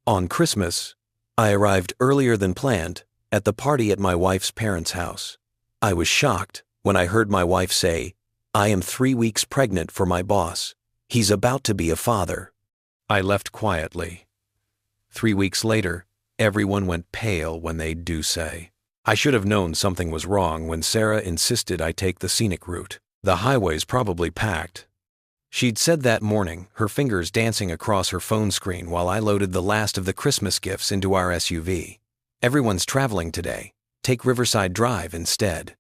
On Christmas, I arrived earlier than planned at the party at my wife's parents' house. I was shocked when I heard my wife say, "I am 3 weeks pregnant for my boss. He's about to be a father." I left quietly. 3 weeks later, everyone went pale when they do say. I should have known something was wrong when Sarah insisted I take the scenic route. The highway's probably packed. She'd said that morning, her fingers dancing across her phone screen while I loaded the last of the Christmas gifts into our SUV. "Everyone's traveling today. Take Riverside Drive instead."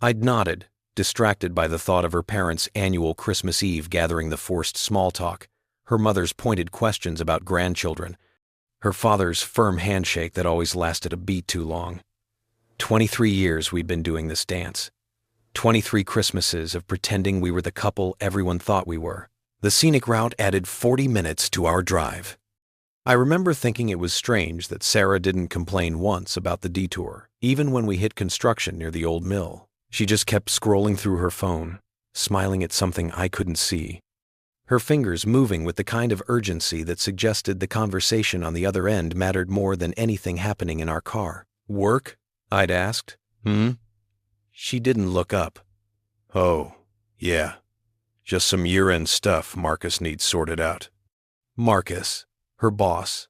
I'd nodded, distracted by the thought of her parents' annual Christmas Eve gathering, the forced small talk, her mother's pointed questions about grandchildren, her father's firm handshake that always lasted a beat too long. 23 years we'd been doing this dance. 23 Christmases of pretending we were the couple everyone thought we were. The scenic route added 40 minutes to our drive. I remember thinking it was strange that Sarah didn't complain once about the detour, even when we hit construction near the old mill. She just kept scrolling through her phone, smiling at something I couldn't see. Her fingers moving with the kind of urgency that suggested the conversation on the other end mattered more than anything happening in our car. "Work?" I'd asked. She didn't look up. "Oh, yeah. Just some year-end stuff Marcus needs sorted out." Marcus, her boss.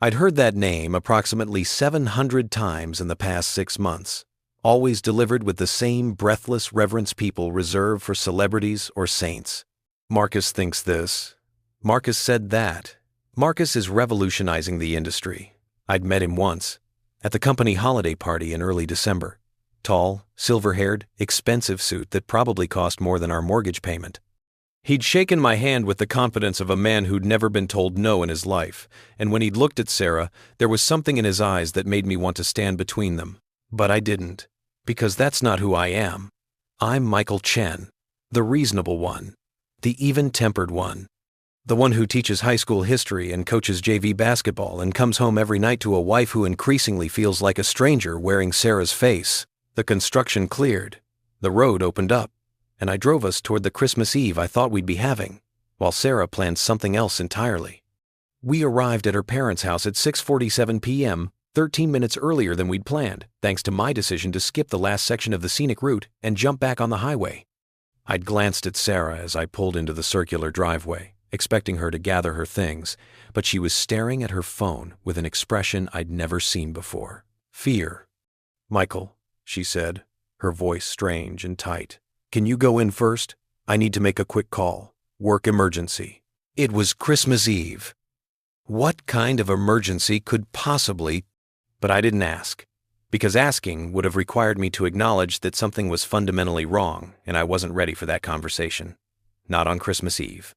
I'd heard that name approximately 700 times in the past 6 months, always delivered with the same breathless reverence people reserve for celebrities or saints. Marcus thinks this. Marcus said that. Marcus is revolutionizing the industry. I'd met him once, at the company holiday party in early December. Tall, silver-haired, expensive suit that probably cost more than our mortgage payment. He'd shaken my hand with the confidence of a man who'd never been told no in his life, and when he'd looked at Sarah, there was something in his eyes that made me want to stand between them. But I didn't, because that's not who I am. I'm Michael Chen, the reasonable one, the even-tempered one, the one who teaches high school history and coaches JV basketball and comes home every night to a wife who increasingly feels like a stranger wearing Sarah's face. The construction cleared, the road opened up, and I drove us toward the Christmas Eve I thought we'd be having, while Sarah planned something else entirely. We arrived at her parents' house at 6:47 p.m., 13 minutes earlier than we'd planned, thanks to my decision to skip the last section of the scenic route and jump back on the highway. I'd glanced at Sarah as I pulled into the circular driveway, expecting her to gather her things, but she was staring at her phone with an expression I'd never seen before. Fear. "Michael," she said, her voice strange and tight. "Can you go in first? I need to make a quick call. Work emergency." It was Christmas Eve. What kind of emergency could possibly... But I didn't ask, because asking would have required me to acknowledge that something was fundamentally wrong, and I wasn't ready for that conversation. Not on Christmas Eve.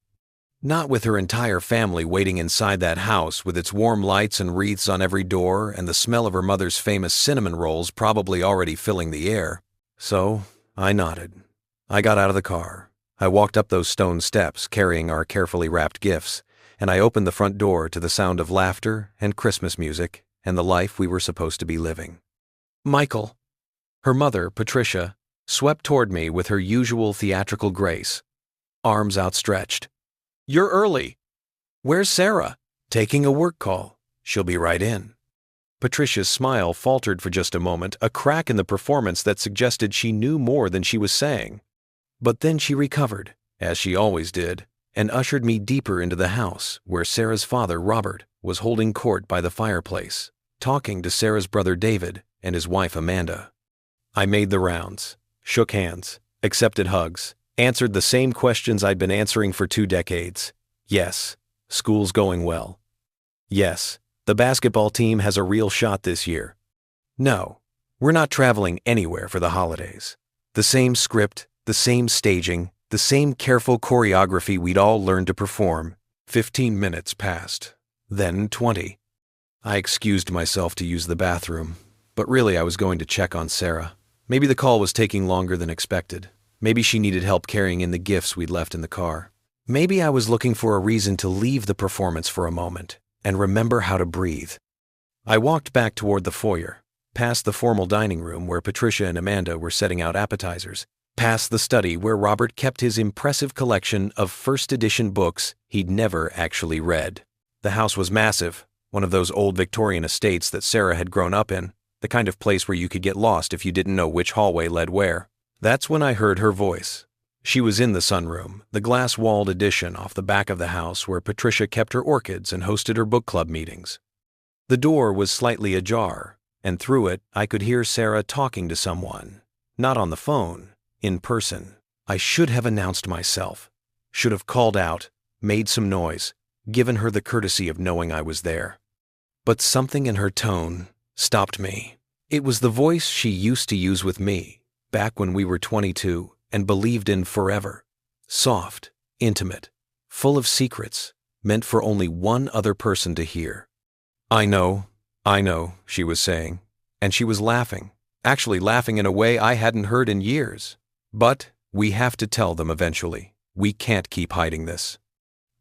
Not with her entire family waiting inside that house with its warm lights and wreaths on every door and the smell of her mother's famous cinnamon rolls probably already filling the air. So I nodded. I got out of the car. I walked up those stone steps carrying our carefully wrapped gifts, and I opened the front door to the sound of laughter and Christmas music and the life we were supposed to be living. "Michael." Her mother, Patricia, swept toward me with her usual theatrical grace, arms outstretched. "You're early." "Where's Sarah?" "Taking a work call. She'll be right in." Patricia's smile faltered for just a moment, a crack in the performance that suggested she knew more than she was saying. But then she recovered, as she always did, and ushered me deeper into the house where Sarah's father, Robert, was holding court by the fireplace, talking to Sarah's brother David and his wife Amanda. I made the rounds, shook hands, accepted hugs, answered the same questions I'd been answering for 2 decades. Yes, school's going well. Yes, the basketball team has a real shot this year. No, we're not traveling anywhere for the holidays. The same script, the same staging, the same careful choreography we'd all learned to perform. 15 minutes passed, then 20. I excused myself to use the bathroom, but really I was going to check on Sarah. Maybe the call was taking longer than expected. Maybe she needed help carrying in the gifts we'd left in the car. Maybe I was looking for a reason to leave the performance for a moment and remember how to breathe. I walked back toward the foyer, past the formal dining room where Patricia and Amanda were setting out appetizers, past the study where Robert kept his impressive collection of first edition books he'd never actually read. The house was massive, one of those old Victorian estates that Sarah had grown up in, the kind of place where you could get lost if you didn't know which hallway led where. That's when I heard her voice. She was in the sunroom, the glass-walled addition off the back of the house where Patricia kept her orchids and hosted her book club meetings. The door was slightly ajar, and through it I could hear Sarah talking to someone, not on the phone, in person. I should have announced myself, should have called out, made some noise, given her the courtesy of knowing I was there. But something in her tone stopped me. It was the voice she used to use with me, back when we were 22 and believed in forever. Soft, intimate, full of secrets, meant for only one other person to hear. I know, she was saying, and she was laughing, actually laughing in a way I hadn't heard in years. But we have to tell them eventually. We can't keep hiding this.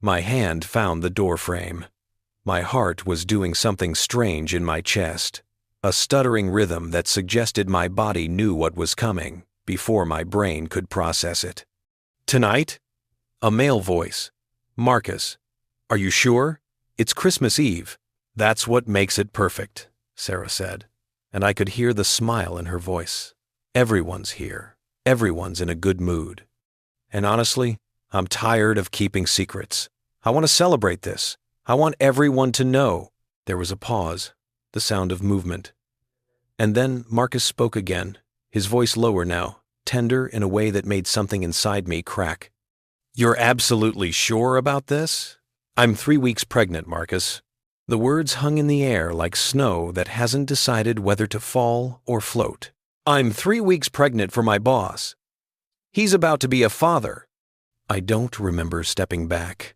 My hand found the door frame. My heart was doing something strange in my chest, a stuttering rhythm that suggested my body knew what was coming before my brain could process it. Tonight? A male voice. Marcus. Are you sure? It's Christmas Eve. That's what makes it perfect, Sarah said, and I could hear the smile in her voice. Everyone's here. Everyone's in a good mood. And honestly, I'm tired of keeping secrets. I want to celebrate this. I want everyone to know. There was a pause, the sound of movement. And then Marcus spoke again, his voice lower now, tender in a way that made something inside me crack. You're absolutely sure about this? I'm 3 weeks pregnant, Marcus. The words hung in the air like snow that hasn't decided whether to fall or float. I'm 3 weeks pregnant for my boss. He's about to be a father. I don't remember stepping back.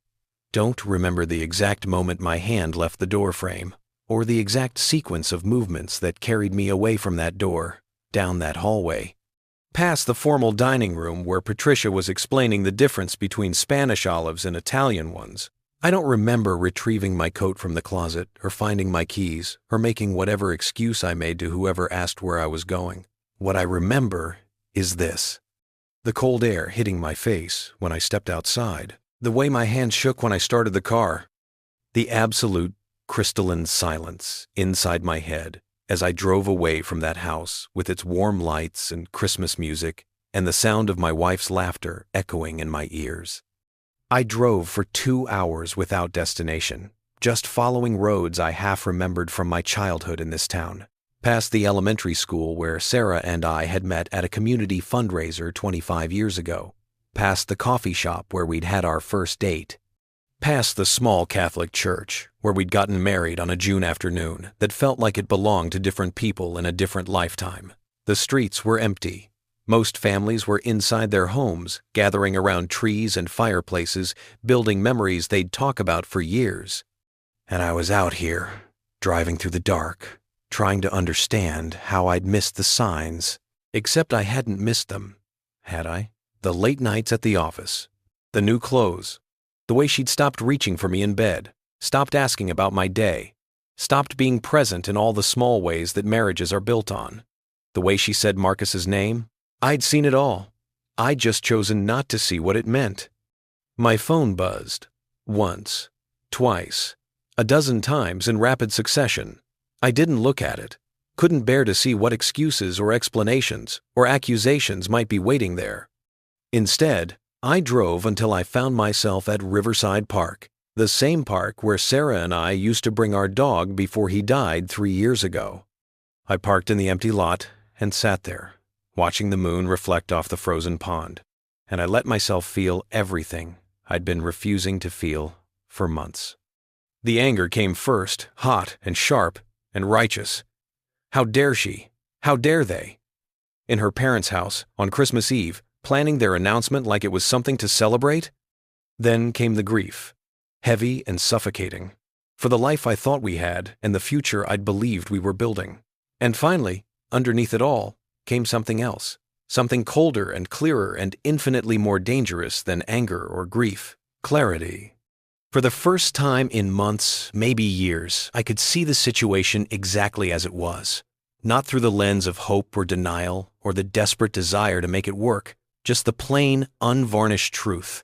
Don't remember the exact moment my hand left the door frame, or the exact sequence of movements that carried me away from that door, down that hallway, past the formal dining room where Patricia was explaining the difference between Spanish olives and Italian ones. I don't remember retrieving my coat from the closet, or finding my keys, or making whatever excuse I made to whoever asked where I was going. What I remember is this. The cold air hitting my face when I stepped outside, the way my hand shook when I started the car, the absolute crystalline silence inside my head as I drove away from that house with its warm lights and Christmas music and the sound of my wife's laughter echoing in my ears. I drove for 2 hours without destination, just following roads I half remembered from my childhood in this town, past the elementary school where Sarah and I had met at a community fundraiser 25 years ago, past the coffee shop where we'd had our first date, past the small Catholic church where we'd gotten married on a June afternoon that felt like it belonged to different people in a different lifetime. The streets were empty. Most families were inside their homes, gathering around trees and fireplaces, building memories they'd talk about for years. And I was out here, driving through the dark, trying to understand how I'd missed the signs, except I hadn't missed them, had I? The late nights at the office, the new clothes, the way she'd stopped reaching for me in bed, stopped asking about my day, stopped being present in all the small ways that marriages are built on, the way she said Marcus's name. I'd seen it all. I'd just chosen not to see what it meant. My phone buzzed. Once, twice, a dozen times in rapid succession. I didn't look at it, couldn't bear to see what excuses or explanations or accusations might be waiting there. Instead, I drove until I found myself at Riverside Park, the same park where Sarah and I used to bring our dog before he died 3 years ago. I parked in the empty lot and sat there, watching the moon reflect off the frozen pond, and I let myself feel everything I'd been refusing to feel for months. The anger came first, hot and sharp and righteous. How dare she? How dare they? In her parents' house, on Christmas Eve, planning their announcement like it was something to celebrate? Then came the grief, heavy and suffocating, for the life I thought we had and the future I'd believed we were building. And finally, underneath it all, came something else, something colder and clearer and infinitely more dangerous than anger or grief, clarity. For the first time in months, maybe years, I could see the situation exactly as it was, not through the lens of hope or denial or the desperate desire to make it work, just the plain, unvarnished truth.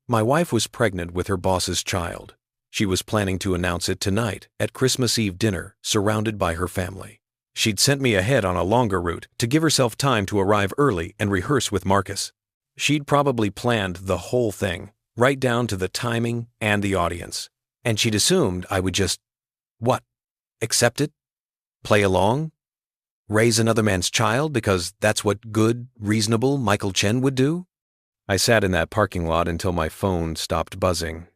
My wife was pregnant with her boss's child. She was planning to announce it tonight at Christmas Eve dinner, surrounded by her family. She'd sent me ahead on a longer route to give herself time to arrive early and rehearse with Marcus. She'd probably planned the whole thing, right down to the timing and the audience. And she'd assumed I would just, what, accept it? Play along? Raise another man's child because that's what good, reasonable Michael Chen would do? I sat in that parking lot until my phone stopped buzzing,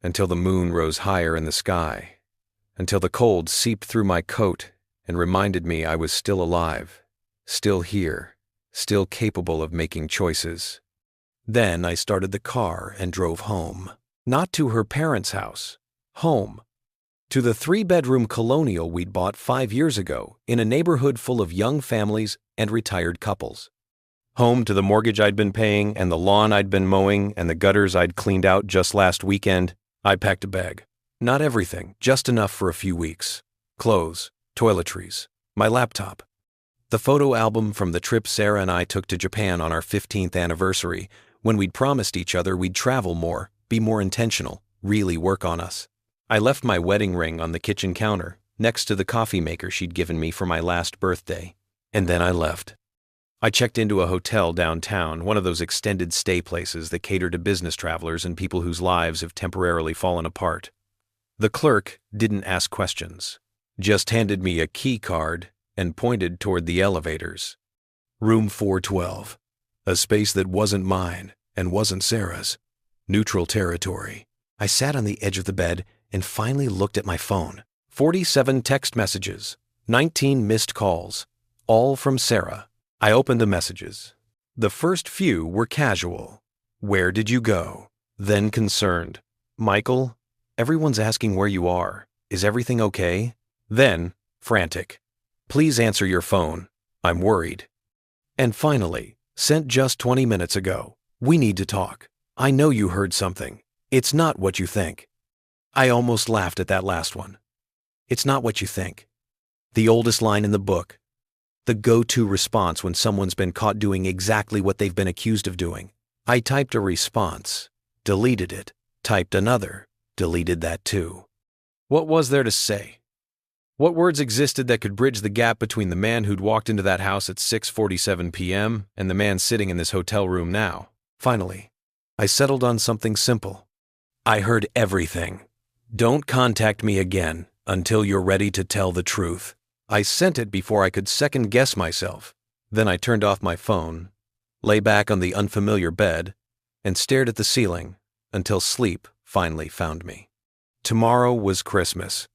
until the moon rose higher in the sky, until the cold seeped through my coat and reminded me I was still alive, still here, still capable of making choices. Then I started the car and drove home. Not to her parents' house. Home. To the 3-bedroom colonial we'd bought 5 years ago in a neighborhood full of young families and retired couples. Home to the mortgage I'd been paying and the lawn I'd been mowing and the gutters I'd cleaned out just last weekend. I packed a bag. Not everything, just enough for a few weeks. Clothes, toiletries, my laptop. The photo album from the trip Sarah and I took to Japan on our 15th anniversary, when we'd promised each other we'd travel more, be more intentional, really work on us. I left my wedding ring on the kitchen counter, next to the coffee maker she'd given me for my last birthday. And then I left. I checked into a hotel downtown, one of those extended stay places that cater to business travelers and people whose lives have temporarily fallen apart. The clerk didn't ask questions, just handed me a key card and pointed toward the elevators. Room 412, a space that wasn't mine and wasn't Sarah's. Neutral territory. I sat on the edge of the bed and finally looked at my phone. 47 text messages, 19 missed calls, all from Sarah. I opened the messages. The first few were casual. Where did you go? Then concerned. Michael, everyone's asking where you are. Is everything okay? Then, frantic. Please answer your phone. I'm worried. And finally, sent just 20 minutes ago. We need to talk. I know you heard something. It's not what you think. I almost laughed at that last one. It's not what you think. The oldest line in the book. The go-to response when someone's been caught doing exactly what they've been accused of doing. I typed a response, deleted it, typed another, deleted that too. What was there to say? What words existed that could bridge the gap between the man who'd walked into that house at 6:47 p.m. and the man sitting in this hotel room now? Finally, I settled on something simple. I heard everything. Don't contact me again until you're ready to tell the truth. I sent it before I could second-guess myself. Then I turned off my phone, lay back on the unfamiliar bed, and stared at the ceiling until sleep finally found me. Tomorrow was Christmas.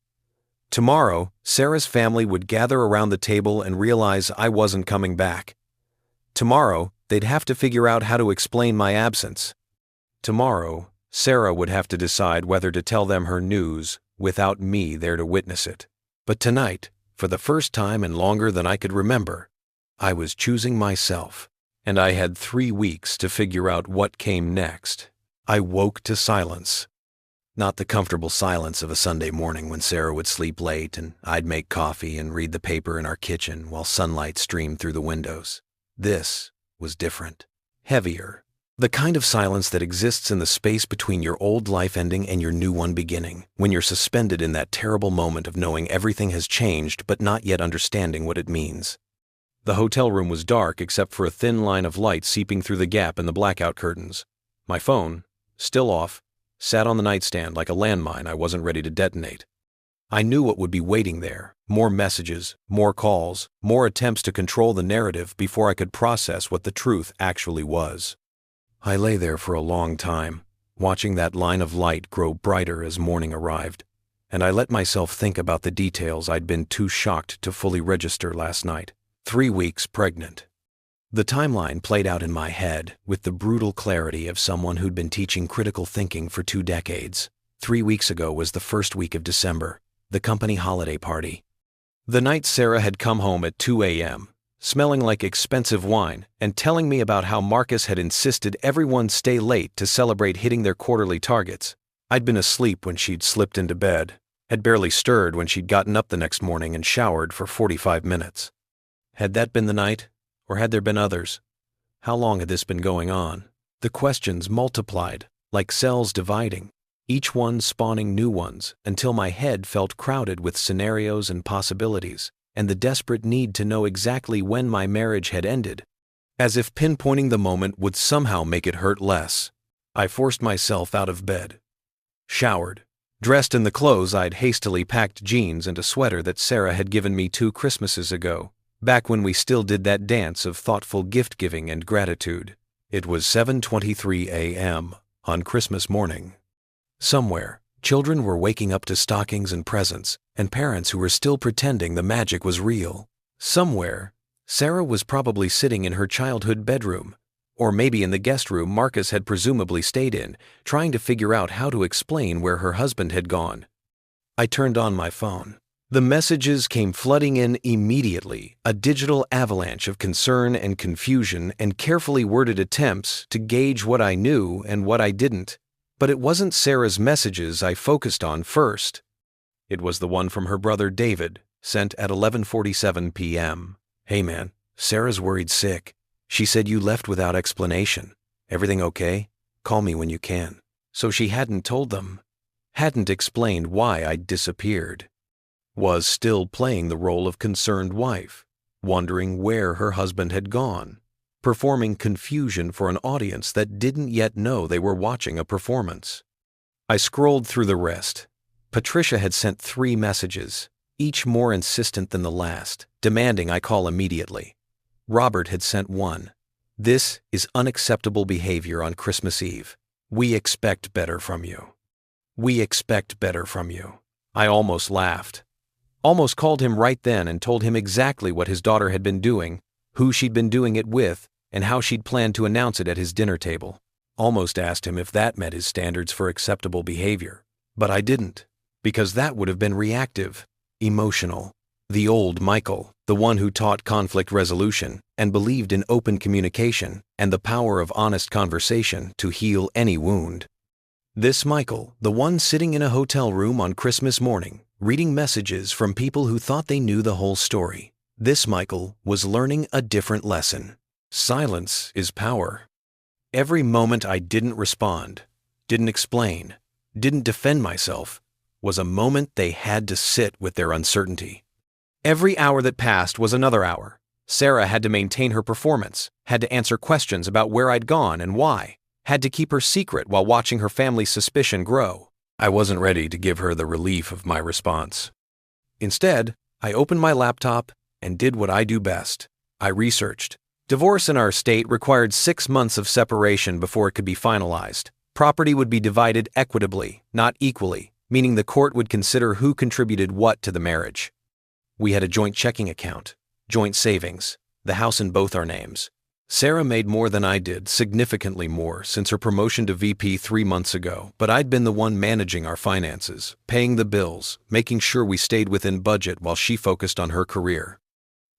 Tomorrow, Sarah's family would gather around the table and realize I wasn't coming back. Tomorrow, they'd have to figure out how to explain my absence. Tomorrow, Sarah would have to decide whether to tell them her news without me there to witness it. But tonight, for the first time in longer than I could remember, I was choosing myself, and I had 3 weeks to figure out what came next. I woke to silence. Not the comfortable silence of a Sunday morning when Sarah would sleep late and I'd make coffee and read the paper in our kitchen while sunlight streamed through the windows. This was different, heavier. The kind of silence that exists in the space between your old life ending and your new one beginning, when you're suspended in that terrible moment of knowing everything has changed but not yet understanding what it means. The hotel room was dark except for a thin line of light seeping through the gap in the blackout curtains. My phone, still off, sat on the nightstand like a landmine I wasn't ready to detonate. I knew what would be waiting there. More messages, more calls, more attempts to control the narrative before I could process what the truth actually was. I lay there for a long time, watching that line of light grow brighter as morning arrived, and I let myself think about the details I'd been too shocked to fully register last night. 3 weeks pregnant. The timeline played out in my head with the brutal clarity of someone who'd been teaching critical thinking for 2 decades. 3 weeks ago was the first week of December, the company holiday party. The night Sarah had come home at 2 a.m., smelling like expensive wine and telling me about how Marcus had insisted everyone stay late to celebrate hitting their quarterly targets. I'd been asleep when she'd slipped into bed, had barely stirred when she'd gotten up the next morning and showered for 45 minutes. Had that been the night, or had there been others? How long had this been going on? The questions multiplied, like cells dividing. each one spawning new ones until my head felt crowded with scenarios and possibilities, and the desperate need to know exactly when my marriage had ended. As if pinpointing the moment would somehow make it hurt less, I forced myself out of bed, showered, dressed in the clothes I'd hastily packed, jeans and a sweater that Sarah had given me 2 Christmases ago, back when we still did that dance of thoughtful gift-giving and gratitude. It was 7:23 a.m. on Christmas morning. Somewhere, children were waking up to stockings and presents, and parents who were still pretending the magic was real. Somewhere, Sarah was probably sitting in her childhood bedroom, or maybe in the guest room Marcus had presumably stayed in, trying to figure out how to explain where her husband had gone. I turned on my phone. The messages came flooding in immediately, a digital avalanche of concern and confusion and carefully worded attempts to gauge what I knew and what I didn't. But it wasn't Sarah's messages I focused on first. It was the one from her brother David, sent at 11:47 p.m. "Hey man, Sarah's worried sick. She said you left without explanation. Everything okay? Call me when you can." So she hadn't told them, hadn't explained why I'd disappeared. Was still playing the role of concerned wife, wondering where her husband had gone, performing confusion for an audience that didn't yet know they were watching a performance. I scrolled through the rest. Patricia had sent 3 messages, each more insistent than the last, demanding I call immediately. Robert had sent one. "This is unacceptable behavior on Christmas Eve. We expect better from you. We expect better from you." I almost laughed. Almost called him right then and told him exactly what his daughter had been doing, who she'd been doing it with, and how she'd planned to announce it at his dinner table. Almost asked him if that met his standards for acceptable behavior. But I didn't, because that would have been reactive, emotional. The old Michael, the one who taught conflict resolution and believed in open communication and the power of honest conversation to heal any wound. This Michael, the one sitting in a hotel room on Christmas morning, reading messages from people who thought they knew the whole story. This Michael was learning a different lesson. Silence is power. Every moment I didn't respond, didn't explain, didn't defend myself, was a moment they had to sit with their uncertainty. Every hour that passed was another hour. Sarah had to maintain her performance, had to answer questions about where I'd gone and why, had to keep her secret while watching her family's suspicion grow. I wasn't ready to give her the relief of my response. Instead, I opened my laptop and did what I do best. I researched. Divorce in our state required 6 months of separation before it could be finalized. Property would be divided equitably, not equally, meaning the court would consider who contributed what to the marriage. We had a joint checking account, joint savings, the house in both our names. Sarah made more than I did, significantly more, since her promotion to VP 3 months ago, but I'd been the one managing our finances, paying the bills, making sure we stayed within budget while she focused on her career.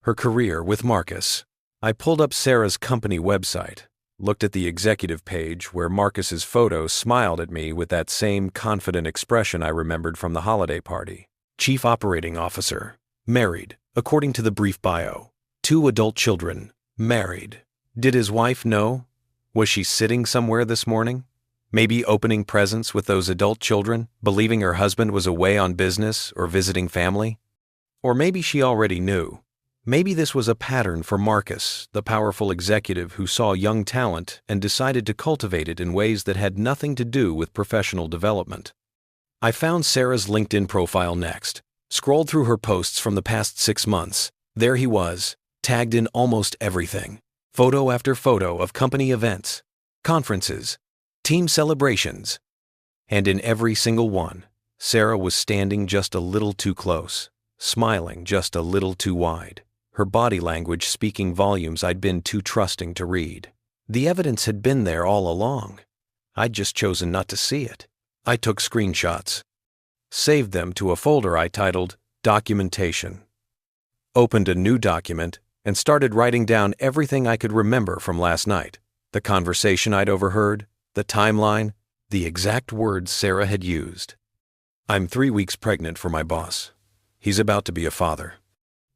Her career with Marcus. I pulled up Sarah's company website, looked at the executive page where Marcus's photo smiled at me with that same confident expression I remembered from the holiday party. Chief Operating Officer. Married, according to the brief bio. 2 adult children. Married. Did his wife know? Was she sitting somewhere this morning? Maybe opening presents with those adult children, believing her husband was away on business or visiting family? Or maybe she already knew. Maybe this was a pattern for Marcus, the powerful executive who saw young talent and decided to cultivate it in ways that had nothing to do with professional development. I found Sarah's LinkedIn profile next. Scrolled through her posts from the past 6 months. There he was, tagged in almost everything. Photo after photo of company events, conferences, team celebrations. And in every single one, Sarah was standing just a little too close, smiling just a little too wide, her body language speaking volumes I'd been too trusting to read. The evidence had been there all along. I'd just chosen not to see it. I took screenshots, saved them to a folder I titled Documentation, opened a new document, and started writing down everything I could remember from last night. The conversation I'd overheard, the timeline, the exact words Sarah had used. "I'm 3 weeks pregnant for my boss. He's about to be a father."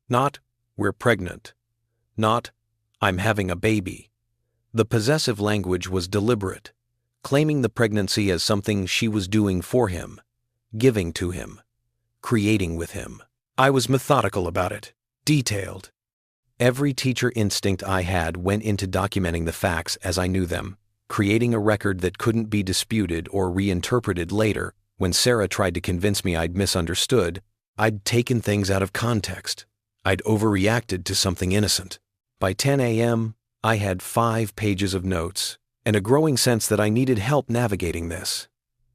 Not, "We're pregnant." Not, "I'm having a baby." The possessive language was deliberate, claiming the pregnancy as something she was doing for him, giving to him, creating with him. I was methodical about it, detailed. Every teacher instinct I had went into documenting the facts as I knew them, creating a record that couldn't be disputed or reinterpreted later. When Sarah tried to convince me I'd misunderstood, I'd taken things out of context. I'd overreacted to something innocent. By 10 a.m., I had 5 pages of notes and a growing sense that I needed help navigating this.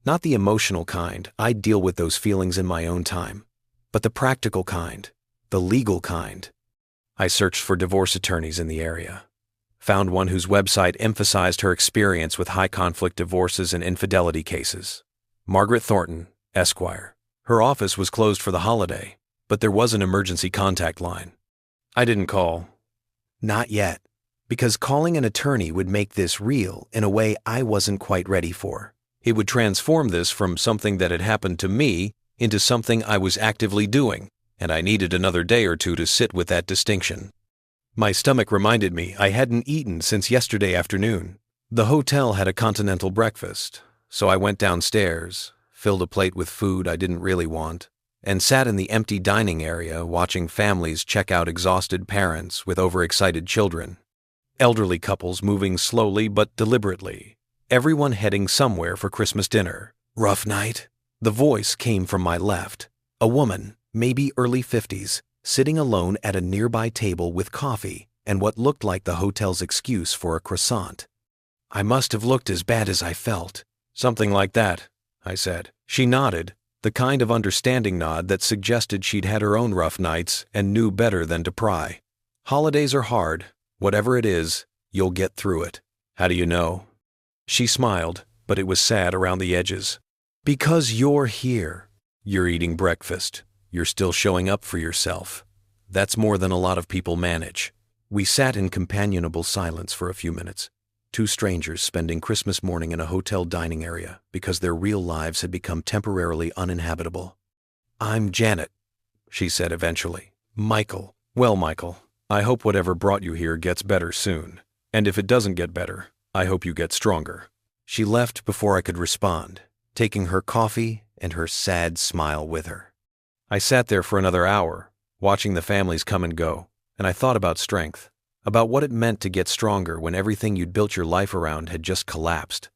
Not the emotional kind, I'd deal with those feelings in my own time, but the practical kind, the legal kind. I searched for divorce attorneys in the area. Found one whose website emphasized her experience with high-conflict divorces and infidelity cases. Margaret Thornton, Esquire. Her office was closed for the holiday, but there was an emergency contact line. I didn't call. Not yet, because calling an attorney would make this real in a way I wasn't quite ready for. It would transform this from something that had happened to me into something I was actively doing, and I needed another day or two to sit with that distinction. My stomach reminded me I hadn't eaten since yesterday afternoon. The hotel had a continental breakfast, so I went downstairs, filled a plate with food I didn't really want, and sat in the empty dining area watching families check out exhausted parents with overexcited children. Elderly couples moving slowly but deliberately, everyone heading somewhere for Christmas dinner. Rough night? The voice came from my left. A woman, maybe early 50s, sitting alone at a nearby table with coffee and what looked like the hotel's excuse for a croissant. I must have looked as bad as I felt. Something like that, I said. She nodded, the kind of understanding nod that suggested she'd had her own rough nights and knew better than to pry. Holidays are hard. Whatever it is, you'll get through it. How do you know? She smiled, but it was sad around the edges. Because you're here. You're eating breakfast. You're still showing up for yourself. That's more than a lot of people manage. We sat in companionable silence for a few minutes. 2 strangers spending Christmas morning in a hotel dining area because their real lives had become temporarily uninhabitable. I'm Janet, she said eventually. Michael. Well, Michael, I hope whatever brought you here gets better soon. And if it doesn't get better, I hope you get stronger. She left before I could respond, taking her coffee and her sad smile with her. I sat there for another hour, watching the families come and go, and I thought about strength. About what it meant to get stronger when everything you'd built your life around had just collapsed.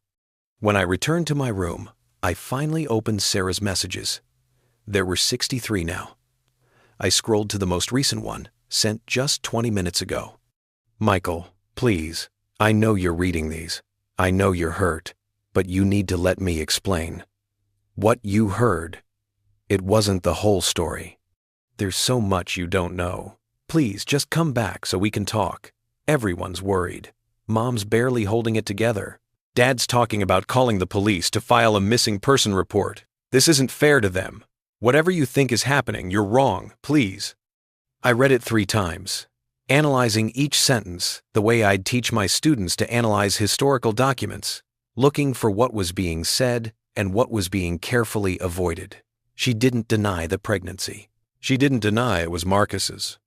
When I returned to my room, I finally opened Sarah's messages. There were 63 now. I scrolled to the most recent one, sent just 20 minutes ago. Michael, please, I know you're reading these. I know you're hurt, but you need to let me explain. What you heard, it wasn't the whole story. There's so much you don't know. Please, just come back so we can talk. Everyone's worried. Mom's barely holding it together. Dad's talking about calling the police to file a missing person report. This isn't fair to them. Whatever you think is happening, you're wrong, please. I read it 3 times, analyzing each sentence the way I'd teach my students to analyze historical documents, looking for what was being said and what was being carefully avoided. She didn't deny the pregnancy. She didn't deny it was Marcus's.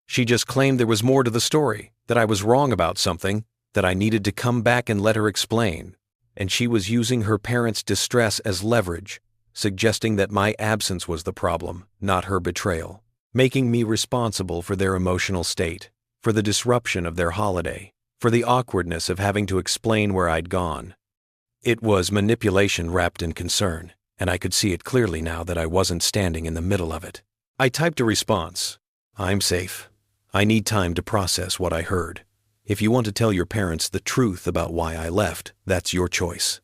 She just claimed there was more to the story, that I was wrong about something, that I needed to come back and let her explain, and she was using her parents' distress as leverage, suggesting that my absence was the problem, not her betrayal, making me responsible for their emotional state, for the disruption of their holiday, for the awkwardness of having to explain where I'd gone. It was manipulation wrapped in concern, and I could see it clearly now that I wasn't standing in the middle of it. I typed a response. I'm safe. I need time to process what I heard. If you want to tell your parents the truth about why I left, that's your choice.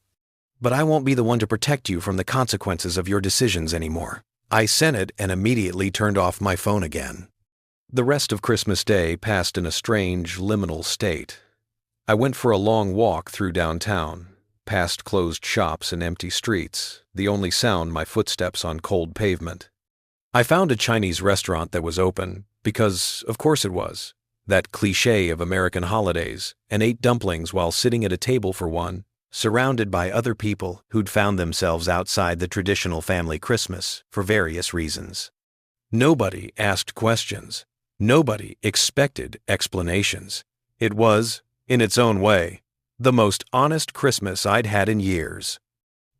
But I won't be the one to protect you from the consequences of your decisions anymore. I sent it and immediately turned off my phone again. The rest of Christmas Day passed in a strange, liminal state. I went for a long walk through downtown, past closed shops and empty streets, the only sound my footsteps on cold pavement. I found a Chinese restaurant that was open, because, of course it was, that cliché of American holidays, and ate dumplings while sitting at a table for one, surrounded by other people who'd found themselves outside the traditional family Christmas for various reasons. Nobody asked questions. Nobody expected explanations. It was, in its own way, The most honest Christmas I'd had in years.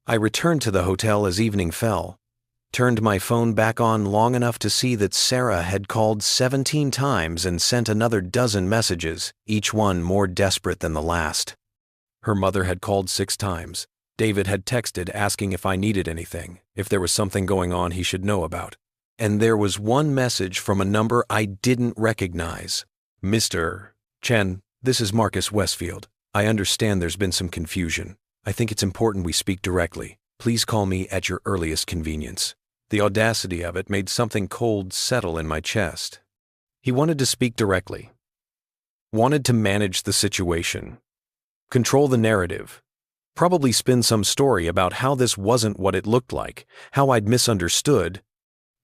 I returned to the hotel as evening fell, turned my phone back on long enough to see that Sarah had called 17 times and sent another dozen messages, each one more desperate than the last. Her mother had called 6 times. David had texted asking if I needed anything, if there was something going on he should know about. And there was one message from a number I didn't recognize. Mr. Chen, this is Marcus Westfield. I understand there's been some confusion. I think it's important we speak directly. Please call me at your earliest convenience. The audacity of it made something cold settle in my chest. He wanted to speak directly. Wanted to manage the situation. Control the narrative. Probably spin some story about how this wasn't what it looked like, how I'd misunderstood,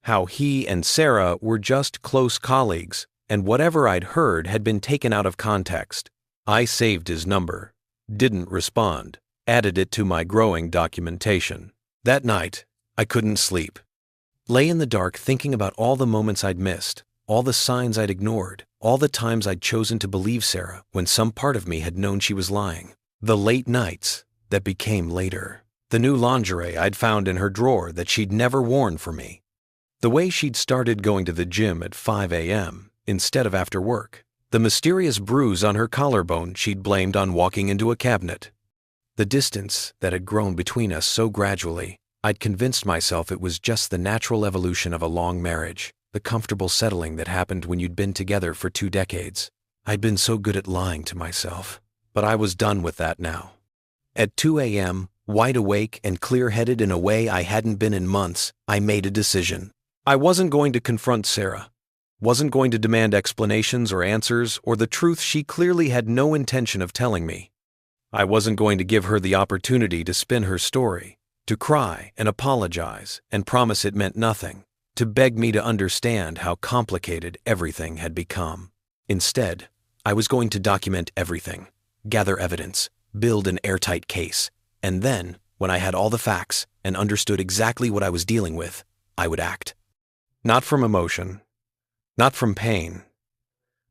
how he and Sarah were just close colleagues, and whatever I'd heard had been taken out of context. I saved his number, didn't respond, added it to my growing documentation. That night, I couldn't sleep. Lay in the dark thinking about all the moments I'd missed, all the signs I'd ignored, all the times I'd chosen to believe Sarah when some part of me had known she was lying. The late nights that became later. The new lingerie I'd found in her drawer that she'd never worn for me. The way she'd started going to the gym at 5 a.m. instead of after work. The mysterious bruise on her collarbone she'd blamed on walking into a cabinet. The distance that had grown between us so gradually, I'd convinced myself it was just the natural evolution of a long marriage, the comfortable settling that happened when you'd been together for 2 decades. I'd been so good at lying to myself, but I was done with that now. At 2 a.m., wide awake and clear-headed in a way I hadn't been in months, I made a decision. I wasn't going to confront Sarah. Wasn't going to demand explanations or answers or the truth she clearly had no intention of telling me. I wasn't going to give her the opportunity to spin her story, to cry and apologize and promise it meant nothing, to beg me to understand how complicated everything had become. Instead, I was going to document everything, gather evidence, build an airtight case, and then, when I had all the facts and understood exactly what I was dealing with, I would act. Not from emotion, not from pain,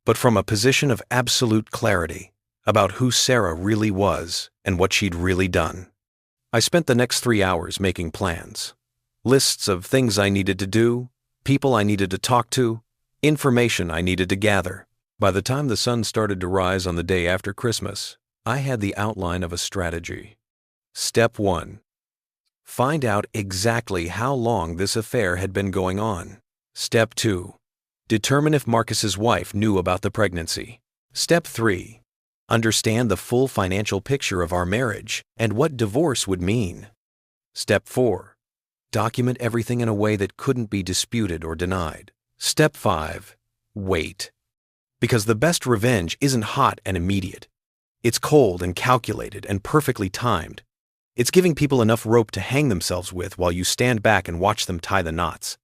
but from a position of absolute clarity about who Sarah really was and what she'd really done. I spent the next 3 hours making plans, lists of things I needed to do, people I needed to talk to, information I needed to gather. By the time the sun started to rise on the day after Christmas, I had the outline of a strategy. Step 1. Find out exactly how long this affair had been going on. Step 2. Determine if Marcus's wife knew about the pregnancy. Step 3. Understand the full financial picture of our marriage and what divorce would mean. Step 4. Document everything in a way that couldn't be disputed or denied. Step 5. Wait. Because the best revenge isn't hot and immediate. It's cold and calculated and perfectly timed. It's giving people enough rope to hang themselves with while you stand back and watch them tie the knots.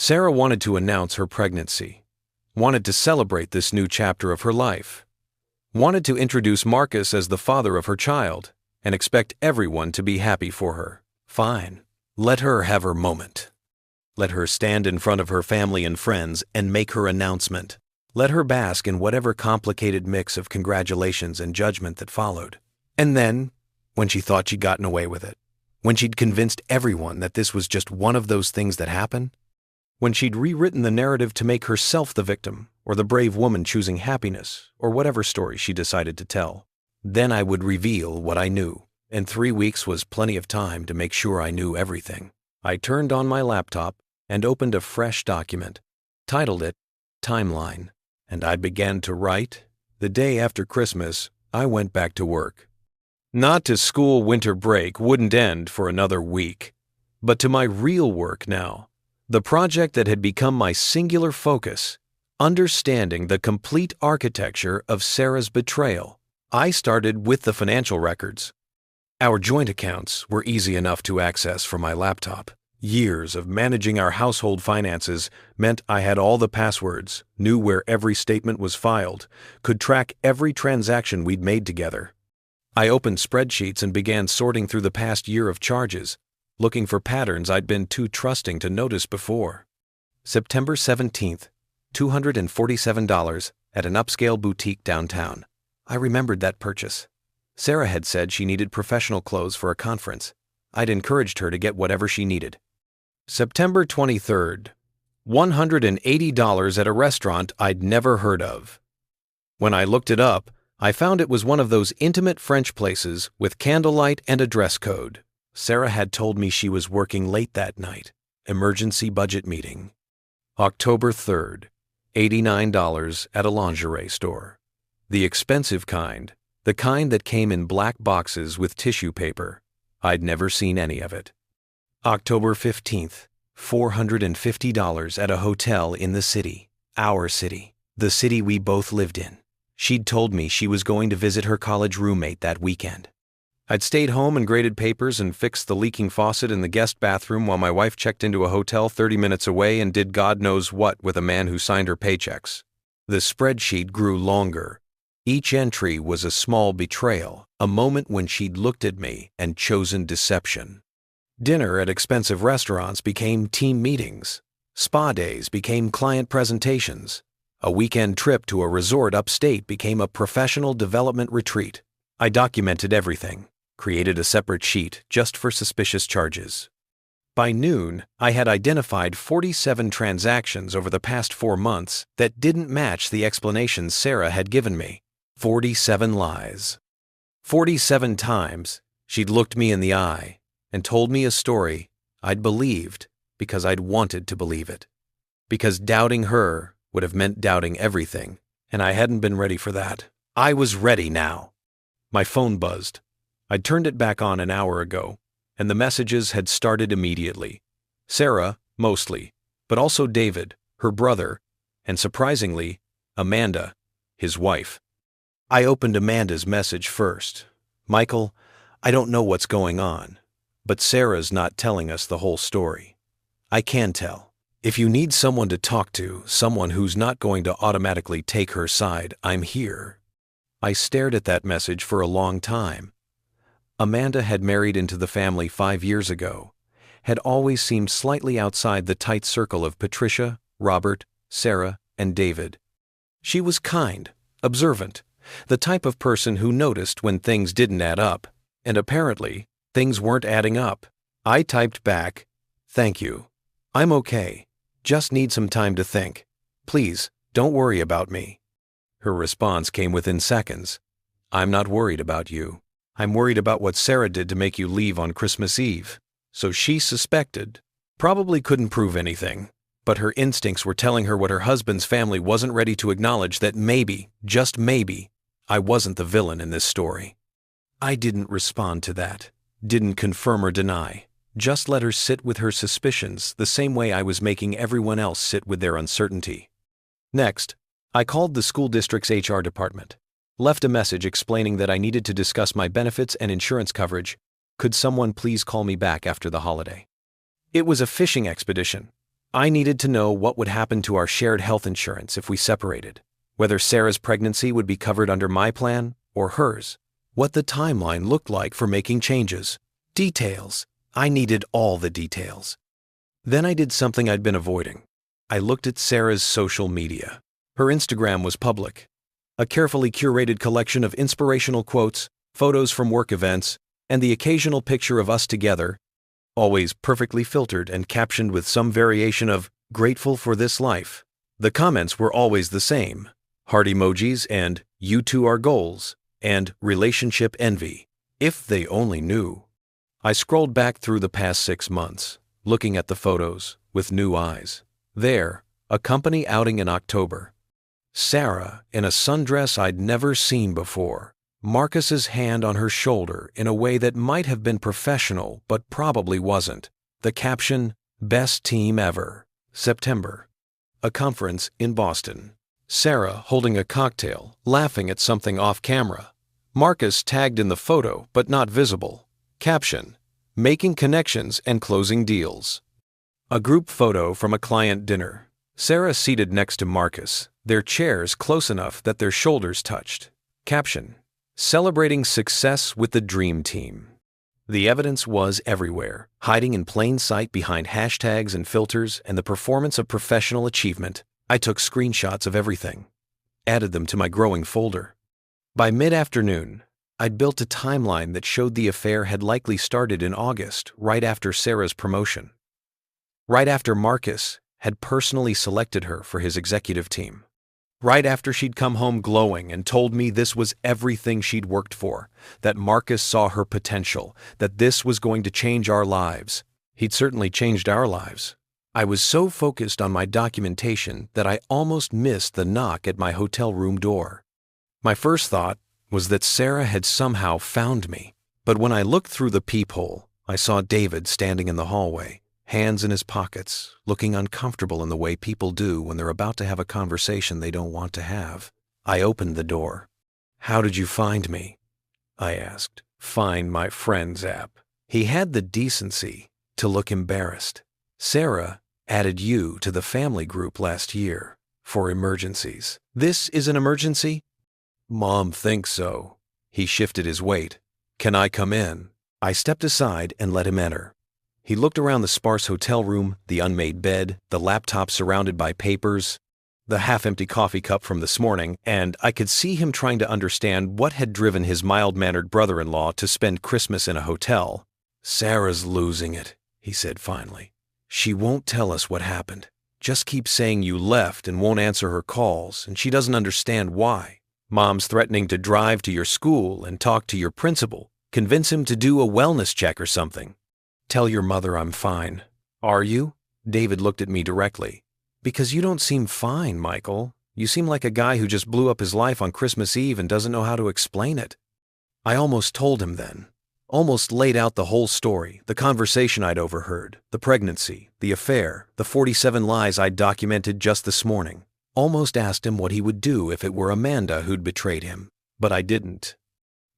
Sarah wanted to announce her pregnancy, wanted to celebrate this new chapter of her life, wanted to introduce Marcus as the father of her child, and expect everyone to be happy for her. Fine. Let her have her moment. Let her stand in front of her family and friends and make her announcement. Let her bask in whatever complicated mix of congratulations and judgment that followed. And then, when she thought she'd gotten away with it, when she'd convinced everyone that this was just one of those things that happen, when she'd rewritten the narrative to make herself the victim, or the brave woman choosing happiness, or whatever story she decided to tell, then I would reveal what I knew, and 3 weeks was plenty of time to make sure I knew everything. I turned on my laptop and opened a fresh document, titled it Timeline, and I began to write. The day after Christmas, I went back to work. Not to school winter break wouldn't end for another week, but to my real work now, the project that had become my singular focus, understanding the complete architecture of Sarah's betrayal. I started with the financial records. Our joint accounts were easy enough to access from my laptop. Years of managing our household finances meant I had all the passwords, knew where every statement was filed, could track every transaction we'd made together. I opened spreadsheets and began sorting through the past year of charges, looking for patterns I'd been too trusting to notice before. September 17th, $247 at an upscale boutique downtown. I remembered that purchase. Sarah had said she needed professional clothes for a conference. I'd encouraged her to get whatever she needed. September 23rd. $180 at a restaurant I'd never heard of. When I looked it up, I found it was one of those intimate French places with candlelight and a dress code. Sarah had told me she was working late that night. Emergency budget meeting. October 3rd. $89 at a lingerie store. The expensive kind, the kind that came in black boxes with tissue paper. I'd never seen any of it. October 15th. $450 at a hotel in the city. Our city. The city we both lived in. She'd told me she was going to visit her college roommate that weekend. I'd stayed home and graded papers and fixed the leaking faucet in the guest bathroom while my wife checked into a hotel 30 minutes away and did God knows what with a man who signed her paychecks. The spreadsheet grew longer. Each entry was a small betrayal, a moment when she'd looked at me and chosen deception. Dinner at expensive restaurants became team meetings. Spa days became client presentations. A weekend trip to a resort upstate became a professional development retreat. I documented everything, created a separate sheet just for suspicious charges. By noon, I had identified 47 transactions over the past 4 months that didn't match the explanations Sarah had given me. 47 lies. 47 times, she'd looked me in the eye and told me a story I'd believed because I'd wanted to believe it. Because doubting her would have meant doubting everything, and I hadn't been ready for that. I was ready now. My phone buzzed. I'd turned it back on an hour ago, and the messages had started immediately. Sarah, mostly, but also David, her brother, and surprisingly, Amanda, his wife. I opened Amanda's message first. Michael, I don't know what's going on, but Sarah's not telling us the whole story. I can tell. If you need someone to talk to, someone who's not going to automatically take her side, I'm here. I stared at that message for a long time. Amanda had married into the family 5 years ago, had always seemed slightly outside the tight circle of Patricia, Robert, Sarah, and David. She was kind, observant, the type of person who noticed when things didn't add up, and apparently, things weren't adding up. I typed back, "Thank you. I'm okay. Just need some time to think. Please, don't worry about me." Her response came within seconds. "I'm not worried about you. I'm worried about what Sarah did to make you leave on Christmas Eve." So she suspected, probably couldn't prove anything, but her instincts were telling her what her husband's family wasn't ready to acknowledge, that maybe, just maybe, I wasn't the villain in this story. I didn't respond to that, didn't confirm or deny. Just let her sit with her suspicions the same way I was making everyone else sit with their uncertainty. Next, I called the school district's HR department, left a message explaining that I needed to discuss my benefits and insurance coverage. Could someone please call me back after the holiday? It was a fishing expedition. I needed to know what would happen to our shared health insurance if we separated, whether Sarah's pregnancy would be covered under my plan or hers, what the timeline looked like for making changes, details. I needed all the details. Then I did something I'd been avoiding. I looked at Sarah's social media. Her Instagram was public. A carefully curated collection of inspirational quotes, photos from work events, and the occasional picture of us together, always perfectly filtered and captioned with some variation of "grateful for this life." The comments were always the same: heart emojis and "you two are goals" and "relationship envy." If they only knew. I scrolled back through the past 6 months, looking at the photos with new eyes. There, a company outing in October. Sarah in a sundress I'd never seen before. Marcus's hand on her shoulder in a way that might have been professional but probably wasn't. The caption, "Best team ever." September. A conference in Boston. Sarah holding a cocktail, laughing at something off camera. Marcus tagged in the photo but not visible. Caption, "Making connections and closing deals." A group photo from a client dinner. Sarah seated next to Marcus, their chairs close enough that their shoulders touched. Caption, "Celebrating success with the dream team." The evidence was everywhere, hiding in plain sight behind hashtags and filters and the performance of professional achievement. I took screenshots of everything, added them to my growing folder. By mid-afternoon, I'd built a timeline that showed the affair had likely started in August, right after Sarah's promotion. Right after Marcus had personally selected her for his executive team. Right after she'd come home glowing and told me this was everything she'd worked for, that Marcus saw her potential, that this was going to change our lives. He'd certainly changed our lives. I was so focused on my documentation that I almost missed the knock at my hotel room door. My first thought was that Sarah had somehow found me, but when I looked through the peephole, I saw David standing in the hallway, hands in his pockets, looking uncomfortable in the way people do when they're about to have a conversation they don't want to have. I opened the door. "How did you find me?" I asked. "Find my friend's app." He had the decency to look embarrassed. "Sarah added you to the family group last year for emergencies. This is an emergency?" "Mom thinks so." He shifted his weight. "Can I come in?" I stepped aside and let him enter. He looked around the sparse hotel room, the unmade bed, the laptop surrounded by papers, the half-empty coffee cup from this morning, and I could see him trying to understand what had driven his mild-mannered brother-in-law to spend Christmas in a hotel. "Sarah's losing it," he said finally. "She won't tell us what happened. Just keeps saying you left and won't answer her calls, and she doesn't understand why. Mom's threatening to drive to your school and talk to your principal, convince him to do a wellness check or something. Tell your mother I'm fine." "Are you?" David looked at me directly. "Because you don't seem fine, Michael. You seem like a guy who just blew up his life on Christmas Eve and doesn't know how to explain it." I almost told him then. Almost laid out the whole story, the conversation I'd overheard, the pregnancy, the affair, the 47 lies I'd documented just this morning. Almost asked him what he would do if it were Amanda who'd betrayed him. But I didn't.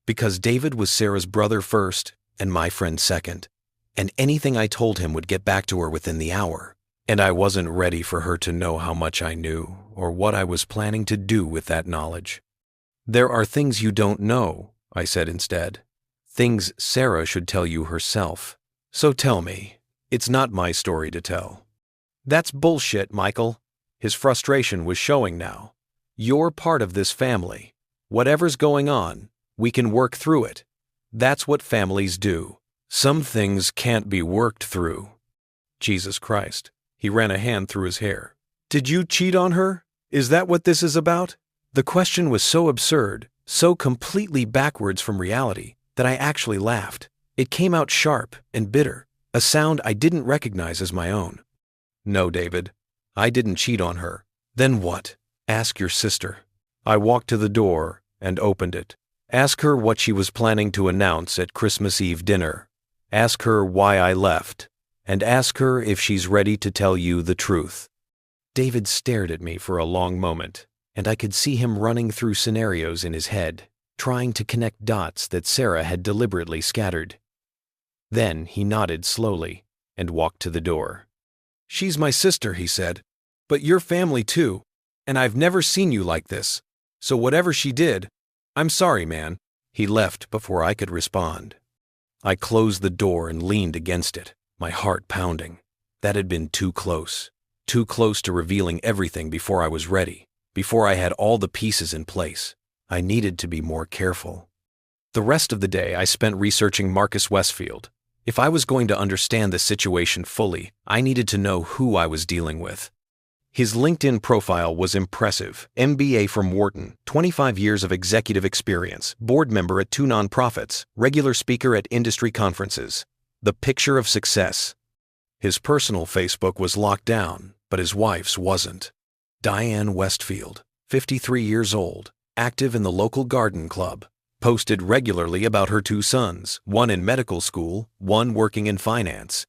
Because David was Sarah's brother first and my friend second. And anything I told him would get back to her within the hour. And I wasn't ready for her to know how much I knew or what I was planning to do with that knowledge. "There are things you don't know," I said instead. "Things Sarah should tell you herself. So tell me, it's not my story to tell." "That's bullshit, Michael." His frustration was showing now. "You're part of this family. Whatever's going on, we can work through it. That's what families do. Some things can't be worked through." Jesus Christ. He ran a hand through his hair. "Did you cheat on her? Is that what this is about?" The question was so absurd, so completely backwards from reality, that I actually laughed. It came out sharp and bitter, a sound I didn't recognize as my own. "No, David, I didn't cheat on her." "Then what?" "Ask your sister." I walked to the door and opened it. "Ask her what she was planning to announce at Christmas Eve dinner. Ask her why I left, and ask her if she's ready to tell you the truth." David stared at me for a long moment, and I could see him running through scenarios in his head, trying to connect dots that Sarah had deliberately scattered. Then he nodded slowly and walked to the door. "She's my sister," he said, "but your family too, and I've never seen you like this. So whatever she did, I'm sorry, man." He left before I could respond. I closed the door and leaned against it, my heart pounding. That had been too close to revealing everything before I was ready, before I had all the pieces in place. I needed to be more careful. The rest of the day I spent researching Marcus Westfield. If I was going to understand the situation fully, I needed to know who I was dealing with. His LinkedIn profile was impressive. MBA from Wharton, 25 years of executive experience, board member at 2 nonprofits, regular speaker at industry conferences. The picture of success. His personal Facebook was locked down, but his wife's wasn't. Diane Westfield, 53 years old, active in the local garden club, posted regularly about her 2 sons, one in medical school, one working in finance.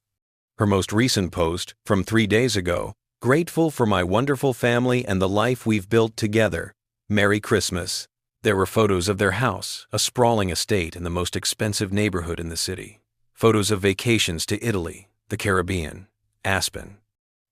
Her most recent post, from 3 days ago, "Grateful for my wonderful family and the life we've built together. Merry Christmas." There were photos of their house, a sprawling estate in the most expensive neighborhood in the city. Photos of vacations to Italy, the Caribbean, Aspen.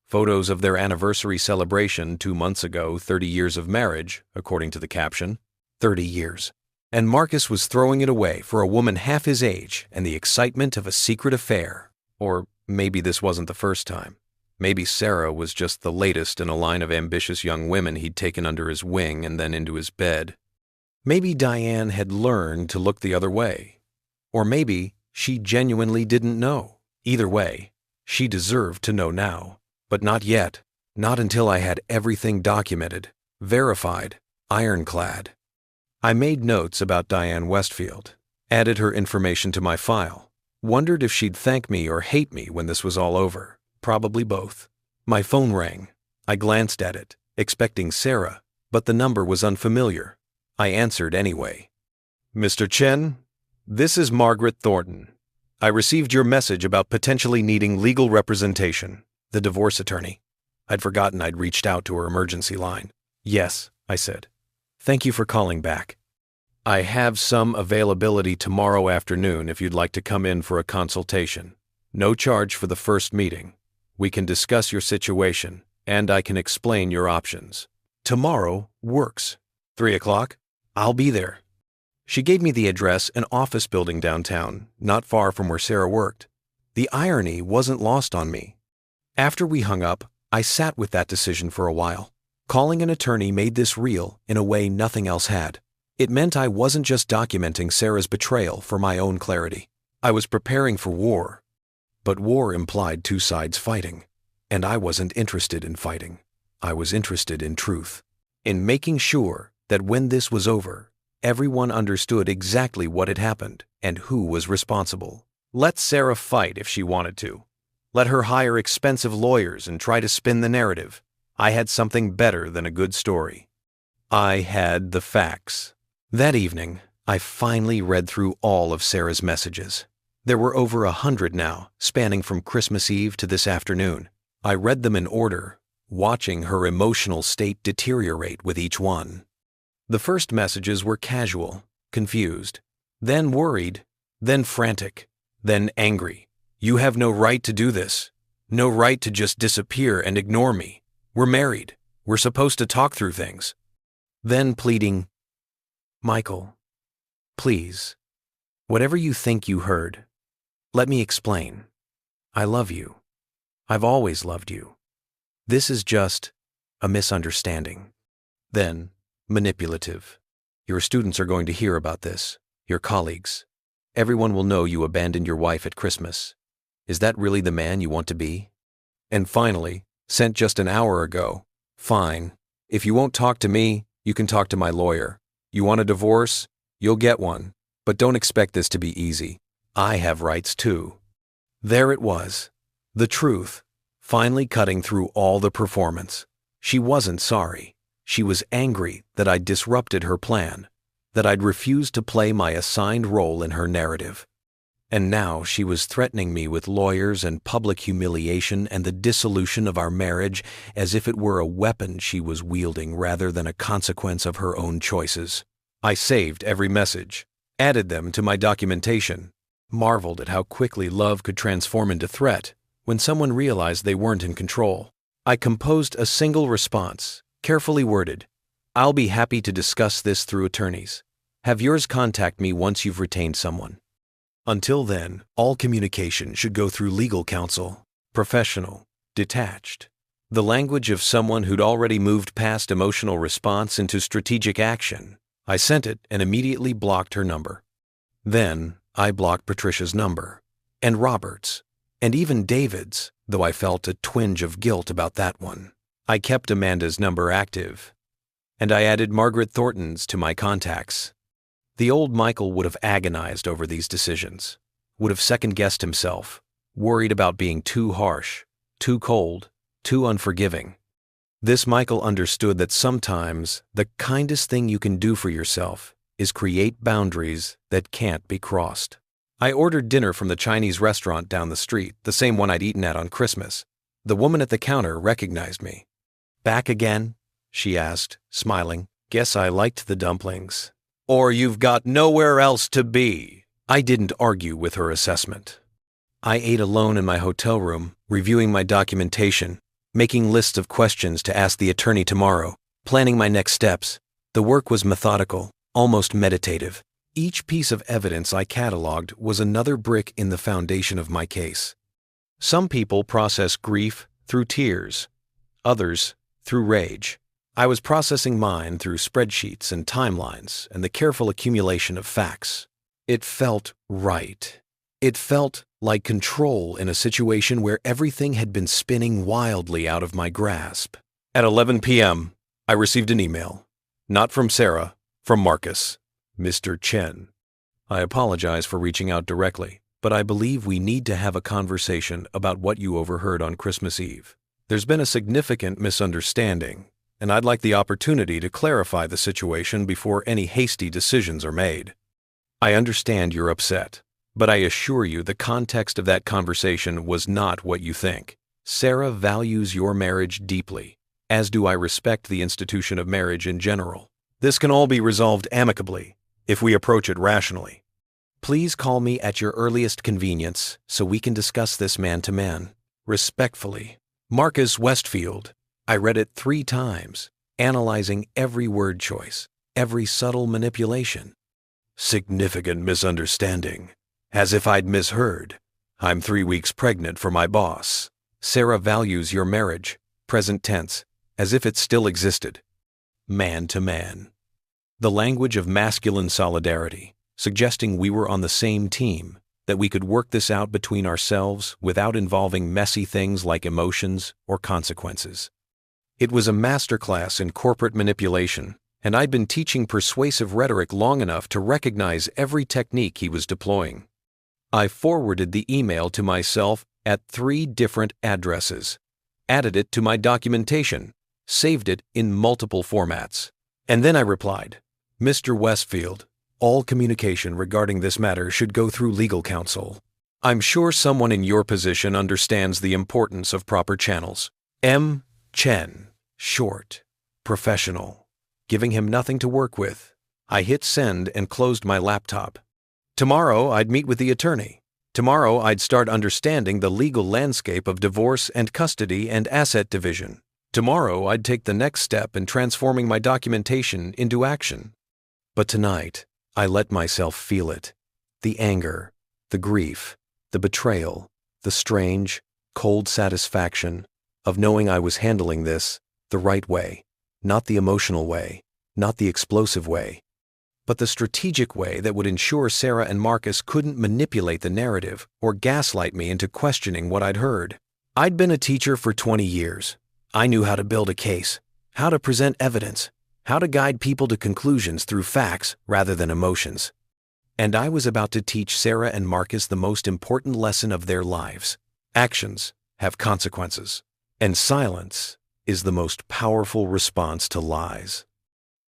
Photos of their anniversary celebration 2 months ago, 30 years of marriage, according to the caption. 30 years. And Marcus was throwing it away for a woman half his age and the excitement of a secret affair. Or maybe this wasn't the first time. Maybe Sarah was just the latest in a line of ambitious young women he'd taken under his wing and then into his bed. Maybe Diane had learned to look the other way. Or maybe she genuinely didn't know. Either way, she deserved to know now. But not yet. Not until I had everything documented, verified, ironclad. I made notes about Diane Westfield, added her information to my file, wondered if she'd thank me or hate me when this was all over. Probably both. My phone rang. I glanced at it, expecting Sarah, but the number was unfamiliar. I answered anyway. "Mr. Chen, this is Margaret Thornton. I received your message about potentially needing legal representation." The divorce attorney. I'd forgotten I'd reached out to her emergency line. "Yes," I said. "Thank you for calling back. I have some availability tomorrow afternoon if you'd like to come in for a consultation. No charge for the first meeting. We can discuss your situation, and I can explain your options." Tomorrow works. 3 o'clock? I'll be there. She gave me the address, an office building downtown, not far from where Sarah worked. The irony wasn't lost on me. After we hung up, I sat with that decision for a while. Calling an attorney made this real in a way nothing else had. It meant I wasn't just documenting Sarah's betrayal for my own clarity. I was preparing for war. But war implied two sides fighting, and I wasn't interested in fighting. I was interested in truth, in making sure that when this was over, everyone understood exactly what had happened and who was responsible. Let Sarah fight if she wanted to. Let her hire expensive lawyers and try to spin the narrative. I had something better than a good story. I had the facts. That evening, I finally read through all of Sarah's messages. There were over 100 now, spanning from Christmas Eve to this afternoon. I read them in order, watching her emotional state deteriorate with each one. The first messages were casual, confused, then worried, then frantic, then angry. "You have no right to do this. No right to just disappear and ignore me. We're married. We're supposed to talk through things." Then pleading, "Michael, please, whatever you think you heard, let me explain. I love you. I've always loved you. This is just a misunderstanding." Then, manipulative. "Your students are going to hear about this, your colleagues. Everyone will know you abandoned your wife at Christmas. Is that really the man you want to be?" And finally, sent just an hour ago, "Fine. If you won't talk to me, you can talk to my lawyer. You want a divorce? You'll get one. But don't expect this to be easy. I have rights too." There it was. The truth, finally cutting through all the performance. She wasn't sorry. She was angry that I'd disrupted her plan, that I'd refused to play my assigned role in her narrative. And now she was threatening me with lawyers and public humiliation and the dissolution of our marriage as if it were a weapon she was wielding rather than a consequence of her own choices. I saved every message, added them to my documentation, marveled at how quickly love could transform into threat when someone realized they weren't in control. I composed a single response, carefully worded. "I'll be happy to discuss this through attorneys. Have yours contact me once you've retained someone. Until then, all communication should go through legal counsel, professional, detached." The language of someone who'd already moved past emotional response into strategic action. I sent it and immediately blocked her number. Then, I blocked Patricia's number, and Robert's, and even David's, though I felt a twinge of guilt about that one. I kept Amanda's number active, and I added Margaret Thornton's to my contacts. The old Michael would have agonized over these decisions, would have second-guessed himself, worried about being too harsh, too cold, too unforgiving. This Michael understood that sometimes the kindest thing you can do for yourself is create boundaries that can't be crossed. I ordered dinner from the Chinese restaurant down the street, the same one I'd eaten at on Christmas. The woman at the counter recognized me. "Back again?" she asked, smiling. "Guess I liked the dumplings." "Or you've got nowhere else to be." I didn't argue with her assessment. I ate alone in my hotel room, reviewing my documentation, making lists of questions to ask the attorney tomorrow, planning my next steps. The work was methodical, almost meditative. Each piece of evidence I cataloged was another brick in the foundation of my case. Some people process grief through tears, others through rage. I was processing mine through spreadsheets and timelines and the careful accumulation of facts. It felt right. It felt like control in a situation where everything had been spinning wildly out of my grasp. At 11 p.m., I received an email. Not from Sarah, from Marcus. Mr. Chen. I apologize for reaching out directly, but I believe we need to have a conversation about what you overheard on Christmas Eve. There's been a significant misunderstanding, and I'd like the opportunity to clarify the situation before any hasty decisions are made. I understand you're upset, but I assure you the context of that conversation was not what you think. Sarah values your marriage deeply, as do I respect the institution of marriage in general. This can all be resolved amicably, if we approach it rationally. Please call me at your earliest convenience so we can discuss this man-to-man. Respectfully, Marcus Westfield. I read it 3 times, analyzing every word choice, every subtle manipulation. Significant misunderstanding. As if I'd misheard. I'm 3 weeks pregnant for my boss. Sarah values your marriage, present tense, as if it still existed. Man-to-man. The language of masculine solidarity, suggesting we were on the same team, that we could work this out between ourselves without involving messy things like emotions or consequences. It was a masterclass in corporate manipulation, and I'd been teaching persuasive rhetoric long enough to recognize every technique he was deploying. I forwarded the email to myself at 3 different addresses, added it to my documentation, saved it in multiple formats, and then I replied, Mr. Westfield, all communication regarding this matter should go through legal counsel. I'm sure someone in your position understands the importance of proper channels. M. Chen. Short. Professional. Giving him nothing to work with. I hit send and closed my laptop. Tomorrow I'd meet with the attorney. Tomorrow I'd start understanding the legal landscape of divorce and custody and asset division. Tomorrow I'd take the next step in transforming my documentation into action. But tonight, I let myself feel it. The anger, the grief, the betrayal, the strange, cold satisfaction of knowing I was handling this the right way, not the emotional way, not the explosive way, but the strategic way that would ensure Sarah and Marcus couldn't manipulate the narrative or gaslight me into questioning what I'd heard. I'd been a teacher for 20 years. I knew how to build a case, how to present evidence, how to guide people to conclusions through facts rather than emotions. And I was about to teach Sarah and Marcus the most important lesson of their lives. Actions have consequences, and silence is the most powerful response to lies.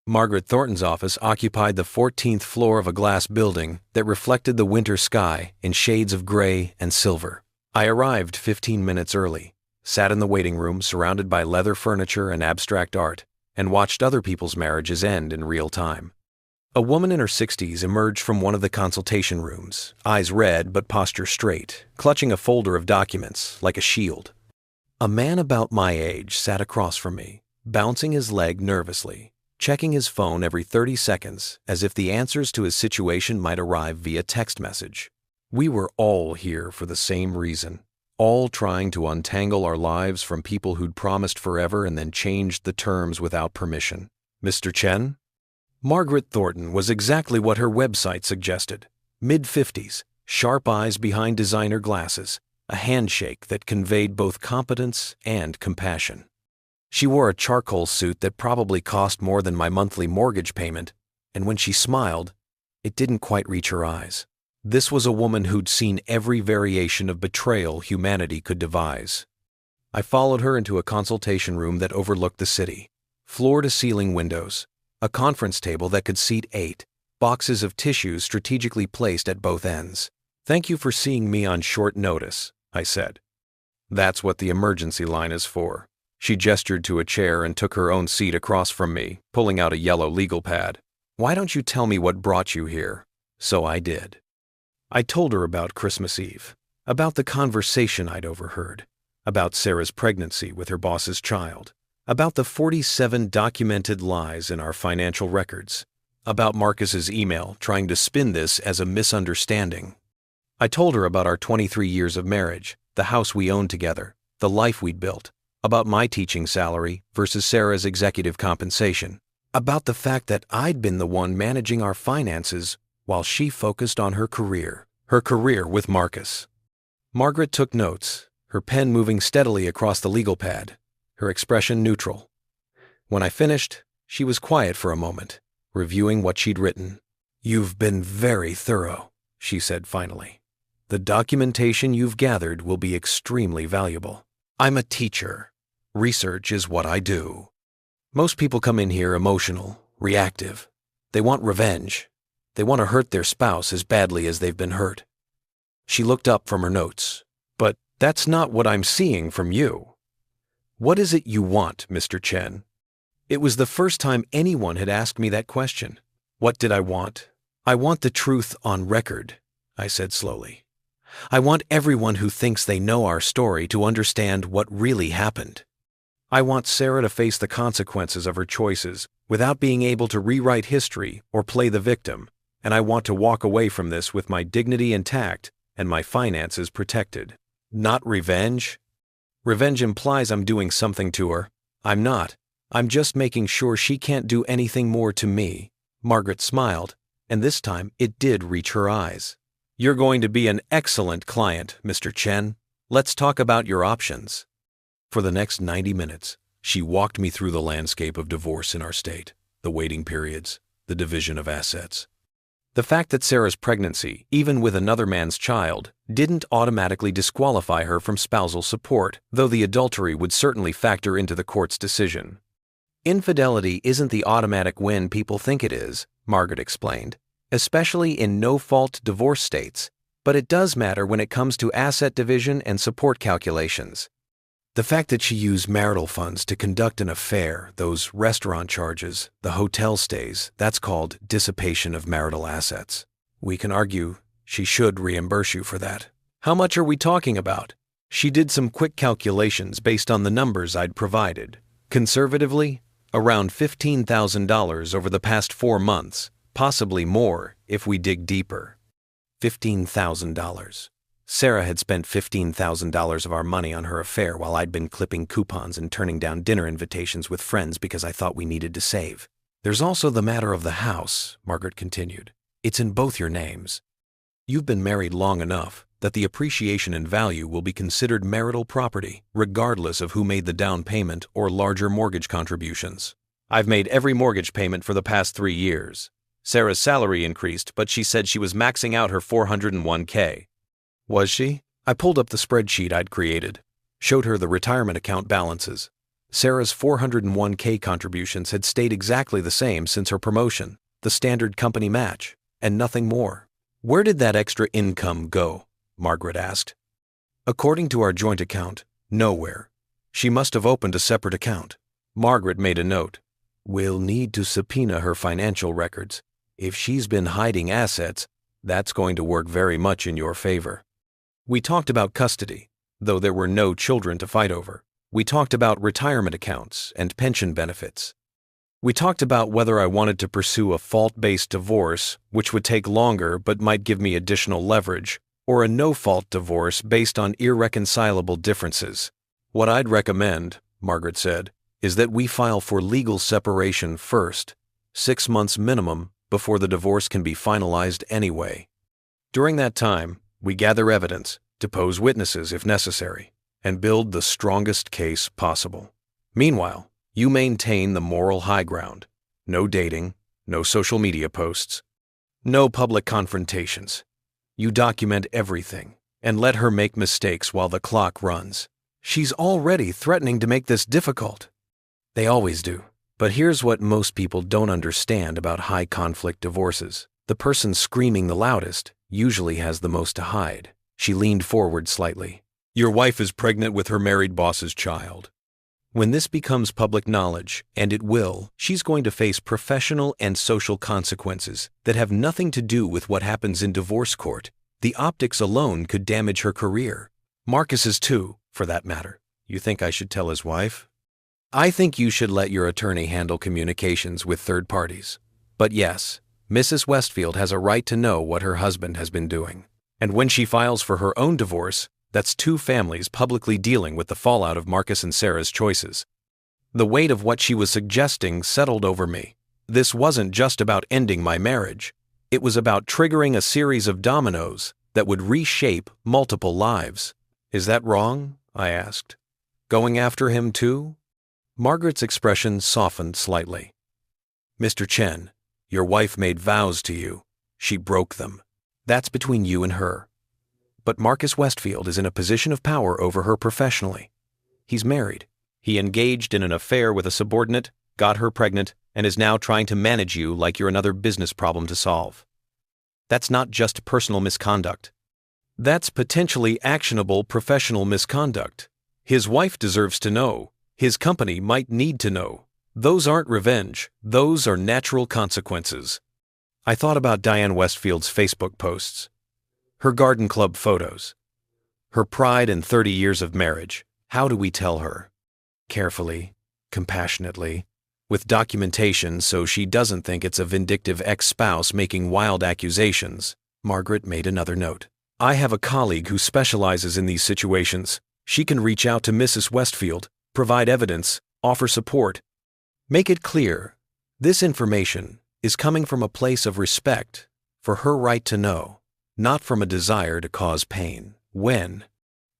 Margaret Thornton's office occupied the 14th floor of a glass building that reflected the winter sky in shades of gray and silver. I arrived 15 minutes early, sat in the waiting room surrounded by leather furniture and abstract art, and watched other people's marriages end in real time. A woman in her 60s emerged from one of the consultation rooms, eyes red but posture straight, clutching a folder of documents like a shield. A man about my age sat across from me, bouncing his leg nervously, checking his phone every 30 seconds as if the answers to his situation might arrive via text message. We were all here for the same reason, all trying to untangle our lives from people who'd promised forever and then changed the terms without permission. Mr. Chen? Margaret Thornton was exactly what her website suggested. Mid-50s, sharp eyes behind designer glasses, a handshake that conveyed both competence and compassion. She wore a charcoal suit that probably cost more than my monthly mortgage payment, and when she smiled, it didn't quite reach her eyes. This was a woman who'd seen every variation of betrayal humanity could devise. I followed her into a consultation room that overlooked the city. Floor-to-ceiling windows, a conference table that could seat 8, boxes of tissues strategically placed at both ends. Thank you for seeing me on short notice, I said. That's what the emergency line is for. She gestured to a chair and took her own seat across from me, pulling out a yellow legal pad. Why don't you tell me what brought you here? So I did. I told her about Christmas Eve, about the conversation I'd overheard, about Sarah's pregnancy with her boss's child, about the 47 documented lies in our financial records, about Marcus's email trying to spin this as a misunderstanding. I told her about our 23 years of marriage, the house we owned together, the life we'd built, about my teaching salary versus Sarah's executive compensation, about the fact that I'd been the one managing our finances while she focused on her career with Marcus. Margaret took notes, her pen moving steadily across the legal pad, her expression neutral. When I finished, she was quiet for a moment, reviewing what she'd written. "You've been very thorough," she said finally. "The documentation you've gathered will be extremely valuable. I'm a teacher. Research is what I do. Most people come in here emotional, reactive. They want revenge. They want to hurt their spouse as badly as they've been hurt." She looked up from her notes. "But that's not what I'm seeing from you. What is it you want, Mr. Chen?" It was the first time anyone had asked me that question. What did I want? "I want the truth on record," I said slowly. "I want everyone who thinks they know our story to understand what really happened. I want Sarah to face the consequences of her choices without being able to rewrite history or play the victim, and I want to walk away from this with my dignity intact and my finances protected. Not revenge. Revenge implies I'm doing something to her. I'm not. I'm just making sure she can't do anything more to me." Margaret smiled, and this time it did reach her eyes. "You're going to be an excellent client, Mr. Chen. Let's talk about your options." For the next 90 minutes, she walked me through the landscape of divorce in our state, the waiting periods, the division of assets. The fact that Sarah's pregnancy, even with another man's child, didn't automatically disqualify her from spousal support, though the adultery would certainly factor into the court's decision. "Infidelity isn't the automatic win people think it is," Margaret explained, "especially in no-fault divorce states, but it does matter when it comes to asset division and support calculations. The fact that she used marital funds to conduct an affair, those restaurant charges, the hotel stays, that's called dissipation of marital assets. We can argue she should reimburse you for that. How much are we talking about?" She did some quick calculations based on the numbers I'd provided. Conservatively, around $15,000 over the past 4 months, possibly more if we dig deeper. $15,000. Sarah had spent $15,000 of our money on her affair while I'd been clipping coupons and turning down dinner invitations with friends because I thought we needed to save. "There's also the matter of the house," Margaret continued. "It's in both your names. You've been married long enough that the appreciation in value will be considered marital property, regardless of who made the down payment or larger mortgage contributions. I've made every mortgage payment for the past 3 years. Sarah's salary increased, but she said she was maxing out her $401k. Was she? I pulled up the spreadsheet I'd created, showed her the retirement account balances. Sarah's $401k contributions had stayed exactly the same since her promotion, the standard company match, and nothing more. "Where did that extra income go?" Margaret asked. "According to our joint account, nowhere. She must have opened a separate account." Margaret made a note. "We'll need to subpoena her financial records. If she's been hiding assets, that's going to work very much in your favor." We talked about custody, though there were no children to fight over. We talked about retirement accounts and pension benefits. We talked about whether I wanted to pursue a fault-based divorce, which would take longer but might give me additional leverage, or a no-fault divorce based on irreconcilable differences. "What I'd recommend," Margaret said, "is that we file for legal separation first, 6 months minimum before the divorce can be finalized anyway. During that time, we gather evidence, depose witnesses if necessary, and build the strongest case possible. Meanwhile, you maintain the moral high ground. No dating, no social media posts, no public confrontations. You document everything and let her make mistakes while the clock runs. She's already threatening to make this difficult." They always do. But here's what most people don't understand about high-conflict divorces. The person screaming the loudest usually has the most to hide. She leaned forward slightly. "Your wife is pregnant with her married boss's child. When this becomes public knowledge, and it will, she's going to face professional and social consequences that have nothing to do with what happens in divorce court. The optics alone could damage her career. Marcus's too, for that matter. You think I should tell his wife?" "I think you should let your attorney handle communications with third parties. But yes, Mrs. Westfield has a right to know what her husband has been doing. And when she files for her own divorce, That's two families publicly dealing with the fallout of Marcus and Sarah's choices. The weight of what she was suggesting settled over me. This wasn't just about ending my marriage. It was about triggering a series of dominoes that would reshape multiple lives. Is that wrong? I asked. Going after him too? Margaret's expression softened slightly. Mr. Chen, your wife made vows to you. She broke them. That's between you and her. But Marcus Westfield is in a position of power over her professionally. He's married. He engaged in an affair with a subordinate, got her pregnant, and is now trying to manage you like you're another business problem to solve. That's not just personal misconduct. That's potentially actionable professional misconduct. His wife deserves to know. His company might need to know. Those aren't revenge. Those are natural consequences. I thought about Diane Westfield's Facebook posts, her garden club photos, her pride in 30 years of marriage. How do we tell her? Carefully, compassionately, with documentation so she doesn't think it's a vindictive ex-spouse making wild accusations. Margaret made another note. I have a colleague who specializes in these situations. She can reach out to Mrs. Westfield, provide evidence, offer support. Make it clear, this information is coming from a place of respect for her right to know, not from a desire to cause pain. When?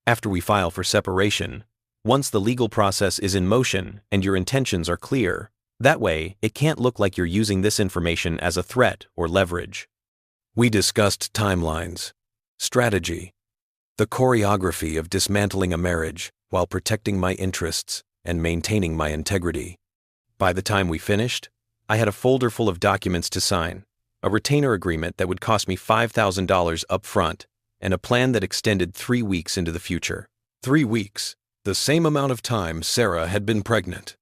After we file for separation, once the legal process is in motion and your intentions are clear. That way, it can't look like you're using this information as a threat or leverage. We discussed timelines, strategy, the choreography of dismantling a marriage while protecting my interests and maintaining my integrity. By the time we finished, I had a folder full of documents to sign, a retainer agreement that would cost me $5,000 up front, and a plan that extended 3 weeks into the future. 3 weeks, the same amount of time Sarah had been pregnant.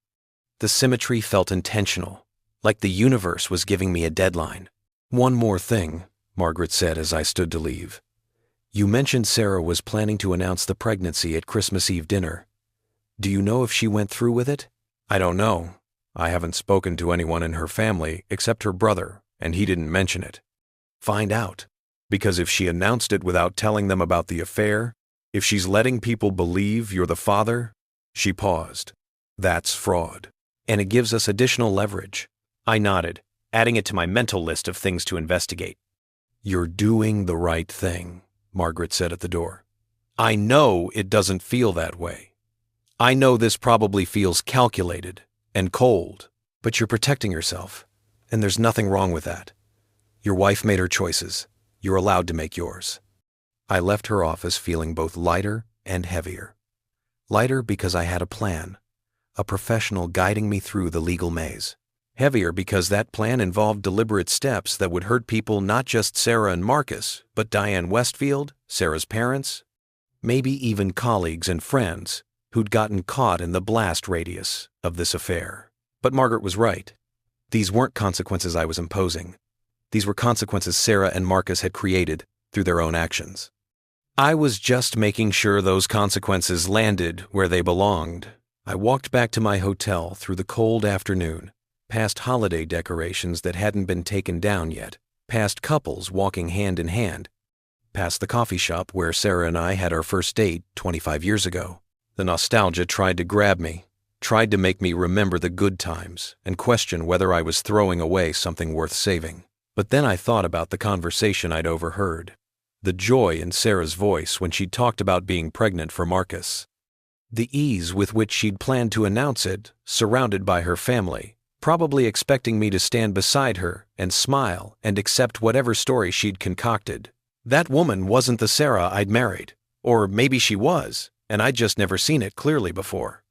The symmetry felt intentional, like the universe was giving me a deadline. One more thing, Margaret said as I stood to leave. You mentioned Sarah was planning to announce the pregnancy at Christmas Eve dinner. Do you know if she went through with it? I don't know. I haven't spoken to anyone in her family except her brother, and he didn't mention it. Find out, because if she announced it without telling them about the affair, if she's letting people believe you're the father, she paused. That's fraud. And it gives us additional leverage. I nodded, adding it to my mental list of things to investigate. You're doing the right thing, Margaret said at the door. I know it doesn't feel that way. I know this probably feels calculated and cold, but you're protecting yourself, and there's nothing wrong with that. Your wife made her choices. You're allowed to make yours. I left her office feeling both lighter and heavier. Lighter because I had a plan, a professional guiding me through the legal maze. Heavier because that plan involved deliberate steps that would hurt people, not just Sarah and Marcus, but Diane Westfield, Sarah's parents, maybe even colleagues and friends who'd gotten caught in the blast radius of this affair. But Margaret was right. These weren't consequences I was imposing. These were consequences Sarah and Marcus had created through their own actions. I was just making sure those consequences landed where they belonged. I walked back to my hotel through the cold afternoon, past holiday decorations that hadn't been taken down yet, past couples walking hand in hand, past the coffee shop where Sarah and I had our first date 25 years ago. The nostalgia tried to grab me, tried to make me remember the good times and question whether I was throwing away something worth saving. But then I thought about the conversation I'd overheard, the joy in Sarah's voice when she talked about being pregnant for Marcus, the ease with which she'd planned to announce it, surrounded by her family, probably expecting me to stand beside her and smile and accept whatever story she'd concocted. That woman wasn't the Sarah I'd married, or maybe she was, and I'd just never seen it clearly before.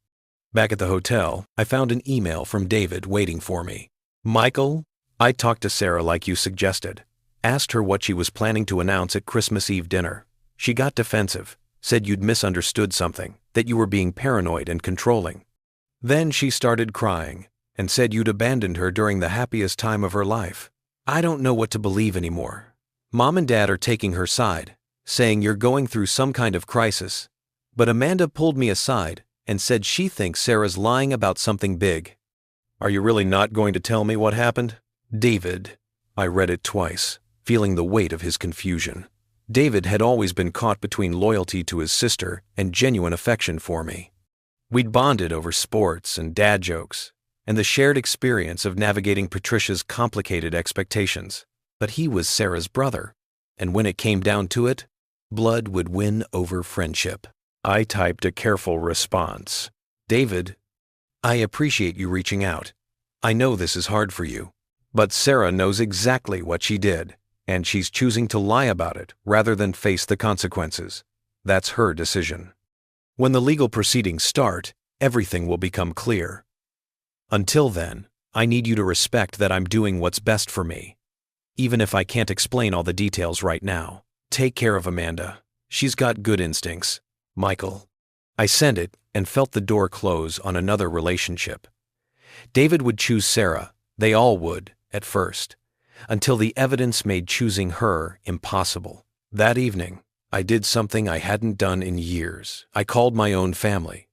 Back at the hotel, I found an email from David waiting for me. Michael, I talked to Sarah like you suggested, asked her what she was planning to announce at Christmas Eve dinner. She got defensive, said you'd misunderstood something, that you were being paranoid and controlling. Then she started crying and said you'd abandoned her during the happiest time of her life. I don't know what to believe anymore. Mom and Dad are taking her side, saying you're going through some kind of crisis. But Amanda pulled me aside and said she thinks Sarah's lying about something big. Are you really not going to tell me what happened? David. I read it twice, feeling the weight of his confusion. David had always been caught between loyalty to his sister and genuine affection for me. We'd bonded over sports and dad jokes, and the shared experience of navigating Patricia's complicated expectations. But he was Sarah's brother, and when it came down to it, blood would win over friendship. I typed a careful response. David, I appreciate you reaching out. I know this is hard for you, but Sarah knows exactly what she did, and she's choosing to lie about it rather than face the consequences. That's her decision. When the legal proceedings start, everything will become clear. Until then, I need you to respect that I'm doing what's best for me, even if I can't explain all the details right now. Take care of Amanda. She's got good instincts. Michael. I sent it and felt the door close on another relationship. David would choose Sarah. They all would, at first, until the evidence made choosing her impossible. That evening, I did something I hadn't done in years. I called my own family.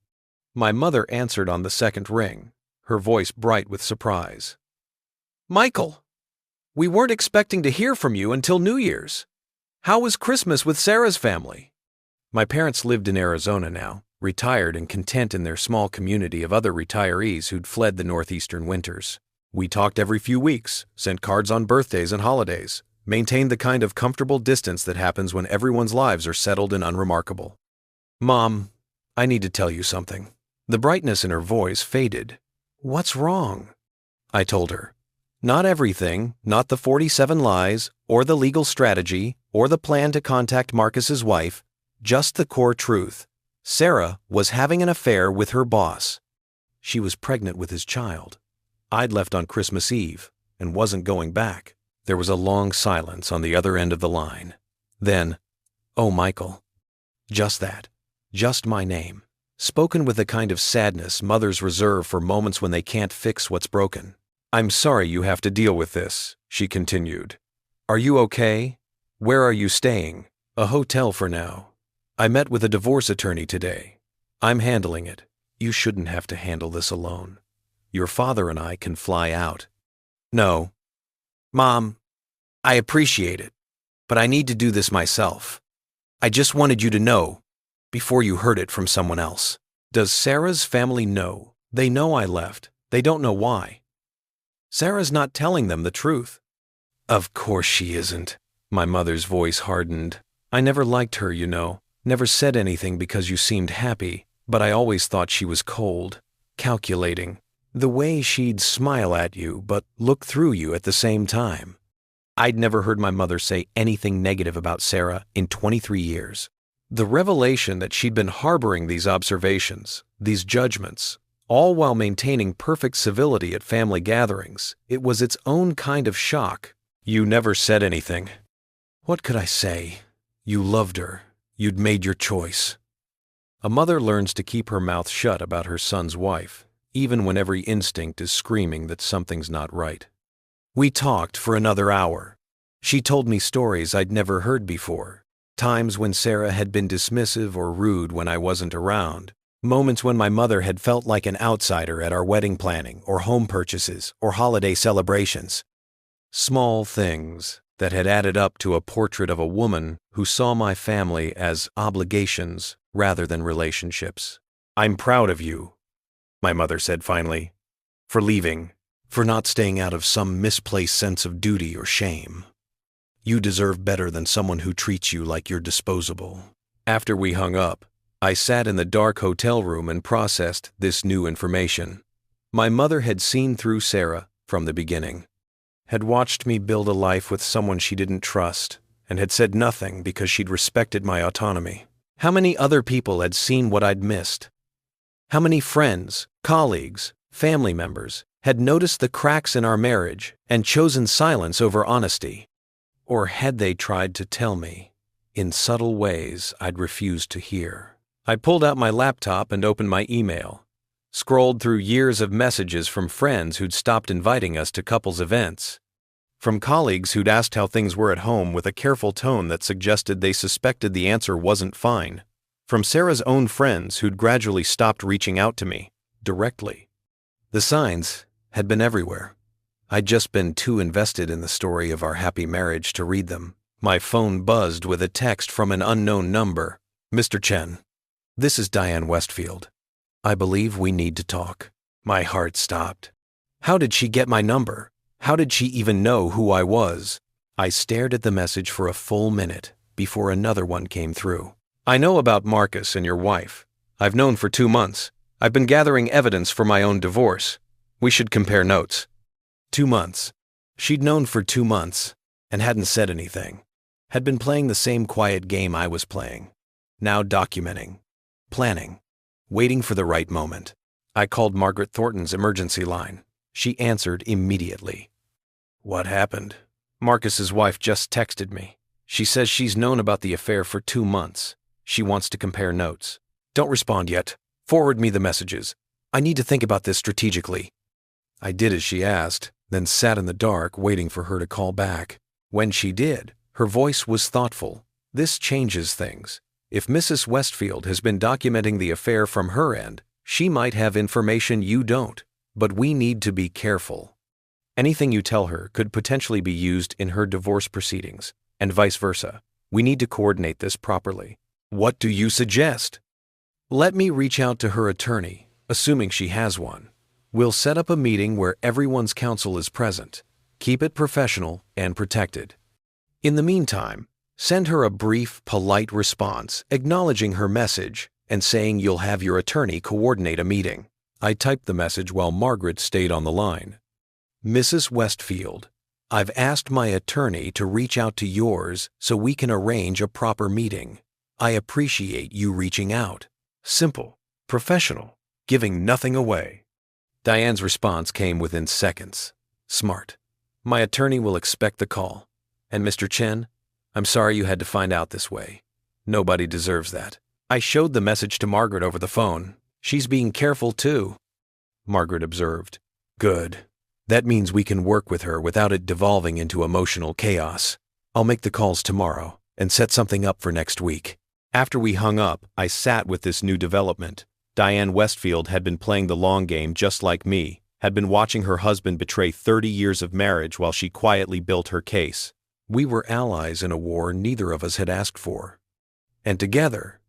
My mother answered on the second ring, her voice bright with surprise. Michael, we weren't expecting to hear from you until New Year's. How was Christmas with Sarah's family? My parents lived in Arizona now, retired and content in their small community of other retirees who'd fled the northeastern winters. We talked every few weeks, sent cards on birthdays and holidays, maintained the kind of comfortable distance that happens when everyone's lives are settled and unremarkable. Mom, I need to tell you something. The brightness in her voice faded. What's wrong? I told her. Not everything, not the 47 lies, or the legal strategy, or the plan to contact Marcus's wife, just the core truth. Sarah was having an affair with her boss. She was pregnant with his child. I'd left on Christmas Eve and wasn't going back. There was a long silence on the other end of the line. Then, oh, Michael. Just that. Just my name. Spoken with a kind of sadness mothers reserve for moments when they can't fix what's broken. I'm sorry you have to deal with this, she continued. Are you okay? Where are you staying? A hotel for now. I met with a divorce attorney today. I'm handling it. You shouldn't have to handle this alone. Your father and I can fly out. No. Mom, I appreciate it, but I need to do this myself. I just wanted you to know before you heard it from someone else. Does Sarah's family know? They know I left. They don't know why. Sarah's not telling them the truth. Of course she isn't. My mother's voice hardened. I never liked her, you know. Never said anything because you seemed happy, but I always thought she was cold, calculating. The way she'd smile at you but look through you at the same time. I'd never heard my mother say anything negative about Sarah in 23 years. The revelation that she'd been harboring these observations, these judgments, all while maintaining perfect civility at family gatherings, it was its own kind of shock. You never said anything. What could I say? You loved her. You'd made your choice. A mother learns to keep her mouth shut about her son's wife, even when every instinct is screaming that something's not right. We talked for another hour. She told me stories I'd never heard before, times when Sarah had been dismissive or rude when I wasn't around, moments when my mother had felt like an outsider at our wedding planning or home purchases or holiday celebrations. Small things that had added up to a portrait of a woman who saw my family as obligations rather than relationships. I'm proud of you, my mother said finally, for leaving, for not staying out of some misplaced sense of duty or shame. You deserve better than someone who treats you like you're disposable. After we hung up, I sat in the dark hotel room and processed this new information. My mother had seen through Sarah from the beginning, had watched me build a life with someone she didn't trust, and had said nothing because she'd respected my autonomy. How many other people had seen what I'd missed? How many friends, colleagues, family members had noticed the cracks in our marriage and chosen silence over honesty? Or had they tried to tell me, in subtle ways I'd refused to hear? I pulled out my laptop and opened my email, scrolled through years of messages from friends who'd stopped inviting us to couples events, from colleagues who'd asked how things were at home with a careful tone that suggested they suspected the answer wasn't fine, from Sarah's own friends who'd gradually stopped reaching out to me, directly. The signs had been everywhere. I'd just been too invested in the story of our happy marriage to read them. My phone buzzed with a text from an unknown number. "Mr. Chen, this is Diane Westfield. I believe we need to talk." My heart stopped. How did she get my number? How did she even know who I was? I stared at the message for a full minute before another one came through. "I know about Marcus and your wife. I've known for 2 months. I've been gathering evidence for my own divorce. We should compare notes." 2 months. She'd known for 2 months and hadn't said anything. Had been playing the same quiet game I was playing. Now documenting, planning, waiting for the right moment. I called Margaret Thornton's emergency line. She answered immediately. "What happened?" "Marcus's wife just texted me. She says she's known about the affair for 2 months. She wants to compare notes." "Don't respond yet. Forward me the messages. I need to think about this strategically." I did as she asked, then sat in the dark waiting for her to call back. When she did, her voice was thoughtful. "This changes things. If Mrs. Westfield has been documenting the affair from her end, she might have information you don't, but we need to be careful. Anything you tell her could potentially be used in her divorce proceedings, and vice versa. We need to coordinate this properly. What do you suggest?" "Let me reach out to her attorney, assuming she has one. We'll set up a meeting where everyone's counsel is present. Keep it professional and protected. In the meantime, send her a brief, polite response acknowledging her message and saying you'll have your attorney coordinate a meeting." I typed the message while Margaret stayed on the line. "Mrs. Westfield, I've asked my attorney to reach out to yours so we can arrange a proper meeting. I appreciate you reaching out. Simple, professional, giving nothing away." Diane's response came within seconds. Smart. "My attorney will expect the call. And Mr. Chen, I'm sorry you had to find out this way. Nobody deserves that." I showed the message to Margaret over the phone. "She's being careful too," Margaret observed. "Good. That means we can work with her without it devolving into emotional chaos. I'll make the calls tomorrow and set something up for next week." After we hung up, I sat with this new development. Diane Westfield had been playing the long game just like me, had been watching her husband betray 30 years of marriage while she quietly built her case. We were allies in a war neither of us had asked for. And together,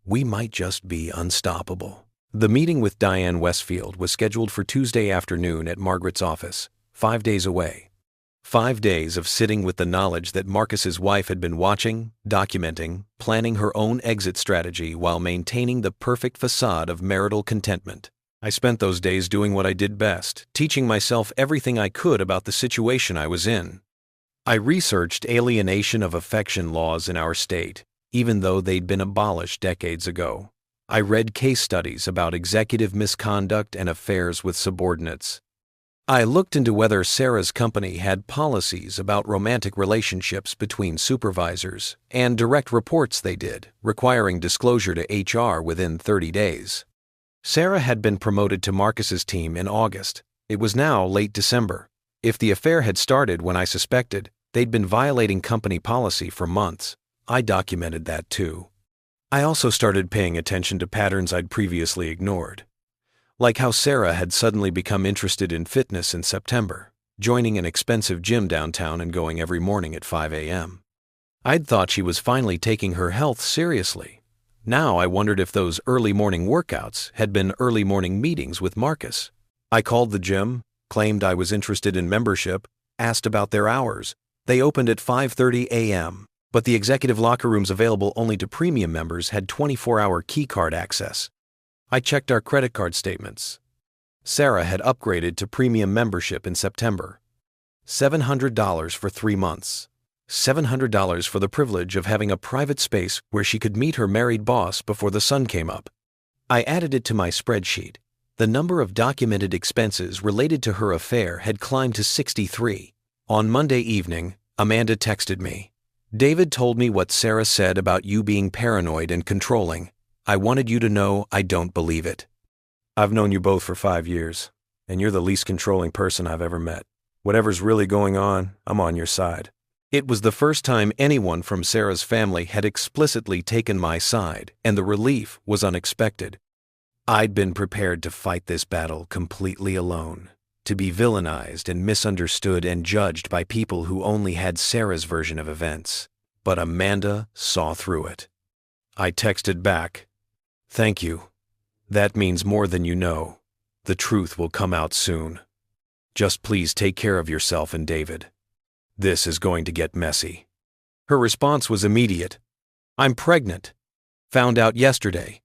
we might just be unstoppable. The meeting with Diane Westfield was scheduled for Tuesday afternoon at Margaret's office, 5 days away. 5 days of sitting with the knowledge that Marcus's wife had been watching, documenting, planning her own exit strategy while maintaining the perfect facade of marital contentment. I spent those days doing what I did best, teaching myself everything I could about the situation I was in. I researched alienation of affection laws in our state, even though they'd been abolished decades ago. I read case studies about executive misconduct and affairs with subordinates. I looked into whether Sarah's company had policies about romantic relationships between supervisors and direct reports they did, requiring disclosure to HR within 30 days. Sarah had been promoted to Marcus's team in August. It was now late December. If the affair had started when I suspected, they'd been violating company policy for months. I documented that too. I also started paying attention to patterns I'd previously ignored. Like how Sarah had suddenly become interested in fitness in September, joining an expensive gym downtown and going every morning at 5 a.m. I'd thought she was finally taking her health seriously. Now I wondered if those early morning workouts had been early morning meetings with Marcus. I called the gym, claimed I was interested in membership, asked about their hours. They opened at 5:30 a.m., but the executive locker rooms available only to premium members had 24-hour keycard access. I checked our credit card statements. Sarah had upgraded to premium membership in September. $700 for 3 months. $700 for the privilege of having a private space where she could meet her married boss before the sun came up. I added it to my spreadsheet. The number of documented expenses related to her affair had climbed to 63. On Monday evening, Amanda texted me. "David told me what Sarah said about you being paranoid and controlling. I wanted you to know I don't believe it. I've known you both for 5 years, and you're the least controlling person I've ever met. Whatever's really going on, I'm on your side." It was the first time anyone from Sarah's family had explicitly taken my side, and the relief was unexpected. I'd been prepared to fight this battle completely alone, to be villainized and misunderstood and judged by people who only had Sarah's version of events. but Amanda saw through it. I texted back, "Thank you. That means more than you know. The truth will come out soon. Just please take care of yourself and David. This is going to get messy." Her response was immediate. "I'm pregnant. Found out yesterday.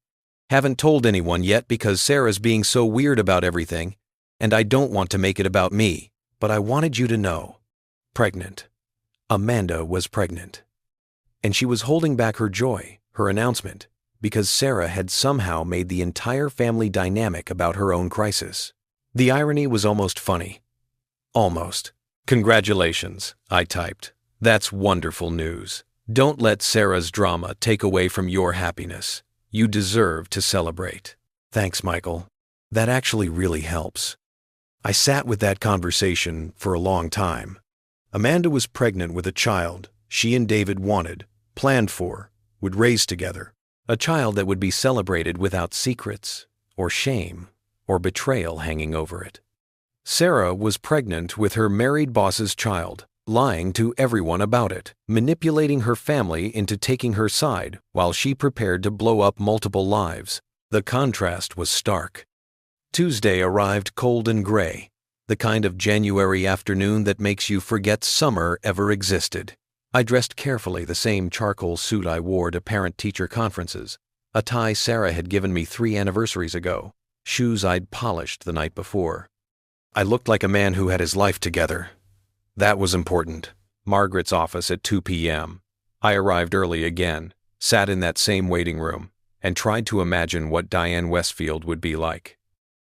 Haven't told anyone yet because Sarah's being so weird about everything, and I don't want to make it about me, but I wanted you to know. Pregnant." Amanda was pregnant. And she was holding back her joy, her announcement, because Sarah had somehow made the entire family dynamic about her own crisis. The irony was almost funny. Almost. "Congratulations," I typed. "That's wonderful news. Don't let Sarah's drama take away from your happiness. You deserve to celebrate." "Thanks, Michael. That actually really helps." I sat with that conversation for a long time. Amanda was pregnant with a child she and David wanted, planned for, would raise together. A child that would be celebrated without secrets, or shame, or betrayal hanging over it. Sarah was pregnant with her married boss's child, lying to everyone about it, manipulating her family into taking her side while she prepared to blow up multiple lives. The contrast was stark. Tuesday arrived cold and gray, the kind of January afternoon that makes you forget summer ever existed. I dressed carefully, the same charcoal suit I wore to parent-teacher conferences, a tie Sarah had given me 3 anniversaries ago, shoes I'd polished the night before. I looked like a man who had his life together. That was important. Margaret's office at 2 p.m. I arrived early again, sat in that same waiting room, and tried to imagine what Diane Westfield would be like.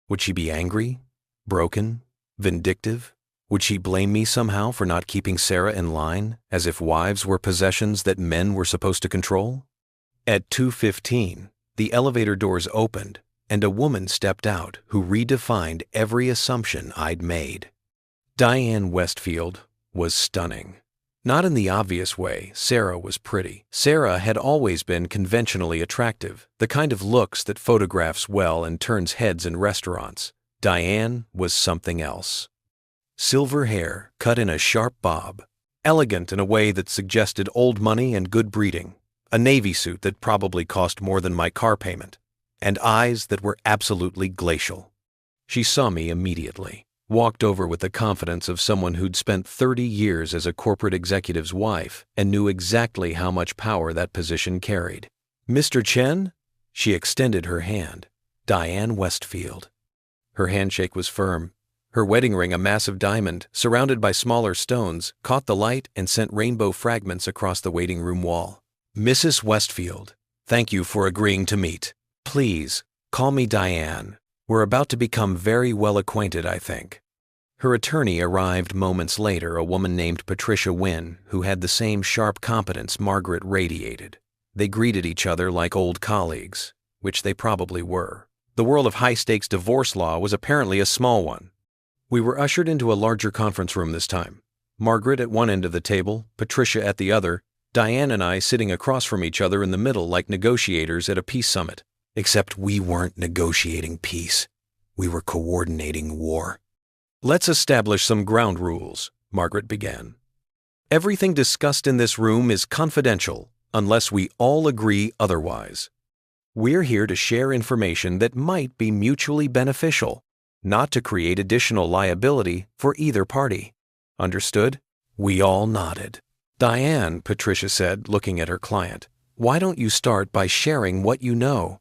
Would she be angry? Broken? Vindictive? Would she blame me somehow for not keeping Sarah in line, as if wives were possessions that men were supposed to control? At 2:15, the elevator doors opened, and a woman stepped out who redefined every assumption I'd made. Diane Westfield was stunning. Not in the obvious way Sarah was pretty. Sarah had always been conventionally attractive, the kind of looks that photographs well and turns heads in restaurants. Diane was something else. Silver hair cut in a sharp bob, elegant in a way that suggested old money and good breeding, a navy suit that probably cost more than my car payment, and eyes that were absolutely glacial. She saw me immediately, walked over with the confidence of someone who'd spent 30 years as a corporate executive's wife and knew exactly how much power that position carried. "Mr. Chen?" She extended her hand. Diane Westfield. Her handshake was firm. Her wedding ring, a massive diamond, surrounded by smaller stones, caught the light and sent rainbow fragments across the waiting room wall. "Mrs. Westfield, thank you for agreeing to meet. Please, call me Diane. We're about to become very well acquainted, I think." Her attorney arrived moments later, a woman named Patricia Wynn, who had the same sharp competence Margaret radiated. They greeted each other like old colleagues, which they probably were. The world of high-stakes divorce law was apparently a small one. We were ushered into a larger conference room this time. Margaret at one end of the table, Patricia at the other, Diane and I sitting across from each other in the middle like negotiators at a peace summit. Except we weren't negotiating peace. We were coordinating war. "Let's establish some ground rules," Margaret began. "Everything discussed in this room is confidential unless we all agree otherwise. We're here to share information that might be mutually beneficial, not to create additional liability for either party. Understood?" We all nodded. "Diane," Patricia said, looking at her client, "why don't you start by sharing what you know?"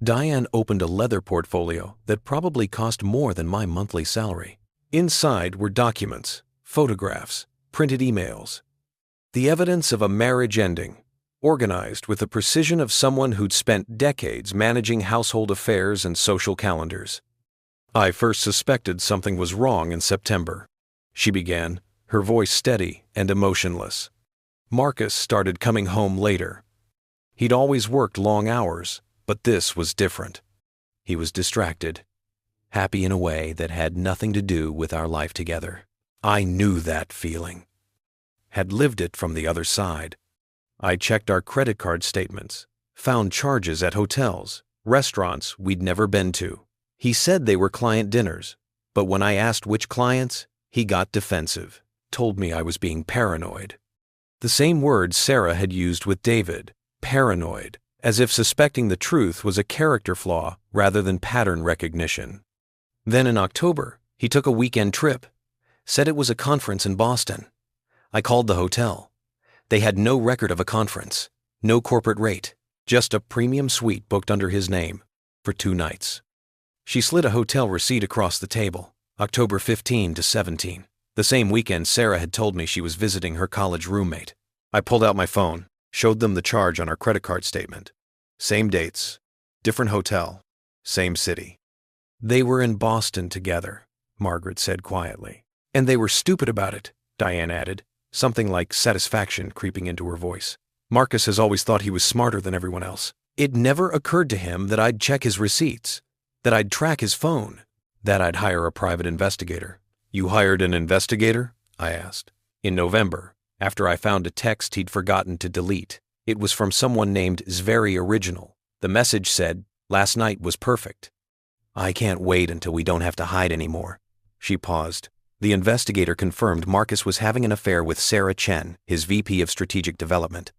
Diane opened a leather portfolio that probably cost more than my monthly salary. Inside were documents, photographs, printed emails. The evidence of a marriage ending, organized with the precision of someone who'd spent decades managing household affairs and social calendars. "I first suspected something was wrong in September," she began, her voice steady and emotionless. "Marcus started coming home later. He'd always worked long hours, but this was different. He was distracted, happy in a way that had nothing to do with our life together. I knew that feeling. Had lived it from the other side. I checked our credit card statements, found charges at hotels, restaurants we'd never been to. He said they were client dinners, but when I asked which clients, he got defensive, told me I was being paranoid. The same words Sarah had used with David, paranoid, as if suspecting the truth was a character flaw rather than pattern recognition. Then in October, he took a weekend trip, said it was a conference in Boston. I called the hotel. They had no record of a conference, no corporate rate, just a premium suite booked under his name for 2 nights. She slid a hotel receipt across the table, October 15 to 17. The same weekend Sarah had told me she was visiting her college roommate. I pulled out my phone, showed them the charge on our credit card statement. Same dates, different hotel, same city. They were in Boston together, Margaret said quietly. And they were stupid about it, Diane added, something like satisfaction creeping into her voice. Marcus has always thought he was smarter than everyone else. It never occurred to him that I'd check his receipts, that I'd track his phone, that I'd hire a private investigator. You hired an investigator? I asked. In November, after I found a text he'd forgotten to delete. It was from someone named Zveri Original. The message said, "Last night was perfect." I can't wait until we don't have to hide anymore. She paused. The investigator confirmed Marcus was having an affair with Sarah Chen, his VP of Strategic Development.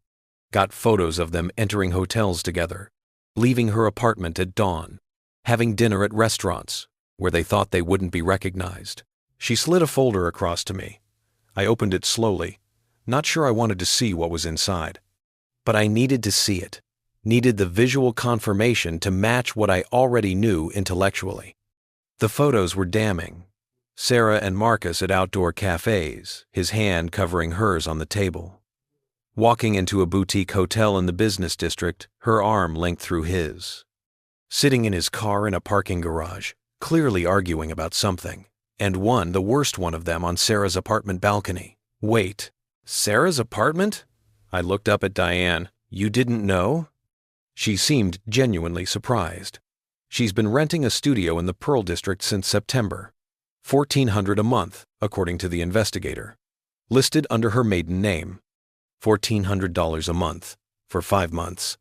Got photos of them entering hotels together, leaving her apartment at dawn, having dinner at restaurants where they thought they wouldn't be recognized. She slid a folder across to me. I opened it slowly, not sure I wanted to see what was inside. But I needed to see it, needed the visual confirmation to match what I already knew intellectually. The photos were damning. Sarah and Marcus at outdoor cafes, his hand covering hers on the table. Walking into a boutique hotel in the business district, her arm linked through his. Sitting in his car in a parking garage, clearly arguing about something, and the worst one of them on Sarah's apartment balcony. Wait, Sarah's apartment? I looked up at Diane. You didn't know? She seemed genuinely surprised. She's been renting a studio in the Pearl District since September. $1,400 a month, according to the investigator. Listed under her maiden name. $1,400 a month, for 5 months.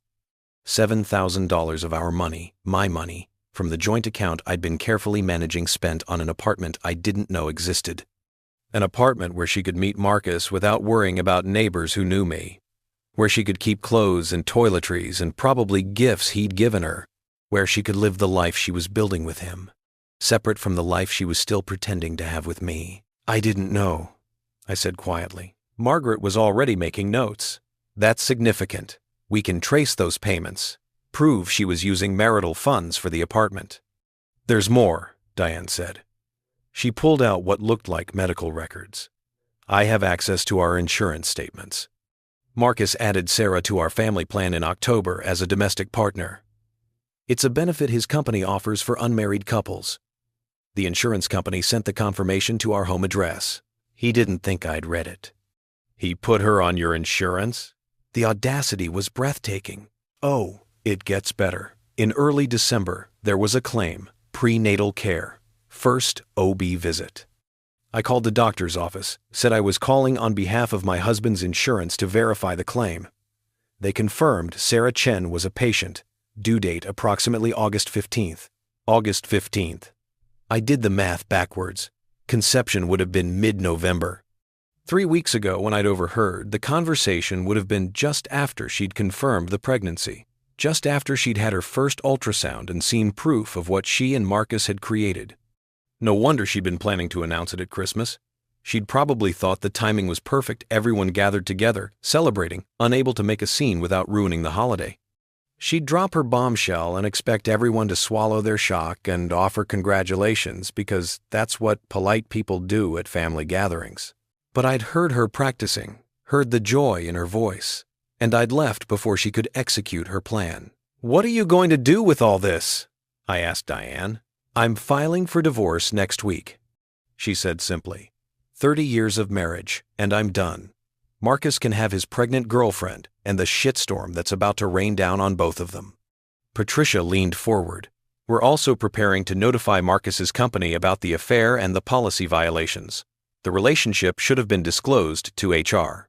$7,000 of our money, my money, from the joint account I'd been carefully managing spent on an apartment I didn't know existed. An apartment where she could meet Marcus without worrying about neighbors who knew me. Where she could keep clothes and toiletries and probably gifts he'd given her. Where she could live the life she was building with him, separate from the life she was still pretending to have with me. I didn't know, I said quietly. Margaret was already making notes. That's significant. We can trace those payments, prove she was using marital funds for the apartment. There's more, Diane said. She pulled out what looked like medical records. I have access to our insurance statements. Marcus added Sarah to our family plan in October as a domestic partner. It's a benefit his company offers for unmarried couples. The insurance company sent the confirmation to our home address. He didn't think I'd read it. He put her on your insurance? The audacity was breathtaking. Oh, it gets better. In early December, there was a claim, prenatal care, first OB visit. I called the doctor's office, said I was calling on behalf of my husband's insurance to verify the claim. They confirmed Sarah Chen was a patient, due date approximately August 15th. August 15th. I did the math backwards. Conception would have been mid-November. 3 weeks ago, when I'd overheard, the conversation would have been just after she'd confirmed the pregnancy, just after she'd had her first ultrasound and seen proof of what she and Marcus had created. No wonder she'd been planning to announce it at Christmas. She'd probably thought the timing was perfect, everyone gathered together, celebrating, unable to make a scene without ruining the holiday. She'd drop her bombshell and expect everyone to swallow their shock and offer congratulations because that's what polite people do at family gatherings. But I'd heard her practicing, heard the joy in her voice, and I'd left before she could execute her plan. What are you going to do with all this? I asked Diane. I'm filing for divorce next week, she said simply. 30 years of marriage, and I'm done. Marcus can have his pregnant girlfriend and the shitstorm that's about to rain down on both of them. Patricia leaned forward. We're also preparing to notify Marcus's company about the affair and the policy violations. The relationship should have been disclosed to HR.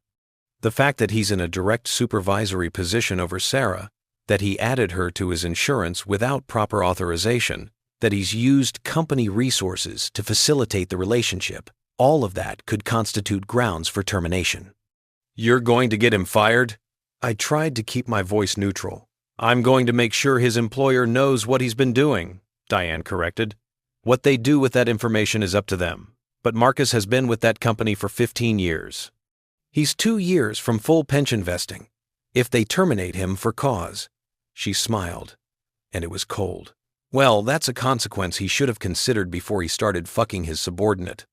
The fact that he's in a direct supervisory position over Sarah, that he added her to his insurance without proper authorization, that he's used company resources to facilitate the relationship, all of that could constitute grounds for termination. You're going to get him fired? I tried to keep my voice neutral. I'm going to make sure his employer knows what he's been doing, Diane corrected. What they do with that information is up to them, but Marcus has been with that company for 15 years. He's 2 years from full pension vesting, if they terminate him for cause. She smiled, and it was cold. Well, that's a consequence he should have considered before he started fucking his subordinate.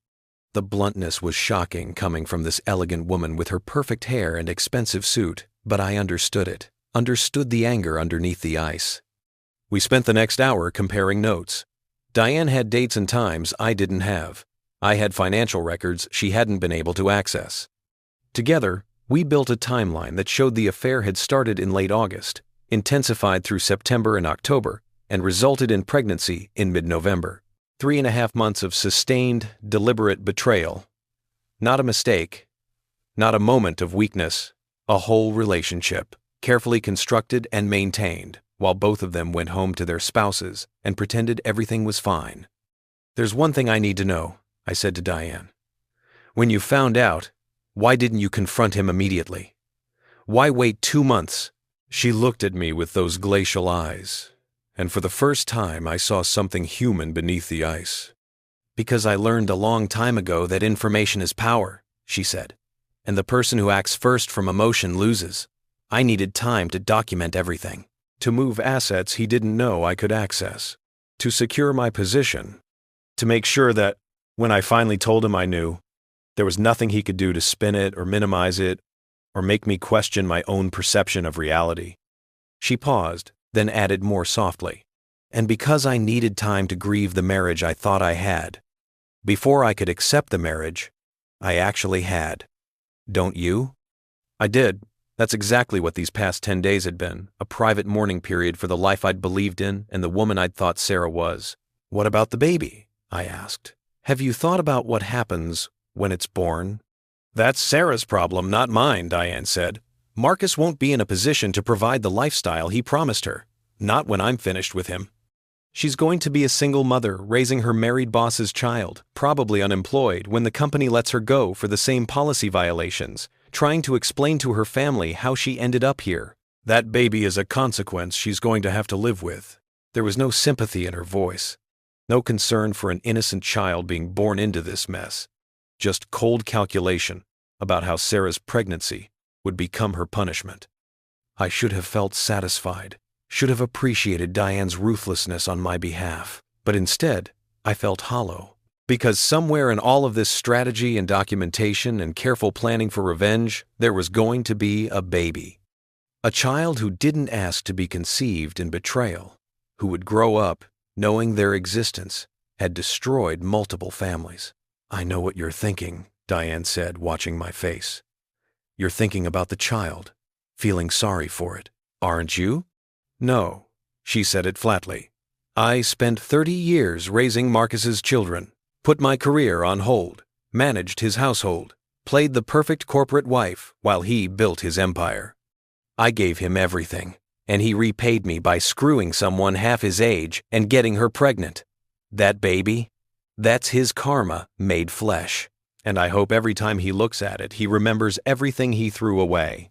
The bluntness was shocking coming from this elegant woman with her perfect hair and expensive suit, but I understood it, understood the anger underneath the ice. We spent the next hour comparing notes. Diane had dates and times I didn't have. I had financial records she hadn't been able to access. Together, we built a timeline that showed the affair had started in late August, intensified through September and October, and resulted in pregnancy in mid-November. 3.5 months of sustained, deliberate betrayal. Not a mistake, not a moment of weakness, a whole relationship, carefully constructed and maintained, while both of them went home to their spouses and pretended everything was fine. There's one thing I need to know, I said to Diane. When you found out, why didn't you confront him immediately? Why wait 2 months? She looked at me with those glacial eyes, and for the first time I saw something human beneath the ice. Because I learned a long time ago that information is power, she said, and the person who acts first from emotion loses. I needed time to document everything, to move assets he didn't know I could access, to secure my position, to make sure that, when I finally told him I knew, there was nothing he could do to spin it or minimize it or make me question my own perception of reality. She paused, then added more softly, and because I needed time to grieve the marriage I thought I had, before I could accept the marriage, I actually had. Don't you? I did. That's exactly what these past 10 days had been, a private mourning period for the life I'd believed in and the woman I'd thought Sarah was. What about the baby? I asked. Have you thought about what happens when it's born? That's Sarah's problem, not mine, Diane said. Marcus won't be in a position to provide the lifestyle he promised her, not when I'm finished with him. She's going to be a single mother raising her married boss's child, probably unemployed, when the company lets her go for the same policy violations, trying to explain to her family how she ended up here. That baby is a consequence she's going to have to live with. There was no sympathy in her voice, no concern for an innocent child being born into this mess, just cold calculation about how Sarah's pregnancy would become her punishment. I should have felt satisfied, should have appreciated Diane's ruthlessness on my behalf, but instead, I felt hollow. Because somewhere in all of this strategy and documentation and careful planning for revenge, there was going to be a baby. A child who didn't ask to be conceived in betrayal, who would grow up knowing their existence had destroyed multiple families. I know what you're thinking, Diane said, watching my face. You're thinking about the child, feeling sorry for it, aren't you? No, she said it flatly. I spent 30 years raising Marcus's children, put my career on hold, managed his household, played the perfect corporate wife while he built his empire. I gave him everything, and he repaid me by screwing someone half his age and getting her pregnant. That baby, that's his karma made flesh. And I hope every time he looks at it, he remembers everything he threw away.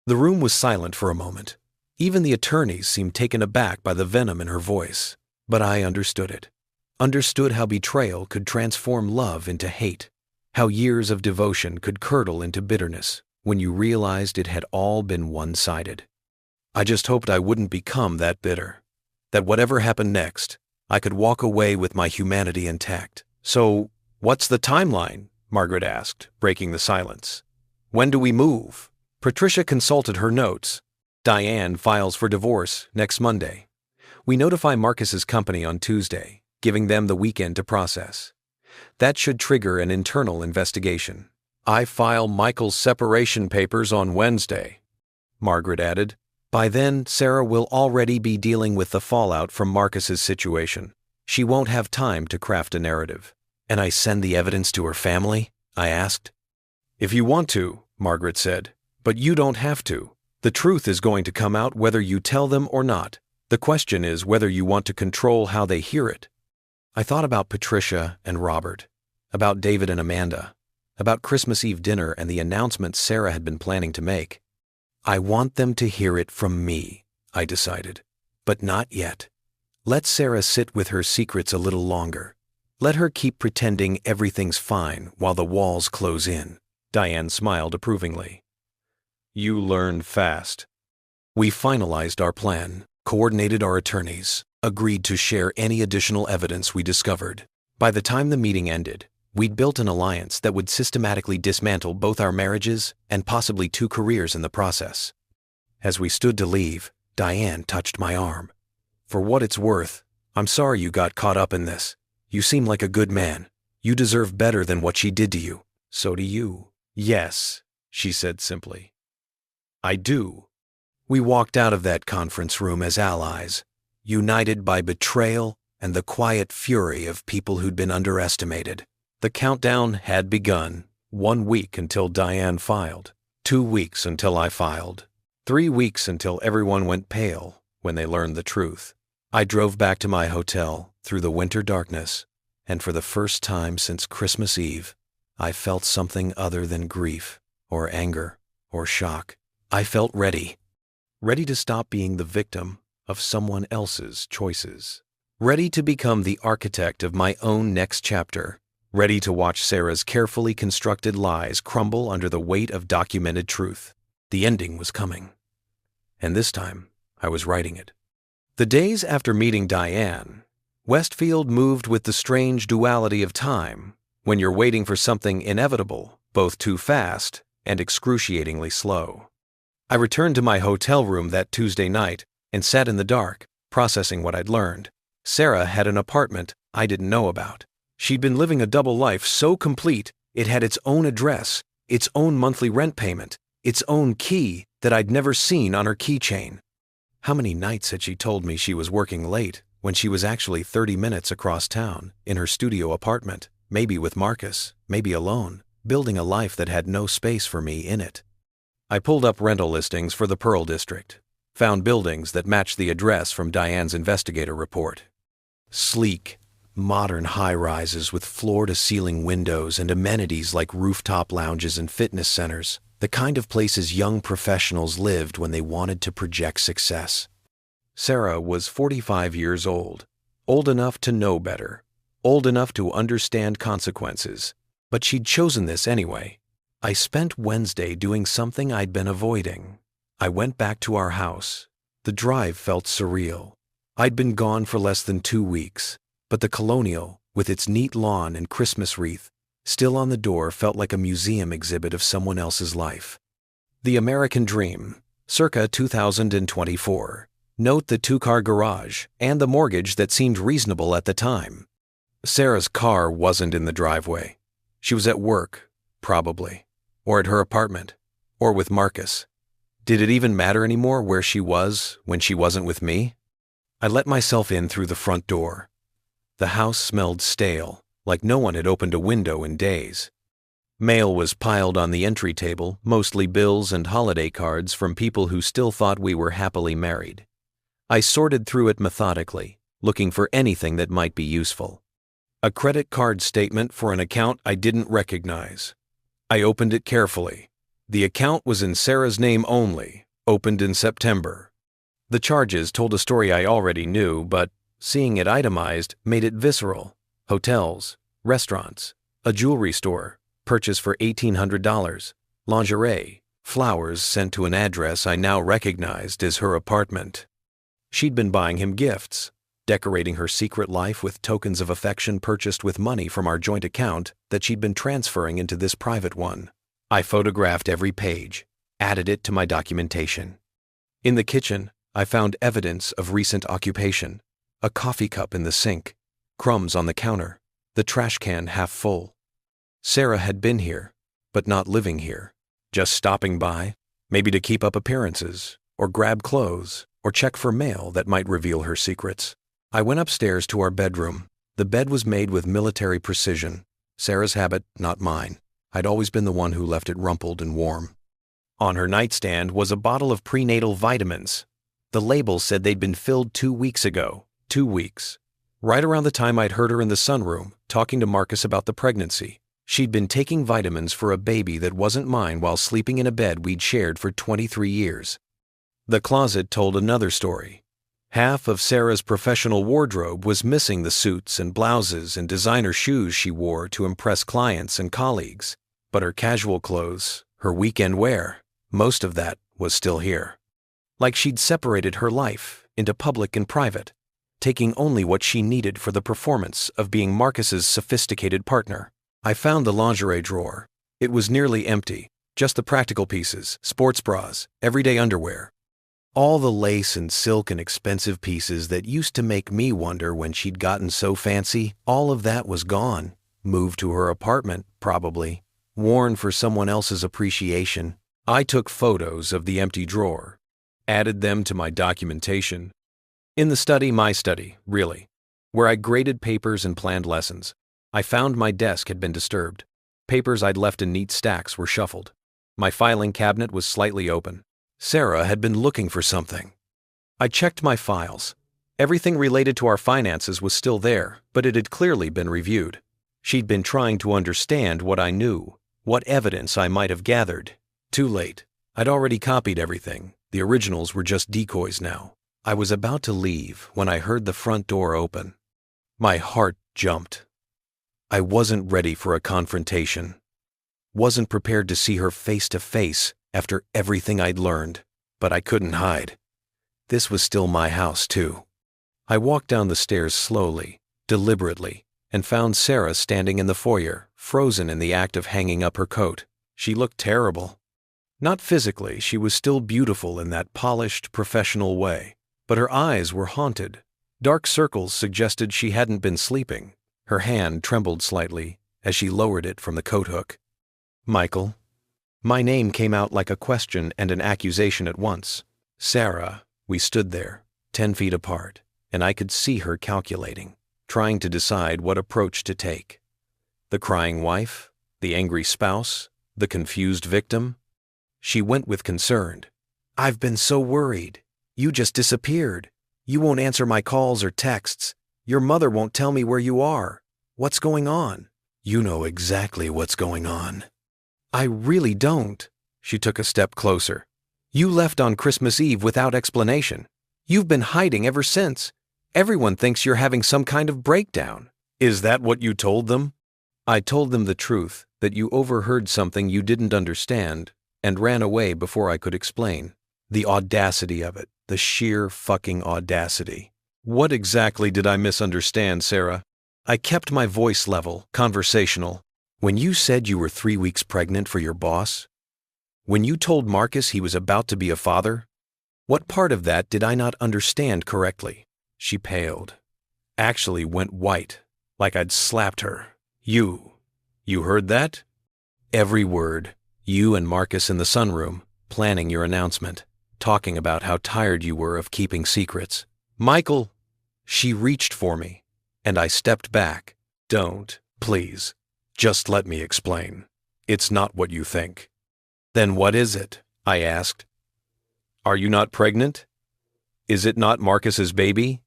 The room was silent for a moment. Even the attorneys seemed taken aback by the venom in her voice. But I understood it. Understood how betrayal could transform love into hate. How years of devotion could curdle into bitterness when you realized it had all been one-sided. I just hoped I wouldn't become that bitter. That whatever happened next, I could walk away with my humanity intact. So, what's the timeline? Margaret asked, breaking the silence. When do we move? Patricia consulted her notes. Diane files for divorce next Monday. We notify Marcus's company on Tuesday, giving them the weekend to process. That should trigger an internal investigation. I file Michael's separation papers on Wednesday, Margaret added. By then, Sarah will already be dealing with the fallout from Marcus's situation. She won't have time to craft a narrative. And I send the evidence to her family? I asked. If you want to, Margaret said, but you don't have to. The truth is going to come out whether you tell them or not. The question is whether you want to control how they hear it. I thought about Patricia and Robert, about David and Amanda, about Christmas Eve dinner and the announcement Sarah had been planning to make. I want them to hear it from me, I decided. But not yet. Let Sarah sit with her secrets a little longer. Let her keep pretending everything's fine while the walls close in. Diane smiled approvingly. You learn fast. We finalized our plan, coordinated our attorneys, agreed to share any additional evidence we discovered. By the time the meeting ended, we'd built an alliance that would systematically dismantle both our marriages and possibly 2 careers in the process. As we stood to leave, Diane touched my arm. For what it's worth, I'm sorry you got caught up in this. You seem like a good man. You deserve better than what she did to you. So do you. Yes, she said simply. I do. We walked out of that conference room as allies, united by betrayal and the quiet fury of people who'd been underestimated. The countdown had begun. 1 week until Diane filed. 2 weeks until I filed. 3 weeks until everyone went pale when they learned the truth. I drove back to my hotel through the winter darkness, and for the first time since Christmas Eve, I felt something other than grief or anger or shock. I felt ready. Ready to stop being the victim of someone else's choices. Ready to become the architect of my own next chapter. Ready to watch Sarah's carefully constructed lies crumble under the weight of documented truth. The ending was coming. And this time, I was writing it. The days after meeting Diane, Westfield moved with the strange duality of time, when you're waiting for something inevitable, both too fast and excruciatingly slow. I returned to my hotel room that Tuesday night and sat in the dark, processing what I'd learned. Sarah had an apartment I didn't know about. She'd been living a double life so complete it had its own address, its own monthly rent payment, its own key that I'd never seen on her keychain. How many nights had she told me she was working late when she was actually 30 minutes across town in her studio apartment, maybe with Marcus, maybe alone, building a life that had no space for me in it. I pulled up rental listings for the Pearl District, found buildings that matched the address from Diane's investigator report. Sleek, modern high-rises with floor-to-ceiling windows and amenities like rooftop lounges and fitness centers, the kind of places young professionals lived when they wanted to project success. Sarah was 45 years old enough to know better, old enough to understand consequences, but she'd chosen this anyway. I spent Wednesday doing something I'd been avoiding. I went back to our house. The drive felt surreal. I'd been gone for less than 2 weeks, but the Colonial, with its neat lawn and Christmas wreath, still on the door, felt like a museum exhibit of someone else's life. The American Dream, circa 2024. Note the 2-car garage and the mortgage that seemed reasonable at the time. Sarah's car wasn't in the driveway. She was at work, probably, or at her apartment, or with Marcus. Did it even matter anymore where she was when she wasn't with me? I let myself in through the front door. The house smelled stale, like no one had opened a window in days. Mail was piled on the entry table, mostly bills and holiday cards from people who still thought we were happily married. I sorted through it methodically, looking for anything that might be useful. A credit card statement for an account I didn't recognize. I opened it carefully. The account was in Sarah's name only, opened in September. The charges told a story I already knew, but seeing it itemized made it visceral. Hotels, restaurants, a jewelry store, purchase for $1,800, lingerie, flowers sent to an address I now recognized as her apartment. She'd been buying him gifts, decorating her secret life with tokens of affection purchased with money from our joint account that she'd been transferring into this private one. I photographed every page, added it to my documentation. In the kitchen, I found evidence of recent occupation, a coffee cup in the sink, crumbs on the counter, the trash can half full. Sarah had been here, but not living here, just stopping by, maybe to keep up appearances, or grab clothes, or check for mail that might reveal her secrets. I went upstairs to our bedroom. The bed was made with military precision. Sarah's habit, not mine. I'd always been the one who left it rumpled and warm. On her nightstand was a bottle of prenatal vitamins. The label said they'd been filled 2 weeks ago. 2 weeks. Right around the time I'd heard her in the sunroom talking to Marcus about the pregnancy. She'd been taking vitamins for a baby that wasn't mine while sleeping in a bed we'd shared for 23 years. The closet told another story. Half of Sarah's professional wardrobe was missing the suits and blouses and designer shoes she wore to impress clients and colleagues. But her casual clothes, her weekend wear, most of that was still here. Like she'd separated her life into public and private, taking only what she needed for the performance of being Marcus's sophisticated partner. I found the lingerie drawer. It was nearly empty, just the practical pieces, sports bras, everyday underwear. All the lace and silk and expensive pieces that used to make me wonder when she'd gotten so fancy, all of that was gone. Moved to her apartment, probably. Worn for someone else's appreciation. I took photos of the empty drawer, added them to my documentation. In the study, my study, really, where I graded papers and planned lessons, I found my desk had been disturbed. Papers I'd left in neat stacks were shuffled. My filing cabinet was slightly open. Sarah had been looking for something. I checked my files. Everything related to our finances was still there, but it had clearly been reviewed. She'd been trying to understand what I knew, what evidence I might have gathered. Too late. I'd already copied everything. The originals were just decoys now. I was about to leave when I heard the front door open. My heart jumped. I wasn't ready for a confrontation. Wasn't prepared to see her face to face after everything I'd learned, but I couldn't hide. This was still my house, too. I walked down the stairs slowly, deliberately, and found Sarah standing in the foyer, frozen in the act of hanging up her coat. She looked terrible. Not physically, she was still beautiful in that polished, professional way, but her eyes were haunted. Dark circles suggested she hadn't been sleeping. Her hand trembled slightly as she lowered it from the coat hook. Michael. My name came out like a question and an accusation at once. Sarah. We stood there, 10 feet apart, and I could see her calculating, trying to decide what approach to take. The crying wife, the angry spouse, the confused victim. She went with concern. I've been so worried. You just disappeared. You won't answer my calls or texts. Your mother won't tell me where you are. What's going on? You know exactly what's going on. I really don't. She took a step closer. You left on Christmas Eve without explanation. You've been hiding ever since. Everyone thinks you're having some kind of breakdown. Is that what you told them? I told them the truth, that you overheard something you didn't understand, and ran away before I could explain. The audacity of it, the sheer fucking audacity. What exactly did I misunderstand, Sarah? I kept my voice level, conversational. When you said you were 3 weeks pregnant for your boss? When you told Marcus he was about to be a father? What part of that did I not understand correctly? She paled. Actually went white, like I'd slapped her. You heard that? Every word. You and Marcus in the sunroom, planning your announcement, talking about how tired you were of keeping secrets. Michael! She reached for me, and I stepped back. Don't, please. Just let me explain. It's not what you think. Then what is it? I asked. Are you not pregnant? Is it not Marcus's baby?